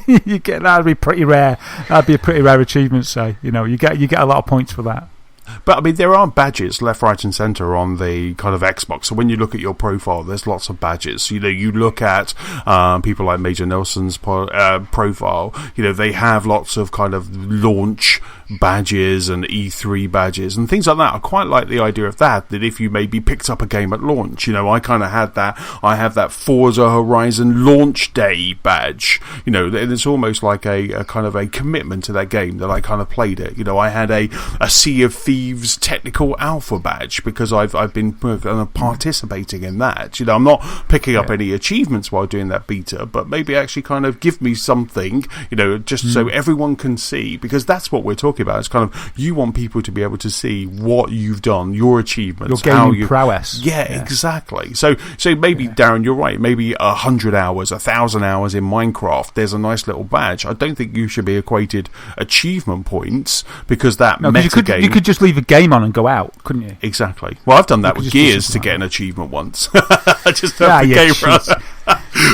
that'd be pretty rare. That'd be a pretty rare achievement, say. You get a lot of points for that. But I mean, there are badges left, right, and centre on the kind of Xbox. So when you look at your profile, there's lots of badges. You look at people like Major Nelson's profile. They have lots of kind of launch badges and E3 badges and things like that. I quite like the idea of that if you maybe picked up a game at launch. I kind of had that. I have that Forza Horizon launch day badge. It's almost like a kind of a commitment to that game that I kind of played it. I had a Sea of Thieves technical alpha badge because I've been participating in that. I'm not picking up any achievements while doing that beta, but maybe actually kind of give me something, just so everyone can see, because that's what we're talking about. It's kind of, you want people to be able to see what you've done, your achievements, your gaming prowess. Yeah, exactly. So maybe Darren, you're right. Maybe 100 hours, 1,000 hours in Minecraft. There's a nice little badge. I don't think you should be equated achievement points because that game. You could just leave a game on and go out, couldn't you? Exactly. Well, I've done that with Gears to get an achievement once. I just left the game run.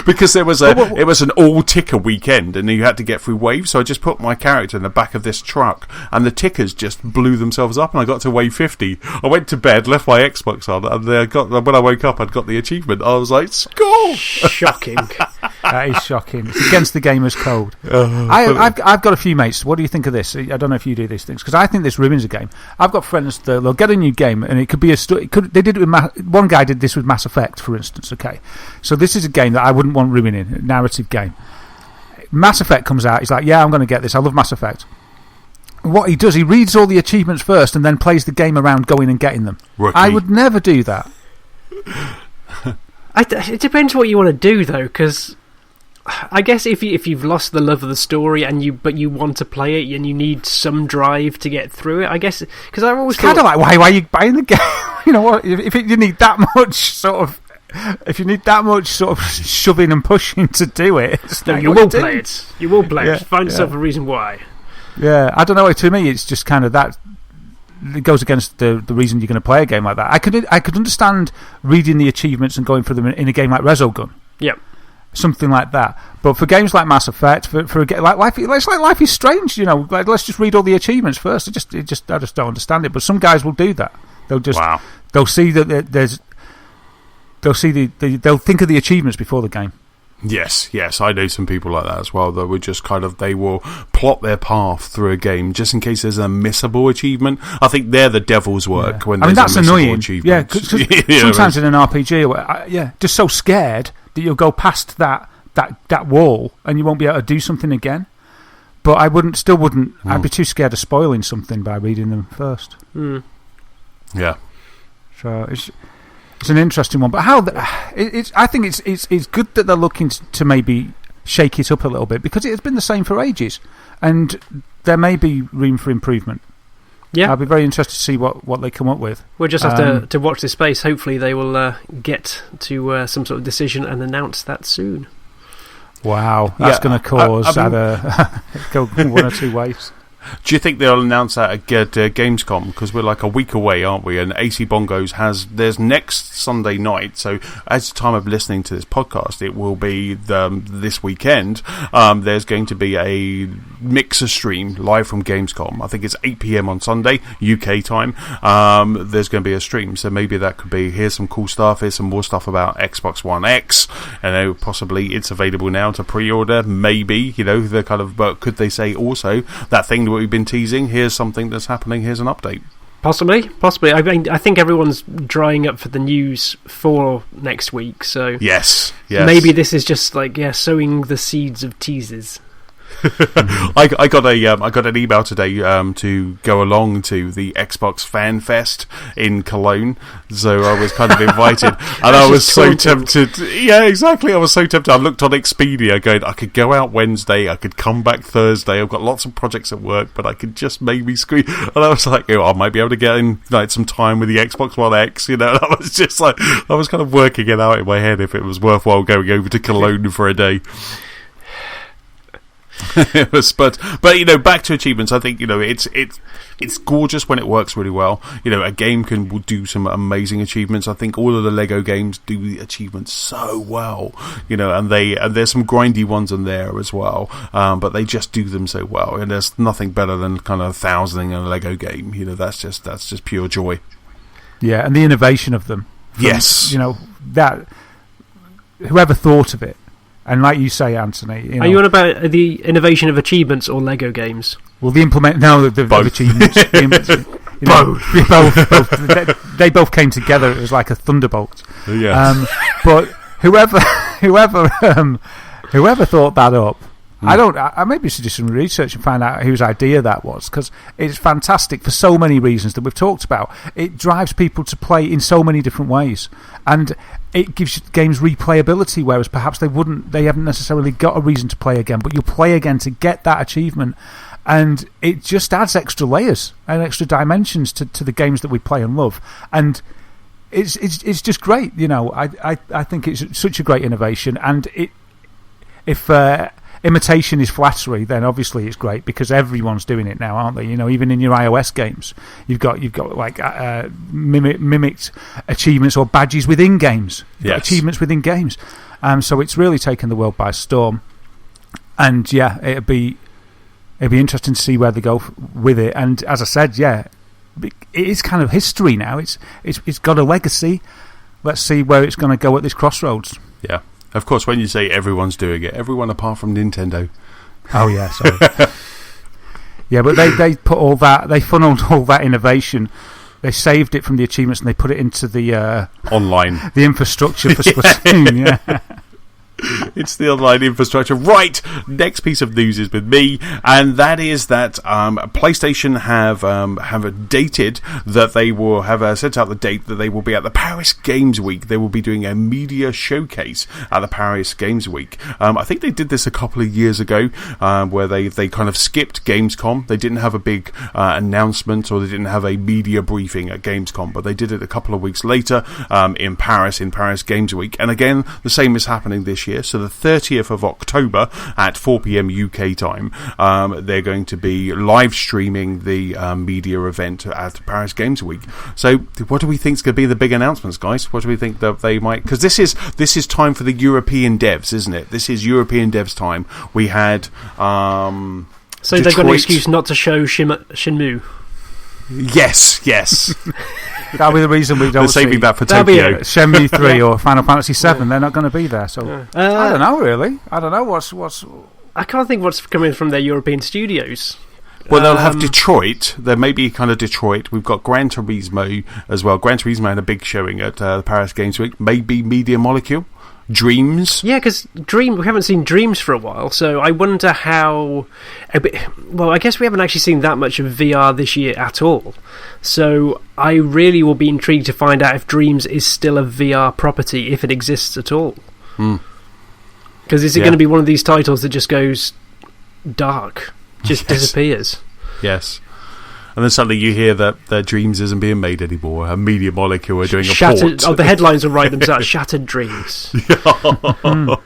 Because it was an all ticker weekend and you had to get through waves, so I just put my character in the back of this truck and the tickers just blew themselves up and I got to wave 50. I went to bed, left my Xbox on, and when I woke up I'd got the achievement. I was like, score! Shocking. That is shocking. It's against the gamer's code. I've got a few mates. What do you think of this? I don't know if you do these things, because I think this ruins a game. I've got friends that they'll get a new game, and it could be they did it with one guy did this with Mass Effect, for instance. Okay, so this is a game that I wouldn't want ruining. A narrative game. Mass Effect comes out. He's like, yeah, I'm going to get this. I love Mass Effect. What he does, he reads all the achievements first and then plays the game around going and getting them. Rookie. I would never do that. It depends what you want to do, though, because I guess if you've lost the love of the story but you want to play it and you need some drive to get through it, I guess, because I always kind of like why are you buying the game? You know what? If you need that much sort of. If you need that much sort of shoving and pushing to do it, no, you will play it. You will play it. Find yourself a reason why. Yeah, I don't know. To me, it's just kind of that. It goes against the reason you're going to play a game like that. I could understand reading the achievements and going for them in a game like Resogun. Yep. Something like that. But for games like Mass Effect, for a game like Life, it's like Life is Strange. You know, like, let's just read all the achievements first. I just don't understand it. But some guys will do that. They'll see that there's. They'll see they'll think of the achievements before the game. Yes, I know some people like that as well. That would just they will plot their path through a game just in case there's a missable achievement. I think they're the devil's work when there's that's a missable annoying. achievement. Yeah, cause sometimes in an RPG, just so scared that you'll go past that wall and you won't be able to do something again. But I still wouldn't. I'd be too scared of spoiling something by reading them first. Mm. Yeah. So it's an interesting one, but I think it's good that they're looking to maybe shake it up a little bit, because it has been the same for ages, and there may be room for improvement. Yeah, I'll be very interested to see what they come up with. We'll just have to watch this space. Hopefully, they will get to some sort of decision and announce that soon. Wow, that's going to cause go one or two ways. Do you think they'll announce that at Gamescom? Because we're like a week away, aren't we? And AC Bongos there's next Sunday night. So at the time of listening to this podcast, it will be this weekend. There's going to be a mixer stream live from Gamescom. I think it's 8 PM on Sunday, UK time. There's going to be a stream. So maybe that could be, here's some cool stuff, here's some more stuff about Xbox One X. And possibly it's available now to pre-order. Maybe, the kind of, but could they say also that thing that we've been teasing, here's something that's happening, here's an update? Possibly. I mean, I think everyone's drying up for the news for next week, so yes. Maybe this is just like sowing the seeds of teasers. I got an email today to go along to the Xbox Fan Fest in Cologne, so I was kind of invited, and I was so tempted. Yeah, exactly. I was so tempted. I looked on Expedia, going, I could go out Wednesday, I could come back Thursday. I've got lots of projects at work, but I could just maybe squeeze. And I was like, I might be able to get in some time with the Xbox One X. And I was just like, I was kind of working it out in my head if it was worthwhile going over to Cologne for a day. but back to achievements. I think it's gorgeous when it works really well. A game can do some amazing achievements. I think all of the Lego games do the achievements so well. And there's some grindy ones in there as well. But they just do them so well. And there's nothing better than kind of thousandsing a Lego game. That's just pure joy. Yeah, and the innovation of them. Yes. That whoever thought of it. And like you say, Anthony... Are you on about the innovation of achievements or Lego games? Well, the achievements. Both. They both came together. It was like a thunderbolt. Yes. But whoever thought that up, I maybe should do some research and find out whose idea that was, because it's fantastic for so many reasons that we've talked about. It drives people to play in so many different ways, and it gives games replayability, whereas perhaps they haven't necessarily got a reason to play again, but you'll play again to get that achievement, and it just adds extra layers and extra dimensions to the games that we play and love, and it's just great. I think it's such a great innovation, and if imitation is flattery, then obviously it's great, because everyone's doing it now, aren't they? Even in your iOS games, you've got like mimicked achievements or badges within games. Yes. Achievements within games. So it's really taken the world by storm. And yeah, it'd be interesting to see where they go with it. And as I said, yeah, it is kind of history now. It's got a legacy. Let's see where it's going to go at this crossroads. Yeah. Of course, when you say everyone's doing it, everyone apart from Nintendo. Oh, yeah, sorry. Yeah, but they put all that, they funneled all that innovation. They saved it from the achievements and they put it into the online, the infrastructure for Splatoon. Yeah. It's the online infrastructure. Right, next piece of news is with me, and that is that PlayStation have dated that they will have set out the date that they will be at the Paris Games Week. They will be doing a media showcase at the Paris Games Week. I think they did this a couple of years ago, where they kind of skipped Gamescom. They didn't have a big announcement, or they didn't have a media briefing at Gamescom, but they did it a couple of weeks later in Paris Games Week. And again, the same is happening this year. So the 30th of October at 4 p.m. UK time, they're going to be live streaming the media event at Paris Games Week. So what do we think is going to be the big announcements, guys? What do we think that they might... Because this is time for the European devs, isn't it? This is European devs time. We had... so they've got an excuse not to show Shenmue. Yes. That'll be the reason we don't see. Saving that for Tokyo. Shenmue 3 or Final Fantasy 7. They're not going to be there. So I don't know, really. I don't know what's. I can't think what's coming from their European studios. Well, they'll have Detroit. There may be kind of Detroit. We've got Gran Turismo as well. Gran Turismo had a big showing at the Paris Games Week. Maybe Media Molecule. Dreams. Yeah, because we haven't seen Dreams for a while, so I wonder how... Well, I guess we haven't actually seen that much of VR this year at all. So I really will be intrigued to find out if Dreams is still a VR property, if it exists at all. Because is it going to be one of these titles that just goes dark, just disappears? Yes. And then suddenly you hear that their Dreams isn't being made anymore. A Media Molecule are doing a port. Oh, the headlines will write themselves. Shattered Dreams. That'll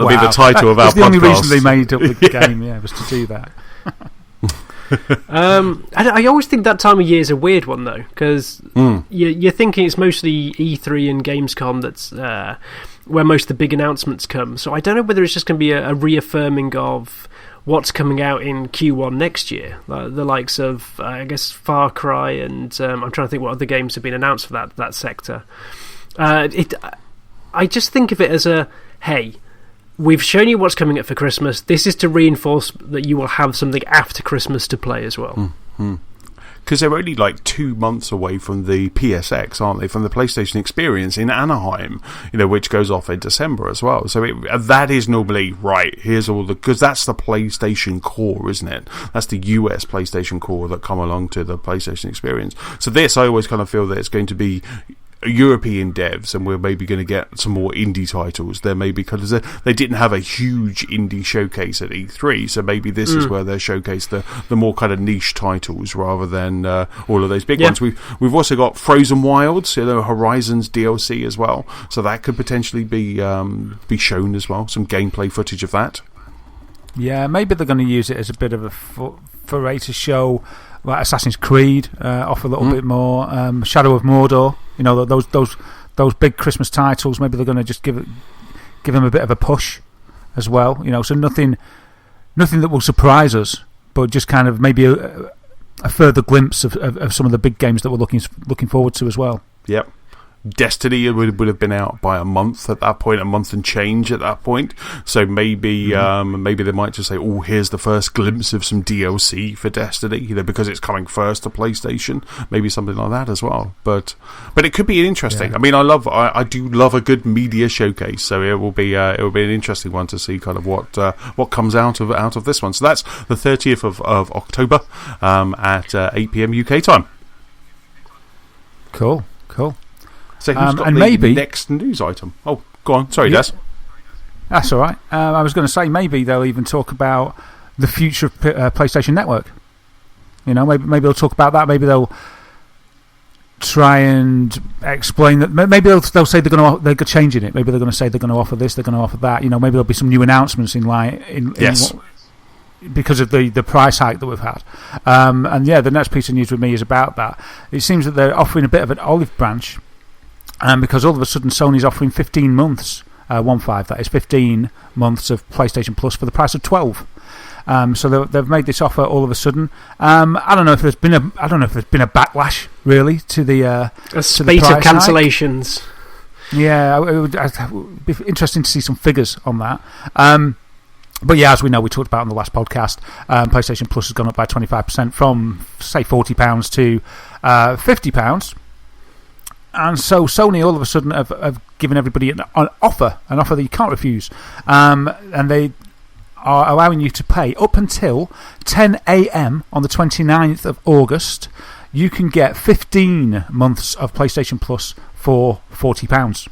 be the title of our podcast. That's the only reason they made up the game, was to do that. I always think that time of year is a weird one, though, because you're thinking it's mostly E3 and Gamescom that's where most of the big announcements come. So I don't know whether it's just going to be a reaffirming of what's coming out in Q1 next year, the likes of I guess Far Cry, and I'm trying to think what other games have been announced for that sector. I just think of it as hey, we've shown you what's coming up for Christmas. This is to reinforce that you will have something after Christmas to play as well. Because they're only like 2 months away from the PSX, aren't they? From the PlayStation Experience in Anaheim, which goes off in December as well. So that is normally right. Here's all because that's the PlayStation Core, isn't it? That's the US PlayStation Core that come along to the PlayStation Experience. So this, I always kind of feel that it's going to be European devs, and we're maybe going to get some more indie titles. There may be because they didn't have a huge indie showcase at E3, so maybe this is where they showcase the more kind of niche titles rather than all of those big ones. We've also got Frozen Wilds, Horizon's DLC as well, so that could potentially be shown as well. Some gameplay footage of that. Yeah, maybe they're going to use it as a bit of a foray to show. Like Assassin's Creed, offer a little bit more. Shadow of Mordor, those big Christmas titles. Maybe they're going to just give them a bit of a push as well. So nothing that will surprise us, but just kind of maybe a further glimpse of some of the big games that we're looking forward to as well. Yep. Destiny would have been out by a month at that point, a month and change at that point. So maybe maybe they might just say, "Oh, here's the first glimpse of some DLC for Destiny," because it's coming first to PlayStation. Maybe something like that as well. But it could be interesting. Yeah. I mean, I do love a good media showcase. So it will be an interesting one to see kind of what comes out of this one. So that's the 30th of October at 8 p.m. UK time. Cool. So who's got the next news item? Oh, go on. Sorry, Des. That's all right. I was going to say maybe they'll even talk about the future of PlayStation Network. Maybe they'll talk about that. Maybe they'll try and explain that. Maybe they'll say they're changing it. Maybe they're going to say they're going to offer this, they're going to offer that. Maybe there'll be some new announcements because of the price hike that we've had. And the next piece of news with me is about that. It seems that they're offering a bit of an olive branch. Because all of a sudden Sony's offering 15 months, 15 months of PlayStation Plus for the price of 12. So they've made this offer all of a sudden. I don't know if there's been a backlash really to the spate of cancellations. Yeah, it would be interesting to see some figures on that. But yeah, as we know, we talked about on the last podcast, PlayStation Plus has gone up by 25% from, say, £40 to £50. And so Sony all of a sudden have given everybody an offer that you can't refuse. And they are allowing you to pay up until 10 a.m. on the 29th of August. You can get 15 months of PlayStation Plus for £40.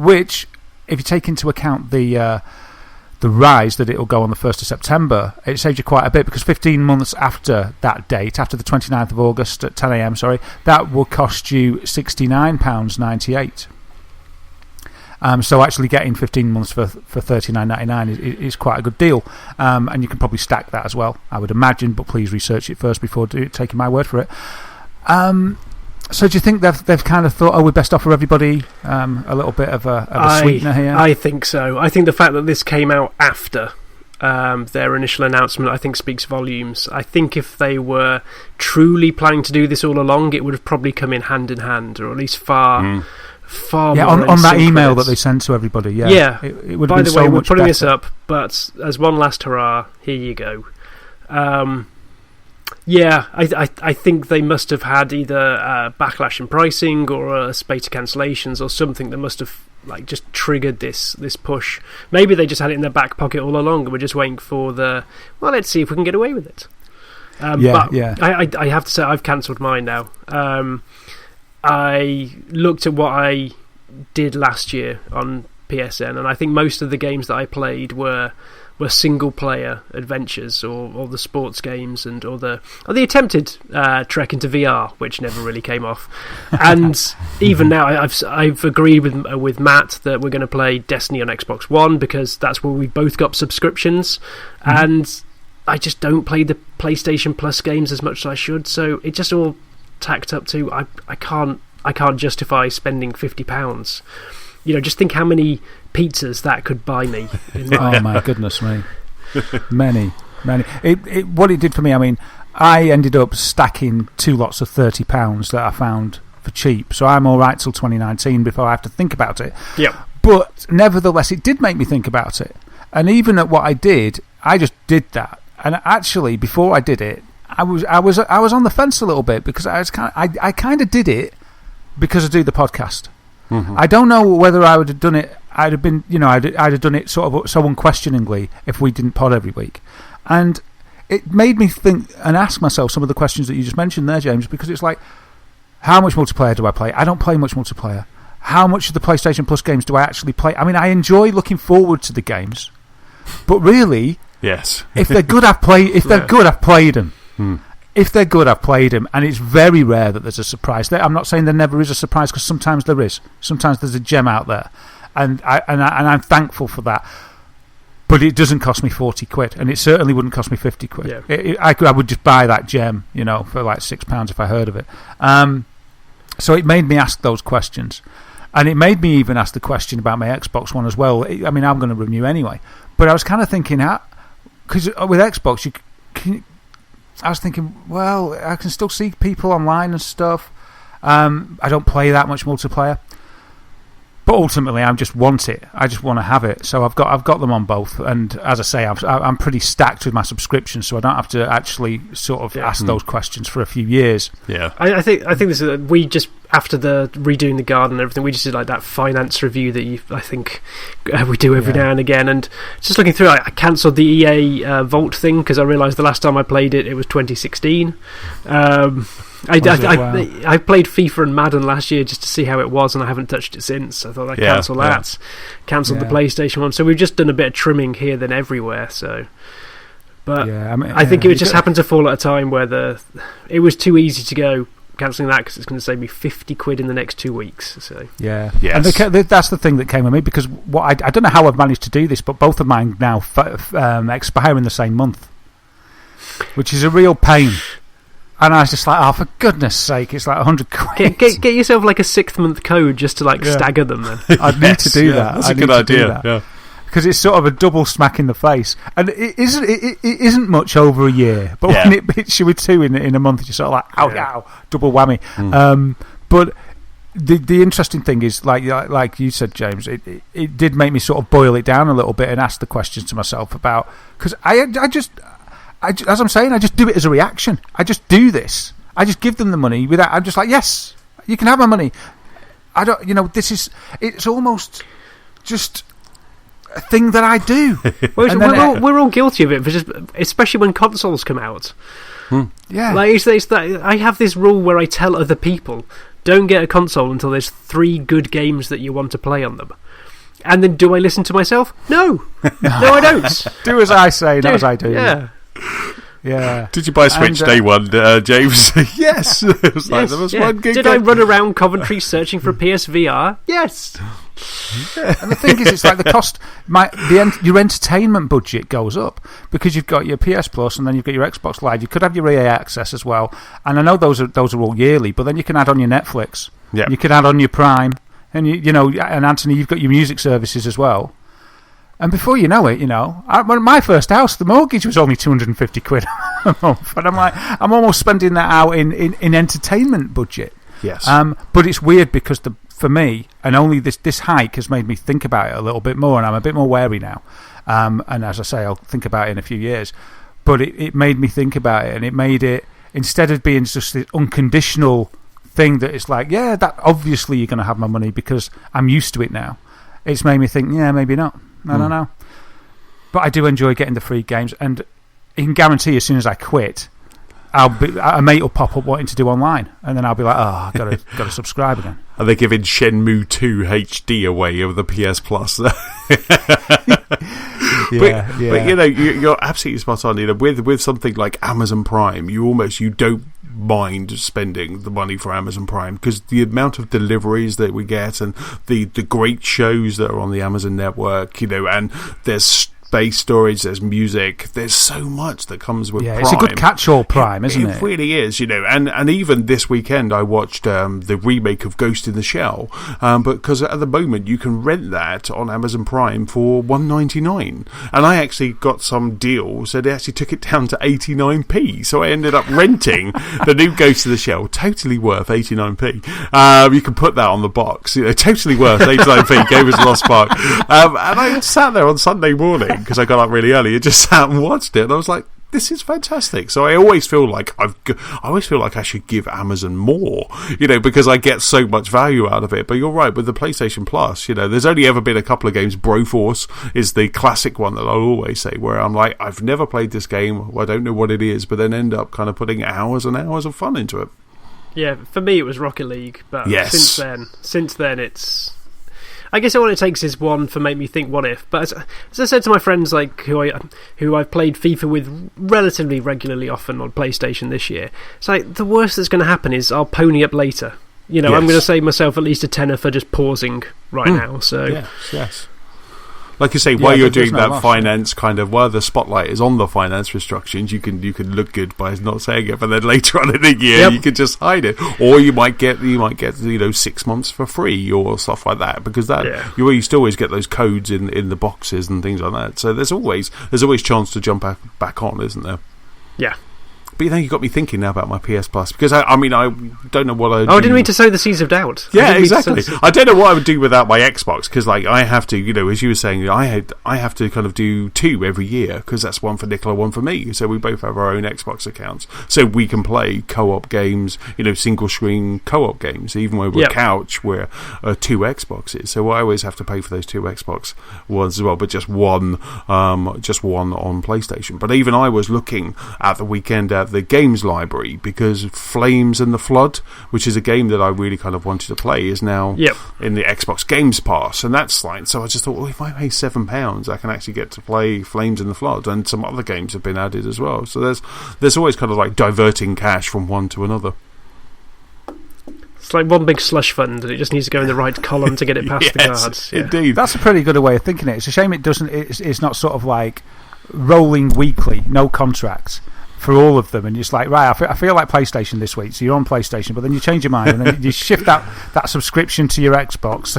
Which, if you take into account the rise that it will go on the 1st of September, it saves you quite a bit, because 15 months after that date, after the 29th of August at 10 a.m, that will cost you £69.98. So actually getting 15 months for $39.99 is quite a good deal. And you can probably stack that as well, I would imagine, but please research it first before taking my word for it. So do you think they've kind of thought, we best offer everybody a little bit of a sweetener here? I think so. I think the fact that this came out after their initial announcement, I think, speaks volumes. I think if they were truly planning to do this all along, it would have probably come in hand, or at least far more on that email that they sent to everybody. It would have By been the so way, we're much putting better. this up, but as one last hurrah, here you go. I think they must have had either backlash in pricing or a spate of cancellations or something that must have just triggered this push. Maybe they just had it in their back pocket all along and were just waiting for let's see if we can get away with it. I have to say, I've cancelled mine now. I looked at what I did last year on PSN, and I think most of the games that I played were single-player adventures, or the sports games, or the attempted trek into VR, which never really came off. And even now, I've agreed with Matt that we're going to play Destiny on Xbox One, because that's where we both got subscriptions, and I just don't play the PlayStation Plus games as much as I should. So it just all tacked up to I can't justify spending £50. Just think how many pizzas that could buy me. Oh my goodness me. Many. What it did for me, I ended up stacking 2 lots of £30 that I found for cheap, so I'm alright till 2019 before I have to think about it. Yep. But nevertheless, it did make me think about it. And even at what I did, I just did that. And actually, before I did it, I was on the fence a little bit, because I kind of did it because I do the podcast. Mm-hmm. I don't know whether I would have done it. I'd have done it sort of so unquestioningly if we didn't pod every week, and it made me think and ask myself some of the questions that you just mentioned there, James. Because it's like, how much multiplayer do I play? I don't play much multiplayer. How much of the PlayStation Plus games do I actually play? I enjoy looking forward to the games, but really, yes, if they're good, I've played. If they're good, I've played them. If they're good, I've played them, and it's very rare that there's a surprise. I'm not saying there never is a surprise, because sometimes there is. Sometimes there's a gem out there, and I'm thankful for that. But it doesn't cost me £40, and it certainly wouldn't cost me £50. Yeah. I would just buy that gem, for like £6 if I heard of it. So it made me ask those questions, and it made me even ask the question about my Xbox One as well. I'm going to renew anyway, but I was kind of thinking, because with Xbox I was thinking, well, I can still see people online and stuff. I don't play that much multiplayer, but ultimately, I just want it. I just want to have it. So I've got them on both. And as I say, I'm pretty stacked with my subscriptions, so I don't have to actually sort of ask those questions for a few years. Yeah, I think this is we just, after the redoing the garden and everything, we just did like that finance review that I think we do every now and again. And just looking through, I cancelled the EA Vault thing because I realised the last time I played it was 2016. I played FIFA and Madden last year just to see how it was, and I haven't touched it since. I thought I'd cancel that. Cancelled the PlayStation one. So we've just done a bit of trimming here then everywhere. So, but I think it just happened to fall at a time where it was too easy to go cancelling that because it's going to save me £50 in the next 2 weeks. So yes. And that's the thing that came with me, because I don't know how I've managed to do this, but both of mine now expire in the same month, which is a real pain. And I was just like, for goodness sake, it's like £100. Get yourself like a 6th-month code just to stagger them then. I'd need to do that. That's a good idea. Yeah. Because it's sort of a double smack in the face. And it isn't much over a year. But when it hits you with 2 in a month, you're sort of like, ow, double whammy. But the interesting thing is, like you said, James, it did make me sort of boil it down a little bit and ask the questions to myself about, because I just, as I'm saying, I just do it as a reaction. I just do this. I just give them the money without. I'm just like, yes, you can have my money. I don't, it's almost just a thing that I do. Well, we're all guilty of it, especially when consoles come out. Yeah, like it's that I have this rule where I tell other people, don't get a console until there's 3 good games that you want to play on them. And then do I listen to myself? No, I don't. Do as I say, not as I do. Yeah. Did you buy Switch day one, James? Yes. It was like, there was one good Did I run around Coventry searching for a PSVR? Yes. And the thing is, it's like the cost. Your entertainment budget goes up because you've got your PS Plus and then you've got your Xbox Live. You could have your EA Access as well, and I know those are all yearly. But then you can add on your Netflix. Yeah. You can add on your Prime, and and Anthony, you've got your music services as well. And before you know it, my first house, the mortgage was only £250 a month, and I'm like, I'm almost spending that out in entertainment budget. Yes. But it's weird because for me, and only this hike has made me think about it a little bit more, and I'm a bit more wary now. And as I say, I'll think about it in a few years. But it made me think about it, and it made it, instead of being just this unconditional thing that it's like, yeah, that obviously you're going to have my money because I'm used to it now. It's made me think, yeah, maybe not. I don't know. But I do enjoy getting the free games, and you can guarantee as soon as I quit, a mate will pop up wanting to do online, and then I'll be like, oh, I've got to subscribe again. Are they giving Shenmue 2 HD away of the PS Plus? But you're absolutely spot on. With something like Amazon Prime, you don't mind spending the money for Amazon Prime because the amount of deliveries that we get and the great shows that are on the Amazon network, and there's space storage, there's music, there's so much that comes with Prime. It's a good catch-all Prime, isn't it? It really is, and even this weekend I watched the remake of Ghost in the Shell, but because at the moment you can rent that on Amazon Prime for $1.99, and I actually got some deal, so they actually took it down to 89p, so I ended up renting the new Ghost in the Shell, totally worth 89p. You can put that on the box, totally worth 89p, Game of Lost Park. And I sat there on Sunday morning because I got up really early and just sat and watched it, and I was like, this is fantastic. So I always feel like I should give Amazon more, because I get so much value out of it. But you're right, with the PlayStation Plus, there's only ever been a couple of games. Broforce is the classic one that I'll always say, where I'm like, I've never played this game, I don't know what it is, but then end up kind of putting hours and hours of fun into it. Yeah, for me it was Rocket League, but yes. since then it's, I guess all it takes is one for make me think what if. But as I said to my friends, like who I've played FIFA with relatively regularly often on PlayStation this year, it's like the worst that's going to happen is I'll pony up later. Yes. I'm going to save myself at least a tenner for just pausing right now. So yes. Like you say, while you're doing that finance kind of, while the spotlight is on the finance restrictions, you can look good by not saying it, but then later on in the year you can just hide it, or you might get 6 months for free or stuff like that, because you used to always get those codes in the boxes and things like that. So there's always chance to jump back on, isn't there? Yeah. But you got me thinking now about my PS Plus, because I don't know what I. I didn't mean to sow the seeds of doubt. Yeah, exactly. I don't know what I would do without my Xbox, because I have to, as you were saying, I have to kind of do 2 every year, because that's one for Nicola, one for me. So we both have our own Xbox accounts, so we can play co-op games, single screen co-op games. Even when we're couch, we're 2 Xboxes. So I always have to pay for those 2 Xbox ones as well, but just one on PlayStation. But even I was looking at the weekend at the games library, because Flames and the Flood, which is a game that I really kind of wanted to play, is now in the Xbox Games Pass, and that's like, so I just thought, well, if I pay £7, I can actually get to play Flames and the Flood, and some other games have been added as well. So there's always kind of like diverting cash from one to another. It's like one big slush fund, and it just needs to go in the right column to get it past the guards. Yeah. Indeed, that's a pretty good way of thinking it. It's a shame it doesn't. It's not sort of like rolling weekly, no contracts for all of them, and it's like, right, I feel like PlayStation this week, so you're on PlayStation, but then you change your mind, and then you shift that subscription to your Xbox,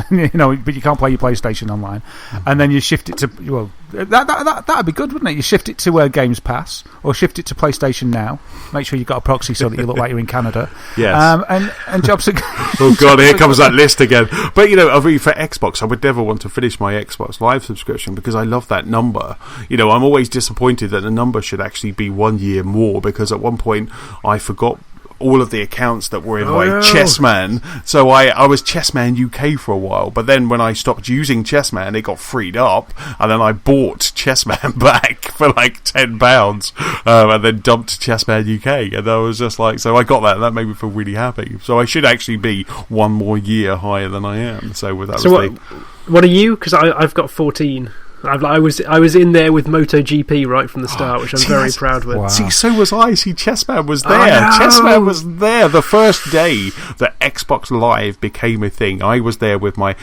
but you can't play your PlayStation online, and then you shift it to That'd be good, wouldn't it? You shift it to Games Pass or shift it to PlayStation Now. Make sure you've got a proxy so that you look like you're in Canada. Yes. And jobs are... Oh, God, here comes that list again. But, I mean, for Xbox, I would never want to finish my Xbox Live subscription because I love that number. I'm always disappointed that the number should actually be 1 year more because at one point I forgot all of the accounts that were in Chessman. So I was Chessman UK for a while, but then when I stopped using Chessman, it got freed up, and then I bought Chessman back for like £10, and then dumped Chessman UK, and I was just like, so I got that, and that made me feel really happy. So I should actually be 1 more year higher than I am. So what are you? Because I've got 14. I was in there with MotoGP right from the start, which I'm very proud with. Wow. See, so was I. See, Chessman was there. Chessman was there the first day that Xbox Live became a thing. I was there with my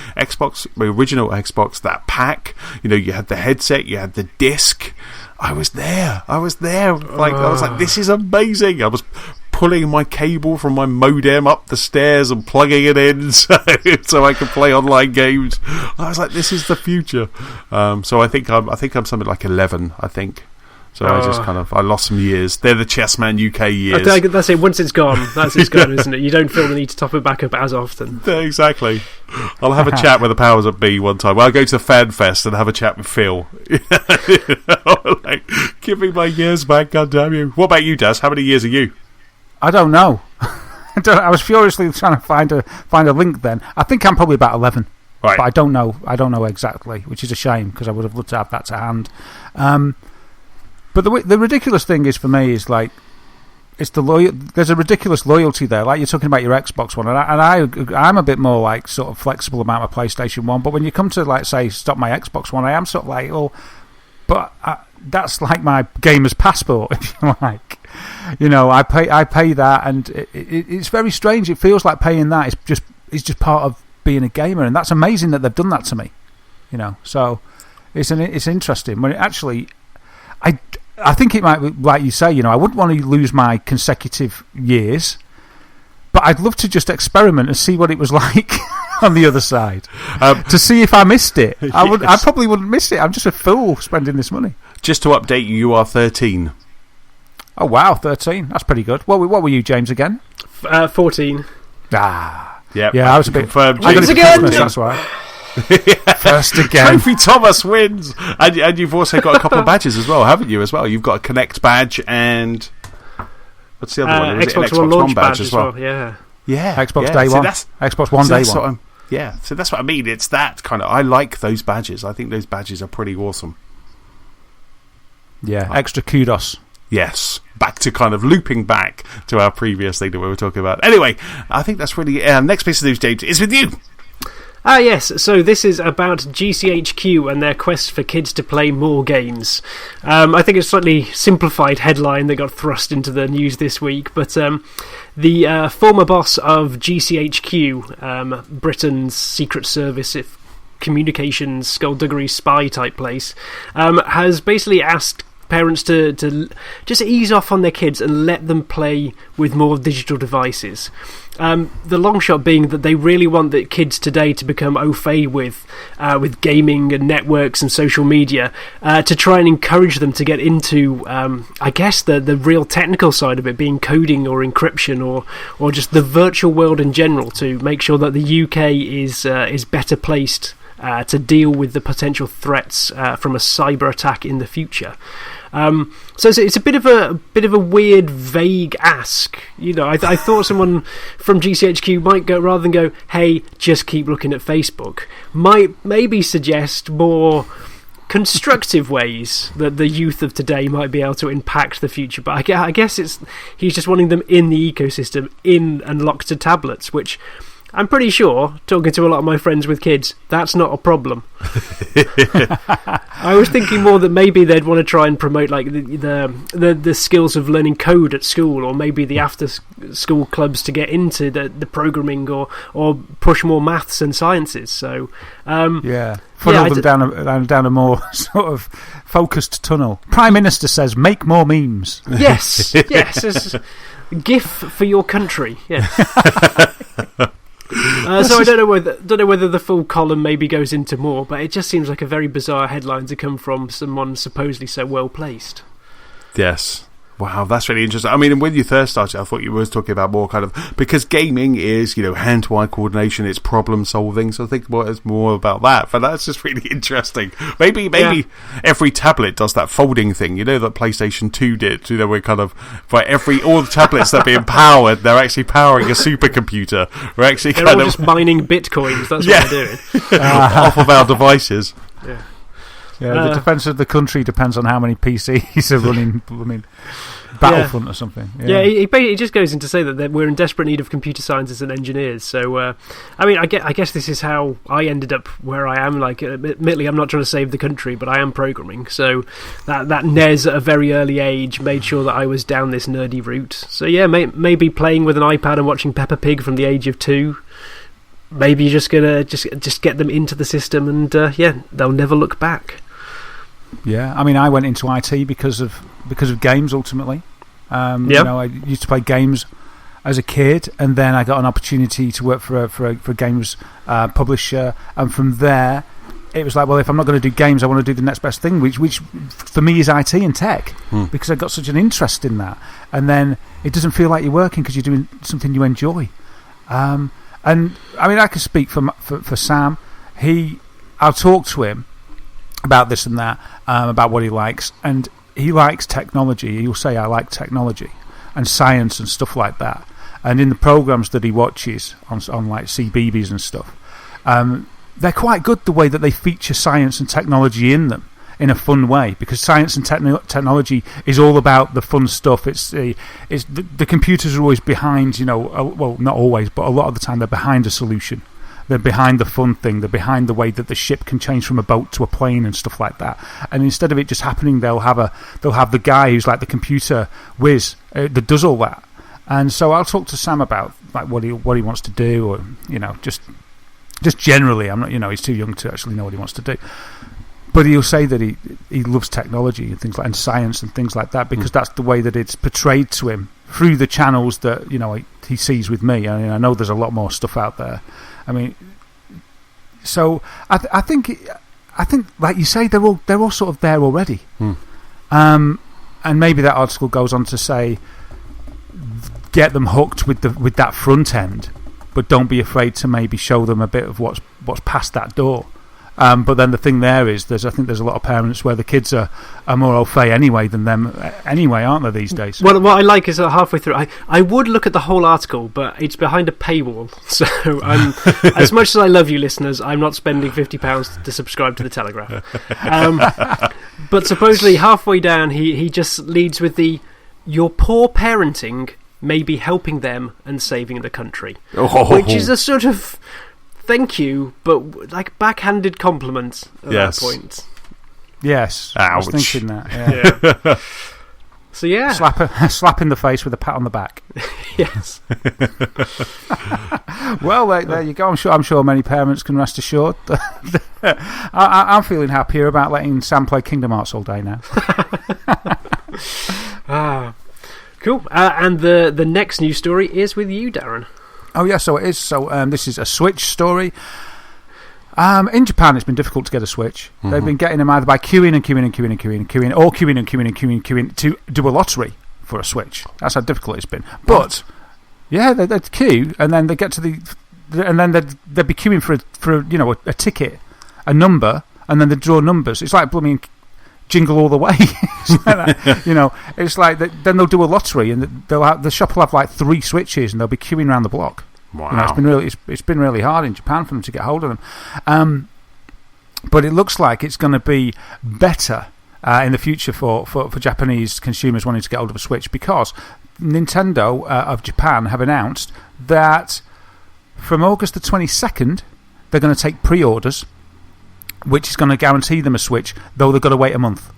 original Xbox, that pack. You had the headset, you had the disc. I was there. I was like, this is amazing. I was pulling my cable from my modem up the stairs and plugging it in so I could play online games. I was like, this is the future. So I think I'm something like 11. I think. So I just I lost some years. They're the Chessman UK years. That's it. Once it's gone, it's gone, isn't it? You don't feel the need to top it back up as often. Yeah, exactly. I'll have a chat with the powers that be one time. I'll go to the Fan Fest and have a chat with Phil. Give me my years back, goddamn you. What about you, Daz? How many years are you? I don't know. I was furiously trying to find a link then. I think I'm probably about 11. Right. But I don't know exactly, which is a shame because I would have loved to have that to hand. But the ridiculous thing is for me is like there's a ridiculous loyalty there. Like you're talking about your Xbox One, and I'm a bit more like sort of flexible about my PlayStation 1. But when you come to like say stop my Xbox One, I am sort of like, but that's like my gamer's passport, if you like. I pay that, and it's very strange. It feels like paying that is just part of being a gamer, and that's amazing that they've done that to me. So it's interesting when it actually. I think it might be, like you say, I wouldn't want to lose my consecutive years, but I'd love to just experiment and see what it was like on the other side to see if I missed it. I probably wouldn't miss it. I'm just a fool spending this money. Just to update you, you are 13. Oh wow, 13. That's pretty good. What were you, James, again? 14. Yeah, I was a bit confirmed. Once again, that's right. First again. Trophy Thomas wins, and you've also got a couple of badges as well, haven't you? As well, you've got a Connect badge and what's the other one? Xbox One launch badge as well. Yeah. Xbox Day One. Xbox One Day One. So that's what I mean. It's that kind of. I like those badges. I think those badges are pretty awesome. Yeah, extra kudos. Yes, back to kind of looping back to our previous thing that we were talking about. Anyway, I think that's really next piece of news, James, is with you. Yes, so this is about GCHQ and their quest for kids to play more games. I think it's a slightly simplified headline that got thrust into the news this week, but the former boss of GCHQ, Britain's Secret Service communications skullduggery spy type place, has basically asked parents to just ease off on their kids and let them play with more digital devices. The long shot being that they really want the kids today to become au fait with gaming and networks and social media, to try and encourage them to get into, I guess, the real technical side of it, being coding or encryption or just the virtual world in general, to make sure that the UK is better placed to deal with the potential threats from a cyber attack in the future. So it's a bit of a weird, vague ask. I thought someone from GCHQ might go, rather than go, "Hey, just keep looking at Facebook," might maybe suggest more constructive ways that the youth of today might be able to impact the future. But I guess he's just wanting them in the ecosystem, in and locked to tablets, which I'm pretty sure, talking to a lot of my friends with kids, that's not a problem. I was thinking more that maybe they'd want to try and promote like the skills of learning code at school, or maybe the after school clubs to get into the programming, or push more maths and sciences. So funnel them down a more sort of focused tunnel. Prime Minister says, make more memes. Yes, yes. GIF for your country. Yes. So I don't know whether the full column maybe goes into more, but it just seems like a very bizarre headline to come from someone supposedly so well placed. Yes. Wow, that's really interesting. I mean, when you first started, I thought you were talking about more kind of, because gaming is, hand-to-eye coordination, it's problem-solving, so I think it's more about that, but that's just really interesting. Maybe every tablet does that folding thing, that PlayStation 2 did, we're kind of, all the tablets that are being powered, they're actually powering a supercomputer. They're all just mining bitcoins, that's what they're doing. Off of our devices. Yeah. Yeah, the defence of the country depends on how many PCs are running. I mean, Battlefront or something. Yeah, he just goes in to say that we're in desperate need of computer scientists and engineers. So, I guess this is how I ended up where I am. Like, admittedly, I'm not trying to save the country, but I am programming. So that NES at a very early age made sure that I was down this nerdy route. So yeah, maybe playing with an iPad and watching Peppa Pig from the age of 2. Maybe you're just gonna just get them into the system, and they'll never look back. Yeah, I mean, I went into IT because of games ultimately. I used to play games as a kid, and then I got an opportunity to work for a games publisher, and from there, it was like, well, if I'm not going to do games, I want to do the next best thing, which for me is IT and tech, because I got such an interest in that, and then it doesn't feel like you're working because you're doing something you enjoy. And I mean, I can speak for Sam. I'll talk to him about this and that, about what he likes, and he likes technology. He'll say, I like technology and science and stuff like that, and in the programs that he watches on like CBeebies and stuff, they're quite good the way that they feature science and technology in them in a fun way, because science and technology is all about the fun stuff. It's the computers are always behind, well, not always, but a lot of the time they're behind a solution. They're behind the fun thing. They're behind the way that the ship can change from a boat to a plane and stuff like that. And instead of it just happening, they'll have the guy who's like the computer whiz that does all that. And so I'll talk to Sam about like what he wants to do, or just generally. I'm not, he's too young to actually know what he wants to do. But he'll say that he loves technology and things like, and science and things like that, because that's the way that it's portrayed to him through the channels that he sees with me. I mean, I know there's a lot more stuff out there. I mean, so I think like you say, they're all sort of there already. And maybe that article goes on to say, get them hooked with that front end, but don't be afraid to maybe show them a bit of what's past that door. But then the thing there is, I think there's a lot of parents where the kids are more au fait anyway than them anyway, aren't they, these days? Well, what I like is that halfway through, I would look at the whole article, but it's behind a paywall. So as much as I love you, listeners, I'm not spending £50 to subscribe to the Telegraph. But supposedly halfway down, he just leads with your poor parenting may be helping them and saving the country, which is a sort of... Thank you, but like backhanded compliment at that point. Yes, ouch. I was thinking that. Yeah. So yeah, slap in the face with a pat on the back. Yes. Well, there you go. I'm sure many parents can rest assured. I'm feeling happier about letting Sam play Kingdom Hearts all day now. Cool. And the next news story is with you, Darren. Oh yeah, so it is. So this is a Switch story. In Japan, it's been difficult to get a Switch. They've been getting them either by queuing or queuing to do a lottery for a Switch. That's how difficult it's been. But yeah, they'd queue, and then they get to and then they'd be queuing for a ticket, a number, and then they'd draw numbers. It's like blooming Jingle All the Way. It's like then they'll do a lottery, and the shop will have like 3 Switches, and they'll be queuing around the block. Wow. It's been really hard in Japan for them to get hold of them. But it looks like it's going to be better in the future for Japanese consumers wanting to get hold of a Switch, because Nintendo of Japan have announced that from August the 22nd they're going to take pre-orders, which is going to guarantee them a Switch, though they've got to wait a month.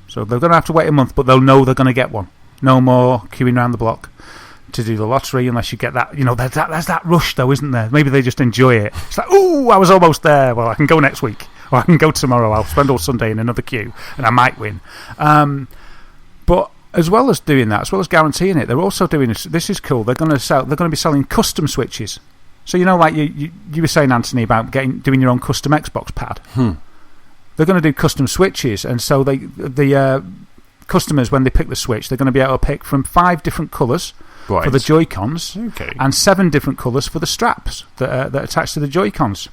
So they're going to have to wait a month, but they'll know they're going to get one. No more queuing around the block to do the lottery unless you get that. There's that rush, though, isn't there? Maybe they just enjoy it. It's like, ooh, I was almost there. Well, I can go next week. Or I can go tomorrow. I'll spend all Sunday in another queue, and I might win. But as well as doing that, as well as guaranteeing it, they're also doing this. This is cool. They're going to be selling custom Switches. So like you were saying, Anthony, about doing your own custom Xbox pad. They're going to do custom switches, and so the customers, when they pick the Switch, they're going to be able to pick from 5 different colours for the Joy-Cons, and 7 different colours for the straps that attach to the Joy-Cons.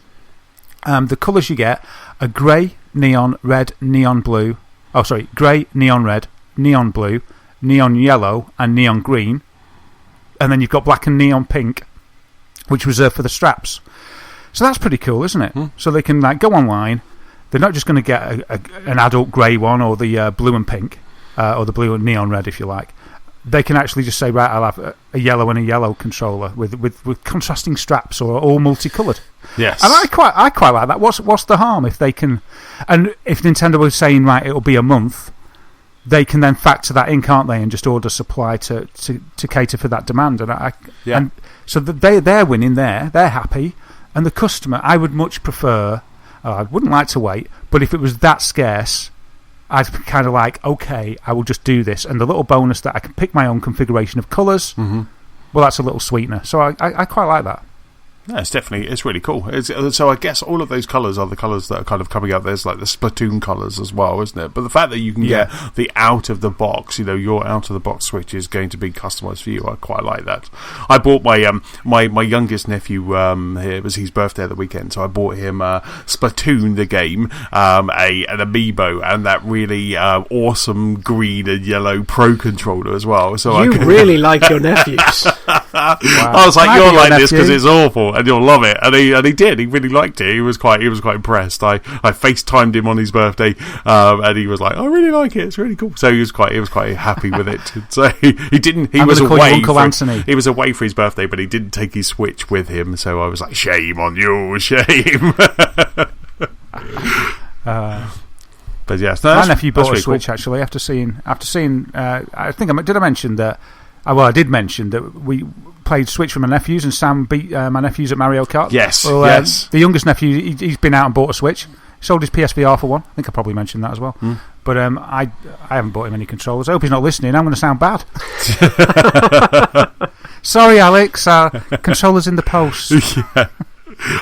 The colours you get are grey, neon red, neon blue. Oh, sorry, grey, neon red, neon blue, neon yellow, and neon green. And then you've got black and neon pink, which are reserved for the straps. So that's pretty cool, isn't it? So they can go online. They're not just going to get an adult grey one, or the blue and pink, or the blue and neon red, if you like. They can actually just say, right, I'll have a yellow and a yellow controller with contrasting straps, or all multicoloured. Yes. And I quite like that. What's the harm if they can? And if Nintendo was saying, right, it'll be a month, they can then factor that in, can't they, and just order supply to cater for that demand. And so they're winning there. They're happy. And the customer, I would much prefer, I wouldn't like to wait, but if it was that scarce, I'd kind of okay, I will just do this. And the little bonus that I can pick my own configuration of colours, well, that's a little sweetener. So I quite like that. Yeah, it's really cool. So I guess all of those colours are the colours that are kind of coming out. There's the Splatoon colours as well, isn't it? But the fact that you can get the out of the box, your out of the box Switch is going to be customised for you. I quite like that. I bought my my youngest nephew here. It was his birthday at the weekend, so I bought him Splatoon the game, an amiibo, and that really awesome green and yellow Pro controller as well. So you really like your nephews. Wow. I was like, you'll like this because it's awful, and you'll love it. And he did. He really liked it. He was quite impressed. I FaceTimed him on his birthday, and he was like, I really like it. It's really cool. So he was quite happy with it. So he didn't. He was away. He was away for his birthday, but he didn't take his Switch with him. So I was like, shame on you, shame. But yes, my nephew bought a Switch actually after seeing. I think I mention that. Well, I did mention that we played Switch with my nephews, and Sam beat my nephews at Mario Kart. Yes, well, yes. The youngest nephew, he's been out and bought a Switch. He sold his PSVR for one. I think I probably mentioned that as well. But I haven't bought him any controllers. I hope he's not listening. I'm going to sound bad. Sorry, Alex. Controllers in the post. Yeah.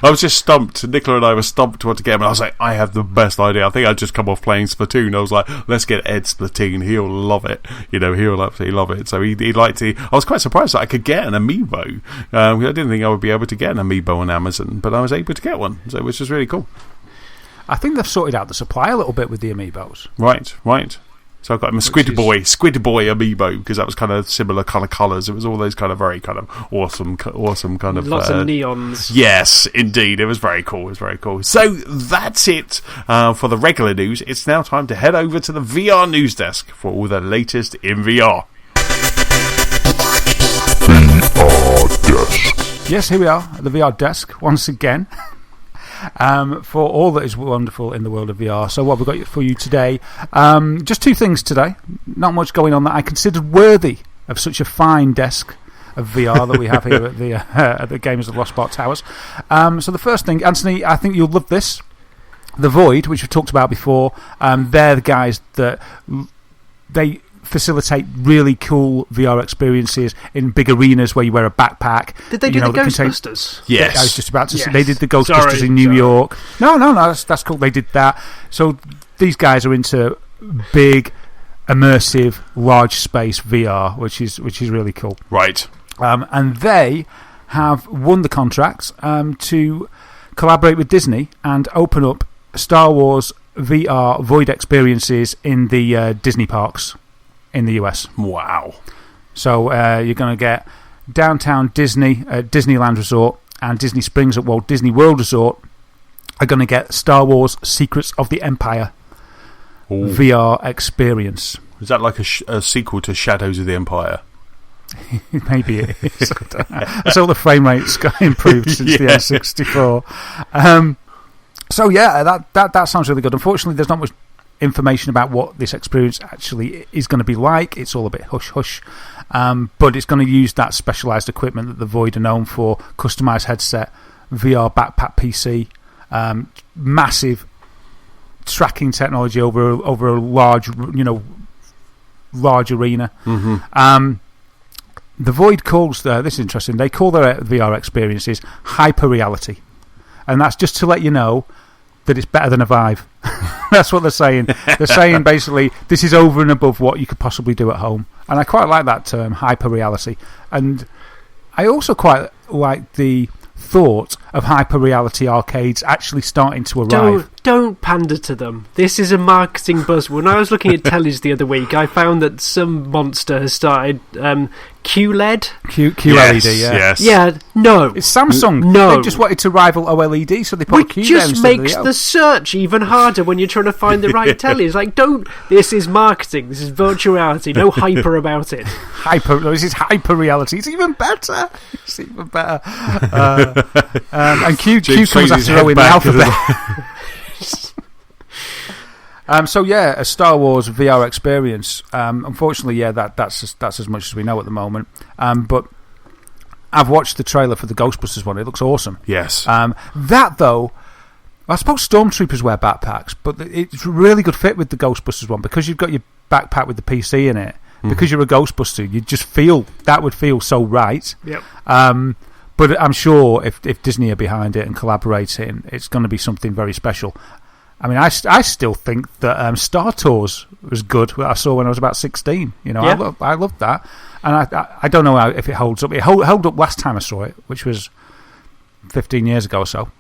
I was just stumped. Nicola and I were stumped what to get him, and I was like, I have the best idea. I think I'd just come off playing Splatoon. I was like, let's get Ed Splatoon. He'll love it. He'll absolutely love it. So he'd like to. I was quite surprised that I could get an amiibo. I didn't think I would be able to get an amiibo on Amazon, but I was able to get one, which is really cool. I think they've sorted out the supply a little bit with the amiibos. Right. So I got him a Squid Boy amiibo, because that was kind of similar kind of colours. It was all those kind of very kind of awesome kind of lots of neons. Yes, indeed, it was very cool. So that's it for the regular news. It's now time to head over to the VR news desk for all the latest in VR. VR desk. Yes, here we are at the VR desk once again. For all that is wonderful in the world of VR. So what we've got for you today, just 2 things today. Not much going on that I considered worthy of such a fine desk of VR that we have here at the Gamers of Lost Park Towers. So the first thing, Anthony, I think you'll love this. The Void, which we've talked about before, they're the guys that they facilitate really cool VR experiences in big arenas where you wear a backpack. Did they do the Ghostbusters? Yes. I was just about to say. They did the Ghostbusters in New York. No, that's cool. They did that. So these guys are into big, immersive, large space VR, which is really cool. Right. And they have won the contracts to collaborate with Disney and open up Star Wars VR Void experiences in the Disney parks in the US. Wow. So you're going to get downtown Disney at Disneyland Resort and Disney Springs at Walt Disney World Resort are going to get Star Wars Secrets of the Empire VR experience. Is that like a sequel to Shadows of the Empire? Maybe it is. I saw the frame rate's got improved since the N64. So yeah, that sounds really good. Unfortunately, there's not much information about what this experience actually is going to be like. It's all a bit hush-hush. But it's going to use that specialised equipment that the Void are known for, customised headset, VR backpack PC, massive tracking technology over a large arena. The Void calls this is interesting. They call their VR experiences hyper reality, and that's just to let you know that it's better than a Vive. That's what they're saying. They're saying basically this is over and above what you could possibly do at home, and I quite like that term, hyper reality. And I also quite like the thought of hyper reality arcades actually starting to arrive. Don't pander to them. This is a marketing buzzword. When I was looking at tellies the other week, I found that some monster has started QLED. QLED, yes. Yeah, no. It's Samsung. No. They just wanted to rival OLED, so they put a Q Which there just instead of makes the L. the search even harder when you're trying to find the right telly. It's like, this is marketing. This is virtual reality. No hyper about it. This is hyper reality. It's even better. It's even better. And Q comes after O in the alphabet. So a Star Wars VR experience. Unfortunately, that's as much as we know at the moment. But I've watched the trailer for the Ghostbusters one. It looks awesome. Yes. That though, I suppose Stormtroopers wear backpacks, but it's a really good fit with the Ghostbusters one because you've got your backpack with the PC in it. Because you're a Ghostbuster, you just would feel so right. Yep. But I'm sure if Disney are behind it and collaborating, it's going to be something very special. I mean, I still think that Star Tours was good. I saw when I was about 16. You know, yeah. I loved that, and I don't know if it holds up. It held up last time I saw it, which was 15 years ago or so.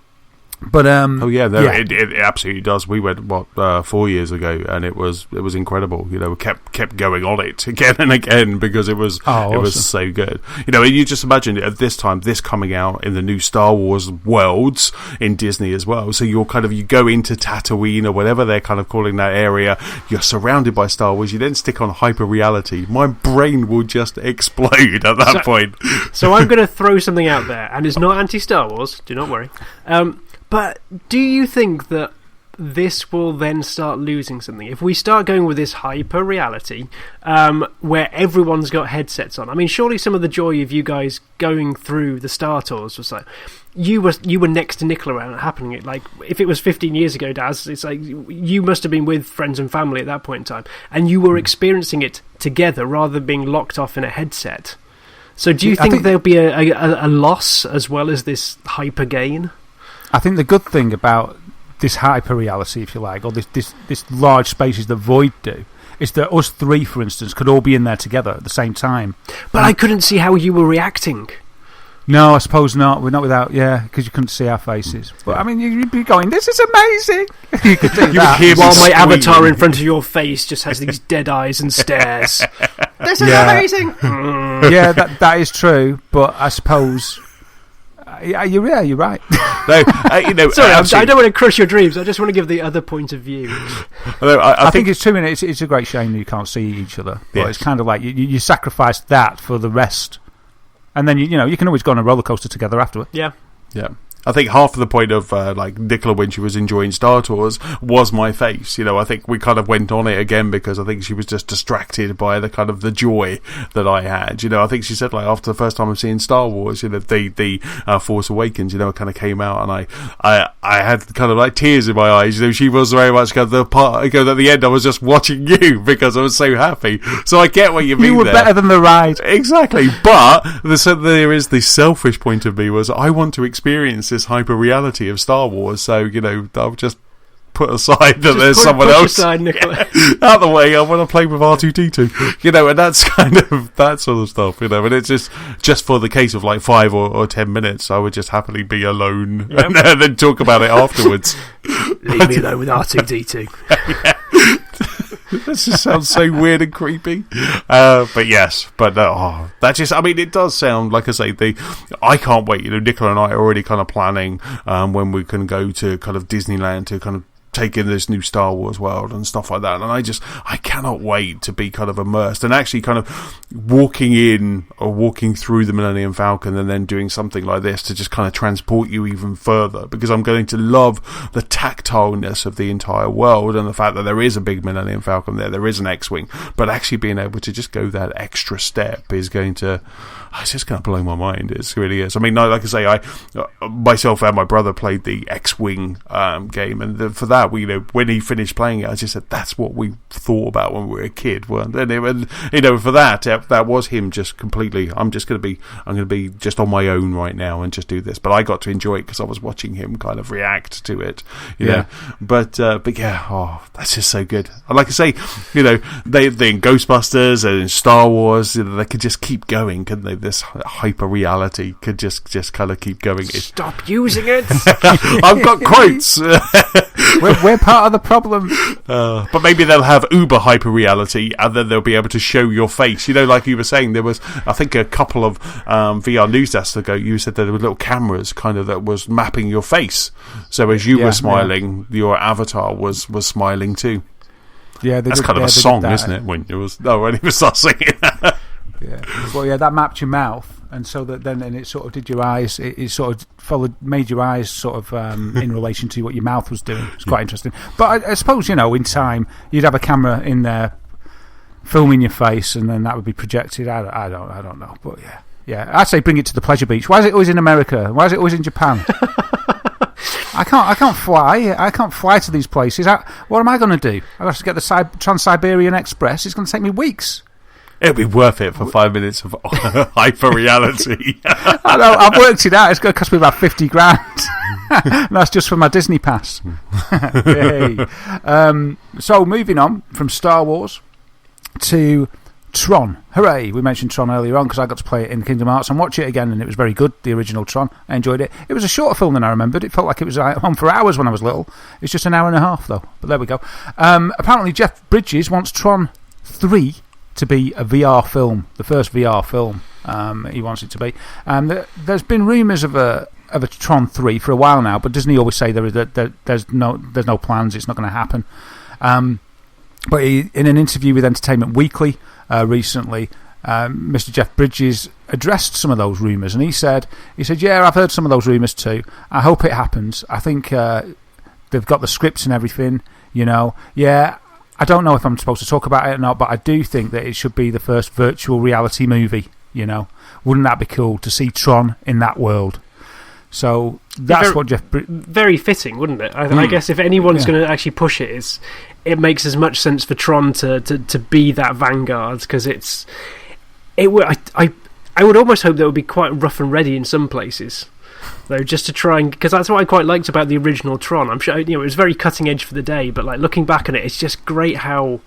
But it absolutely does. We went 4 years ago, and it was incredible. You know, we kept going on it again and again because it was was so good. You know, you just imagine at this time this coming out in the new Star Wars worlds in Disney as well. So you go into Tatooine or whatever they're kind of calling that area. You're surrounded by Star Wars. You then stick on hyper reality. My brain will just explode at that point. So I'm going to throw something out there, and it's not anti-Star Wars. Do not worry. But do you think that this will then start losing something? If we start going with this hyper reality, where everyone's got headsets on, I mean, surely some of the joy of you guys going through the Star Tours was like you were next to Nicola around it happening. Like if it was 15 years ago, Daz, it's like you must have been with friends and family at that point in time, and you were experiencing it together rather than being locked off in a headset. So do you think there'll be a loss as well as this hyper gain? I think the good thing about this hyper reality, if you like, or this large spaces that Void do, is that us three, for instance, could all be in there together at the same time. But I couldn't see how you were reacting. No, I suppose not. We're not without, because you couldn't see our faces. But I mean, you'd be going, "This is amazing." You could do that while my avatar in front of your face just has these dead eyes and stares. This is amazing. Yeah, that is true. But I suppose. You're right. No, sorry, I don't want to crush your dreams. I just want to give the other point of view. I think it's true, and it's a great shame that you can't see each other. But it's kind of like you sacrifice that for the rest, and then you can always go on a roller coaster together afterwards. Yeah. I think half of the point of Nicola when she was enjoying Star Tours was my face. I think we kind of went on it again because I think she was just distracted by the kind of the joy that I had. I think she said after the first time of seeing Star Wars, the Force Awakens, it kind of came out and I had kind of tears in my eyes. She was very much the part. At the end, I was just watching you because I was so happy. So I get what you mean. You were better than the ride, exactly. But there is the selfish point of me was I want to experience this hyper reality of Star Wars, so I'll just put aside that there's someone else aside, Nicola. out the way. I want to play with R2-D2, and that's kind of that sort of stuff, and it's just for the case of 5 or 10 minutes, I would just happily be alone and then talk about it afterwards. Leave me alone with R2-D2. This just sounds so weird and creepy. But yes, that just, it does sound, like I say, I can't wait. Nicola and I are already kind of planning when we can go to kind of Disneyland to kind of take in this new Star Wars world and stuff like that, and I cannot wait to be kind of immersed and actually kind of walking in or walking through the Millennium Falcon and then doing something like this to just kind of transport you even further, because I'm going to love the tactileness of the entire world and the fact that there is a big Millennium Falcon there is an X-Wing, but actually being able to just go that extra step is going to, it's just going to blow my mind. It really is. Like I say, I myself and my brother played the X-Wing game, and for that that. When he finished playing it, I just said, that's what we thought about when we were a kid, weren't it? And for that was him just completely. I'm going to be just on my own right now and just do this. But I got to enjoy it because I was watching him kind of react to it, you know. But yeah, that's just so good. Like I say, they in Ghostbusters and in Star Wars, they could just keep going, couldn't they? This hyper reality could just kind of keep going. Stop using it. I've got quotes. we're part of the problem. But maybe they'll have uber hyper reality, and then they'll be able to show your face. Like you were saying, there was, I think, a couple of VR newscasts ago, you said that there were little cameras kind of that was mapping your face. So as you were smiling, your avatar was smiling too. Yeah, that's kind of a song, isn't it? When he was start singing. That mapped your mouth. And so then it sort of did your eyes. It sort of made your eyes sort of in relation to what your mouth was doing. It's quite interesting. But I suppose in time you'd have a camera in there filming your face, and then that would be projected. I don't know. But yeah. I'd say bring it to the pleasure beach. Why is it always in America? Why is it always in Japan? I can't fly. I can't fly to these places. What am I going to do? I've got to get the Trans-Siberian Express. It's going to take me weeks. It'll be worth it for 5 minutes of hyper reality. I know, I've worked it out. It's going to cost me about $50,000. That's just for my Disney pass. So moving on from Star Wars to Tron. Hooray! We mentioned Tron earlier on because I got to play it in Kingdom Hearts and watch it again, and it was very good, the original Tron. I enjoyed it. It was a shorter film than I remembered. It felt like it was on for hours when I was little. It's just an hour and a half, though. But there we go. Apparently, Jeff Bridges wants Tron 3 to be a VR film, the first VR film. He wants it to be. There's been rumours of a Tron 3 for a while now, but doesn't he always say there's no plans, it's not going to happen? But in an interview with Entertainment Weekly recently, Mr. Jeff Bridges addressed some of those rumours, and he said, yeah, I've heard some of those rumours too. I hope it happens. I think they've got the scripts and everything, Yeah, I don't know if I'm supposed to talk about it or not, but I do think that it should be the first virtual reality movie, Wouldn't that be cool to see Tron in that world? So that's what Jeff... Very fitting, wouldn't it? I guess if anyone's going to actually push it, it makes as much sense for Tron to be that vanguard, because I would almost hope that it would be quite rough and ready in some places, though, just to try and... Because that's what I quite liked about the original Tron. I'm sure it was very cutting edge for the day, but looking back on it, it's just great how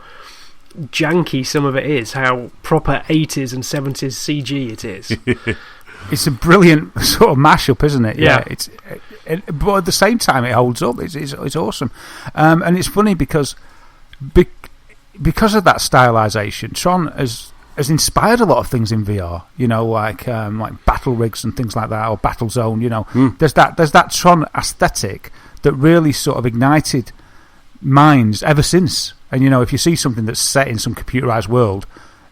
janky some of it is, how proper 80s and 70s CG it is. It's a brilliant sort of mashup, isn't it? Yeah. But at the same time, it holds up. It's awesome. And it's funny because of that stylisation, Tron has inspired a lot of things in VR, like battle rigs and things like that, or Battle Zone, There's that Tron aesthetic that really sort of ignited minds ever since. And, if you see something that's set in some computerised world,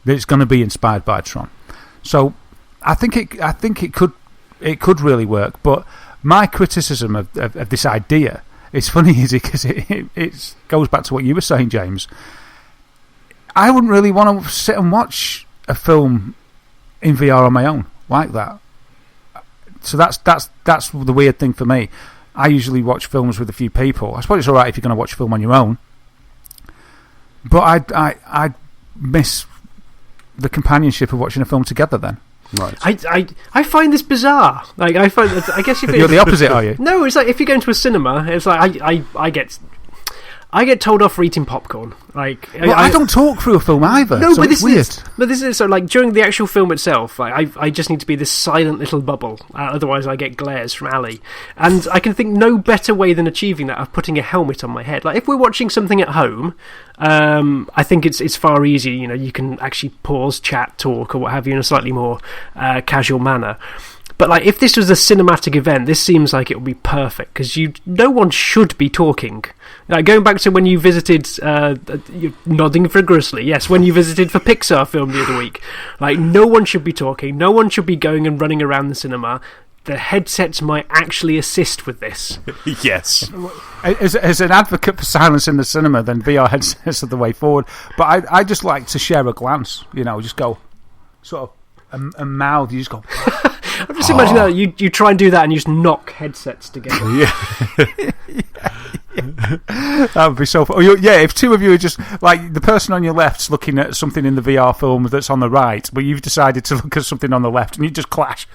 then it's going to be inspired by Tron. So I think it could really work. But my criticism of this idea, it's funny, is it, because it goes back to what you were saying, James. I wouldn't really want to sit and watch a film in VR on my own like that. So that's the weird thing for me. I usually watch films with a few people. I suppose it's all right if you're going to watch a film on your own, but I miss the companionship of watching a film together then. Right. I find this bizarre. I guess if you're the opposite, are you? No, it's like if you go into a cinema, it's like I get told off for eating popcorn. I don't talk through a film either. No, so but it's weird. This is so during the actual film itself, I just need to be this silent little bubble. Otherwise, I get glares from Ali. And I can think no better way than achieving that of putting a helmet on my head. If we're watching something at home, I think it's far easier. You can actually pause, chat, talk, or what have you in a slightly more casual manner. But if this was a cinematic event, this seems like it would be perfect, because no one should be talking. Going back to when you visited, you're nodding vigorously, yes, when you visited for Pixar film the other week, no one should be talking, no one should be going and running around the cinema. The headsets might actually assist with this. Yes. As an advocate for silence in the cinema, then VR headsets are the way forward. But I just like to share a glance, just go sort of a mouth, you just go... I'm just imagining that you try and do that and you just knock headsets together. Yeah. That would be so fun. If two of you are just like the person on your left's looking at something in the VR film that's on the right, but you've decided to look at something on the left and you just clash.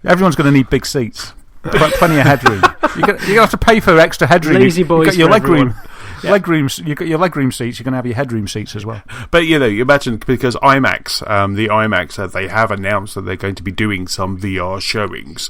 Everyone's going to need big seats. Plenty of headroom. You're going to have to pay for extra headroom. Lazy boys. You got your for leg everyone. room. Leg rooms. You got your leg room seats. You're going to have your headroom seats as well. But you imagine, because IMAX, the IMAX, they have announced that they're going to be doing some VR showings.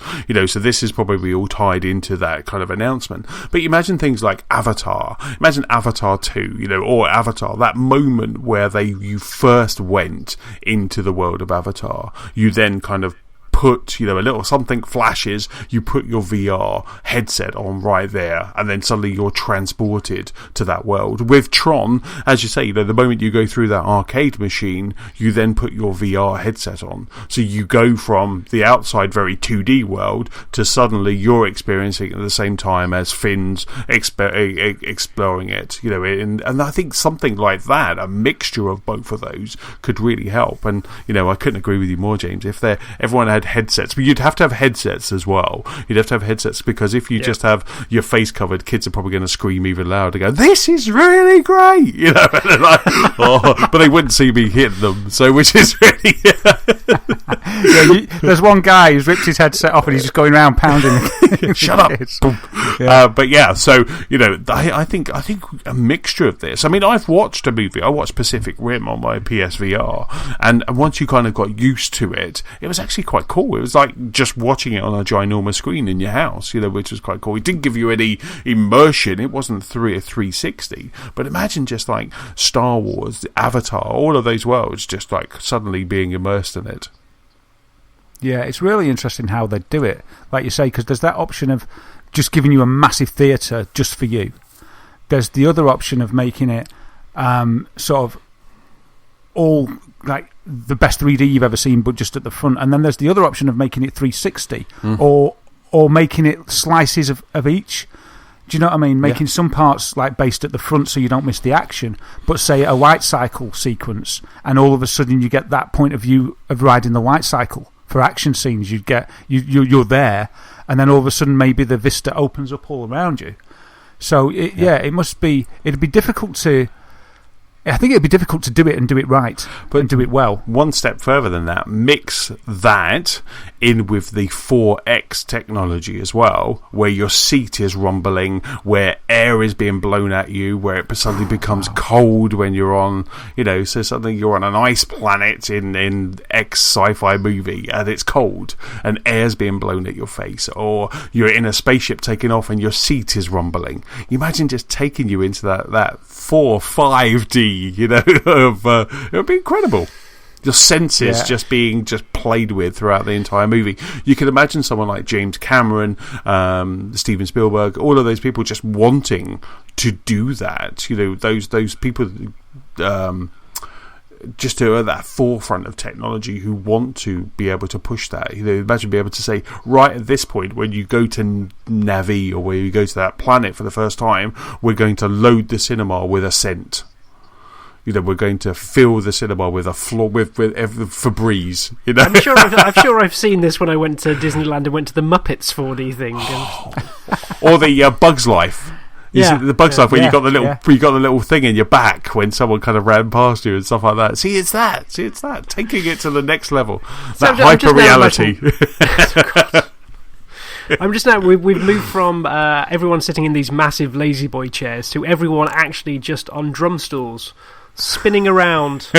So this is probably all tied into that kind of announcement. But you imagine things like Avatar. Imagine Avatar 2, or Avatar. That moment where you first went into the world of Avatar. You then kind of put, a little something flashes, you put your VR headset on right there, and then suddenly you're transported to that world. With Tron, as you say, the moment you go through that arcade machine, you then put your VR headset on. So you go from the outside very 2D world to suddenly you're experiencing it at the same time as Finn's exploring it. And I think something like that, a mixture of both of those, could really help. And, I couldn't agree with you more, James. If everyone had headsets, but you'd have to have headsets as well. You'd have to have headsets, because if you just have your face covered, kids are probably going to scream even louder, go, "This is really great," and they're like, but they wouldn't see me hit them. So, which is really, there's one guy who's ripped his headset off and he's just going around pounding. Shut up. But yeah, so I think a mixture of this. I mean, I've watched a movie. I watched Pacific Rim on my PSVR, and once you kind of got used to it, it was actually quite cool. It was like just watching it on a ginormous screen in your house, which was quite cool. It didn't give you any immersion. It wasn't 360. But imagine just like Star Wars, Avatar, all of those worlds, just like suddenly being immersed in it. Yeah, it's really interesting how they do it, like you say, because there's that option of just giving you a massive theatre just for you. There's the other option of making it sort of all like the best 3D you've ever seen, but just at the front. And then there's the other option of making it 360 or making it slices of each. Do you know what I mean? Making some parts like based at the front so you don't miss the action, but say a light cycle sequence, and all of a sudden you get that point of view of riding the light cycle for action scenes. You're there, and then all of a sudden maybe the vista opens up all around you. So it'd be difficult to. I think it'd be difficult to do it and do it right, and do it well. One step further than that, mix that in with the 4X technology as well, where your seat is rumbling, where air is being blown at you, where it suddenly becomes cold when you're on, so suddenly you're on an ice planet in X sci-fi movie, and it's cold, and air's being blown at your face, or you're in a spaceship taking off and your seat is rumbling. Imagine just taking you into that 4-5D, it would be incredible. Your senses just being played with throughout the entire movie. You can imagine someone like James Cameron, Steven Spielberg, all of those people just wanting to do that. Those people just who are at that forefront of technology, who want to be able to push that. Imagine being able to say, right at this point, when you go to Na'vi or where you go to that planet for the first time, we're going to load the cinema with a scent. We're going to fill the cinema with a floor with Febreze. I'm sure I've seen this when I went to Disneyland and went to the Muppets 4D thing, or the Bugs Life. You see the Bugs Life when you got the little thing in your back when someone kind of ran past you and stuff like that. See, it's that. Taking it to the next level. That hyper reality. We've moved from everyone sitting in these massive lazy boy chairs to everyone actually just on drum stools, spinning around,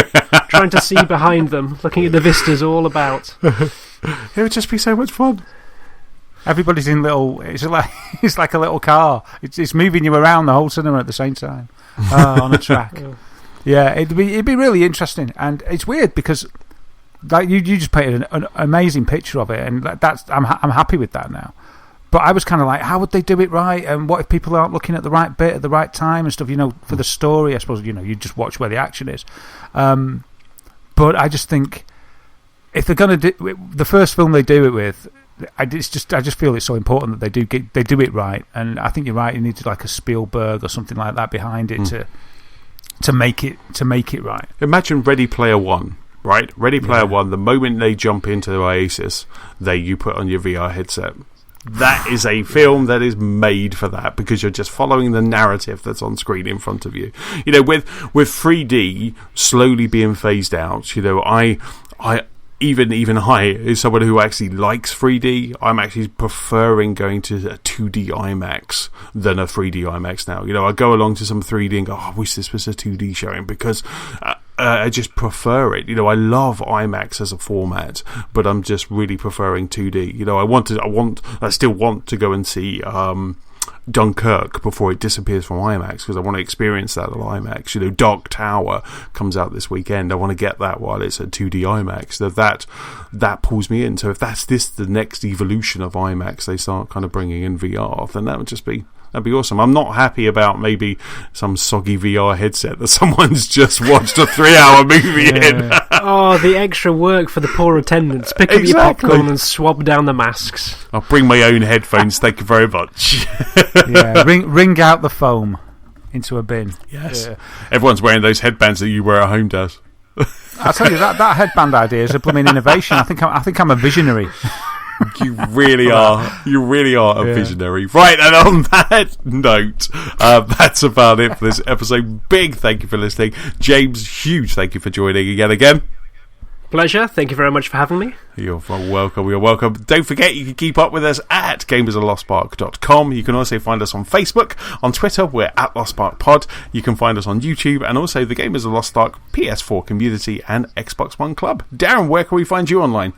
trying to see behind them, looking at the vistas all about. It would just be so much fun. Everybody's in little. It's like a little car. It's moving you around the whole cinema at the same time on a track. Yeah, it'd be really interesting, and it's weird because like you just painted an amazing picture of it, and I'm happy with that now. But I was kind of like, how would they do it right? And what if people aren't looking at the right bit at the right time and stuff? For the story, I suppose you just watch where the action is. But I just think if they're going to do the first film they do it with. I just feel it's so important that they do it right, and I think you're right. You need like a Spielberg or something like that behind it to make it right. Imagine Ready Player One. right? Ready Player One, the moment they jump into Oasis, you put on your VR headset. That is a film that is made for that, because you're just following the narrative that's on screen in front of you. You know, with 3D slowly being phased out, you know, I even I, as someone who actually likes 3D, I'm actually preferring going to a 2D IMAX than a 3D IMAX now. You know, I go along to some 3D and go, I wish this was a 2D showing, because I just prefer it. You know, I love IMAX as a format, but I'm just really preferring 2D. You know, I still want to go and see Dunkirk before it disappears from IMAX, because I want to experience that at IMAX. You know, Dark Tower comes out this weekend. I want to get that while it's at 2D IMAX. So that pulls me in. So if the next evolution of IMAX, they start kind of bringing in VR, then that'd be awesome. I'm not happy about maybe some soggy VR headset that someone's just watched a 3-hour movie in. Oh, the extra work for the poor attendants. Pick up your popcorn and swab down the masks. I'll bring my own headphones, thank you very much. Wring out the foam into a bin. Yes. Yeah. Everyone's wearing those headbands that you wear at home, Daz. I'll tell you, that headband idea is a blooming innovation. I think I'm a visionary. You really are. You really are a visionary. Right, and on that note, that's about it for this episode. Big thank you for listening. James, huge thank you for joining again. Pleasure. Thank you very much for having me. You're welcome. You're welcome. Don't forget, you can keep up with us at gamersoflostpark.com. You can also find us on Facebook. On Twitter, we're at LostParkPod. You can find us on YouTube and also the Gamers of Lost Ark PS4 community and Xbox One Club. Darren, where can we find you online?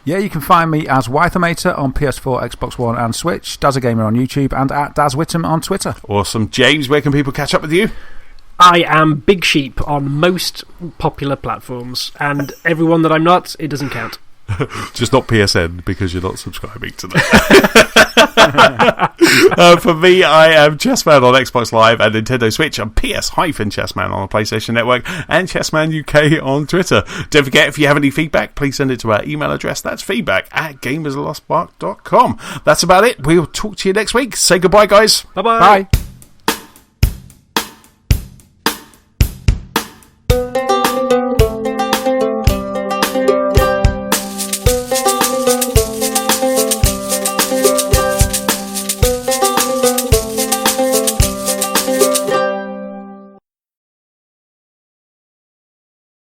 Yeah, you can find me as Wythermator on PS4, Xbox One and Switch, DazAGamer on YouTube, and at Daz Whittam on Twitter. Awesome. James, where can people catch up with you? I am Big Sheep on most popular platforms, and everyone that I'm not, it doesn't count. Just not PSN, because you're not subscribing to that. For me, I am Chessman on Xbox Live and Nintendo Switch. I'm PS-Chessman on the PlayStation Network and Chessman UK on Twitter. Don't forget, if you have any feedback, please send it to our email address. That's feedback@gamersoflostpark.com. That's about it. We'll talk to you next week. Say goodbye, guys. Bye-bye. Bye.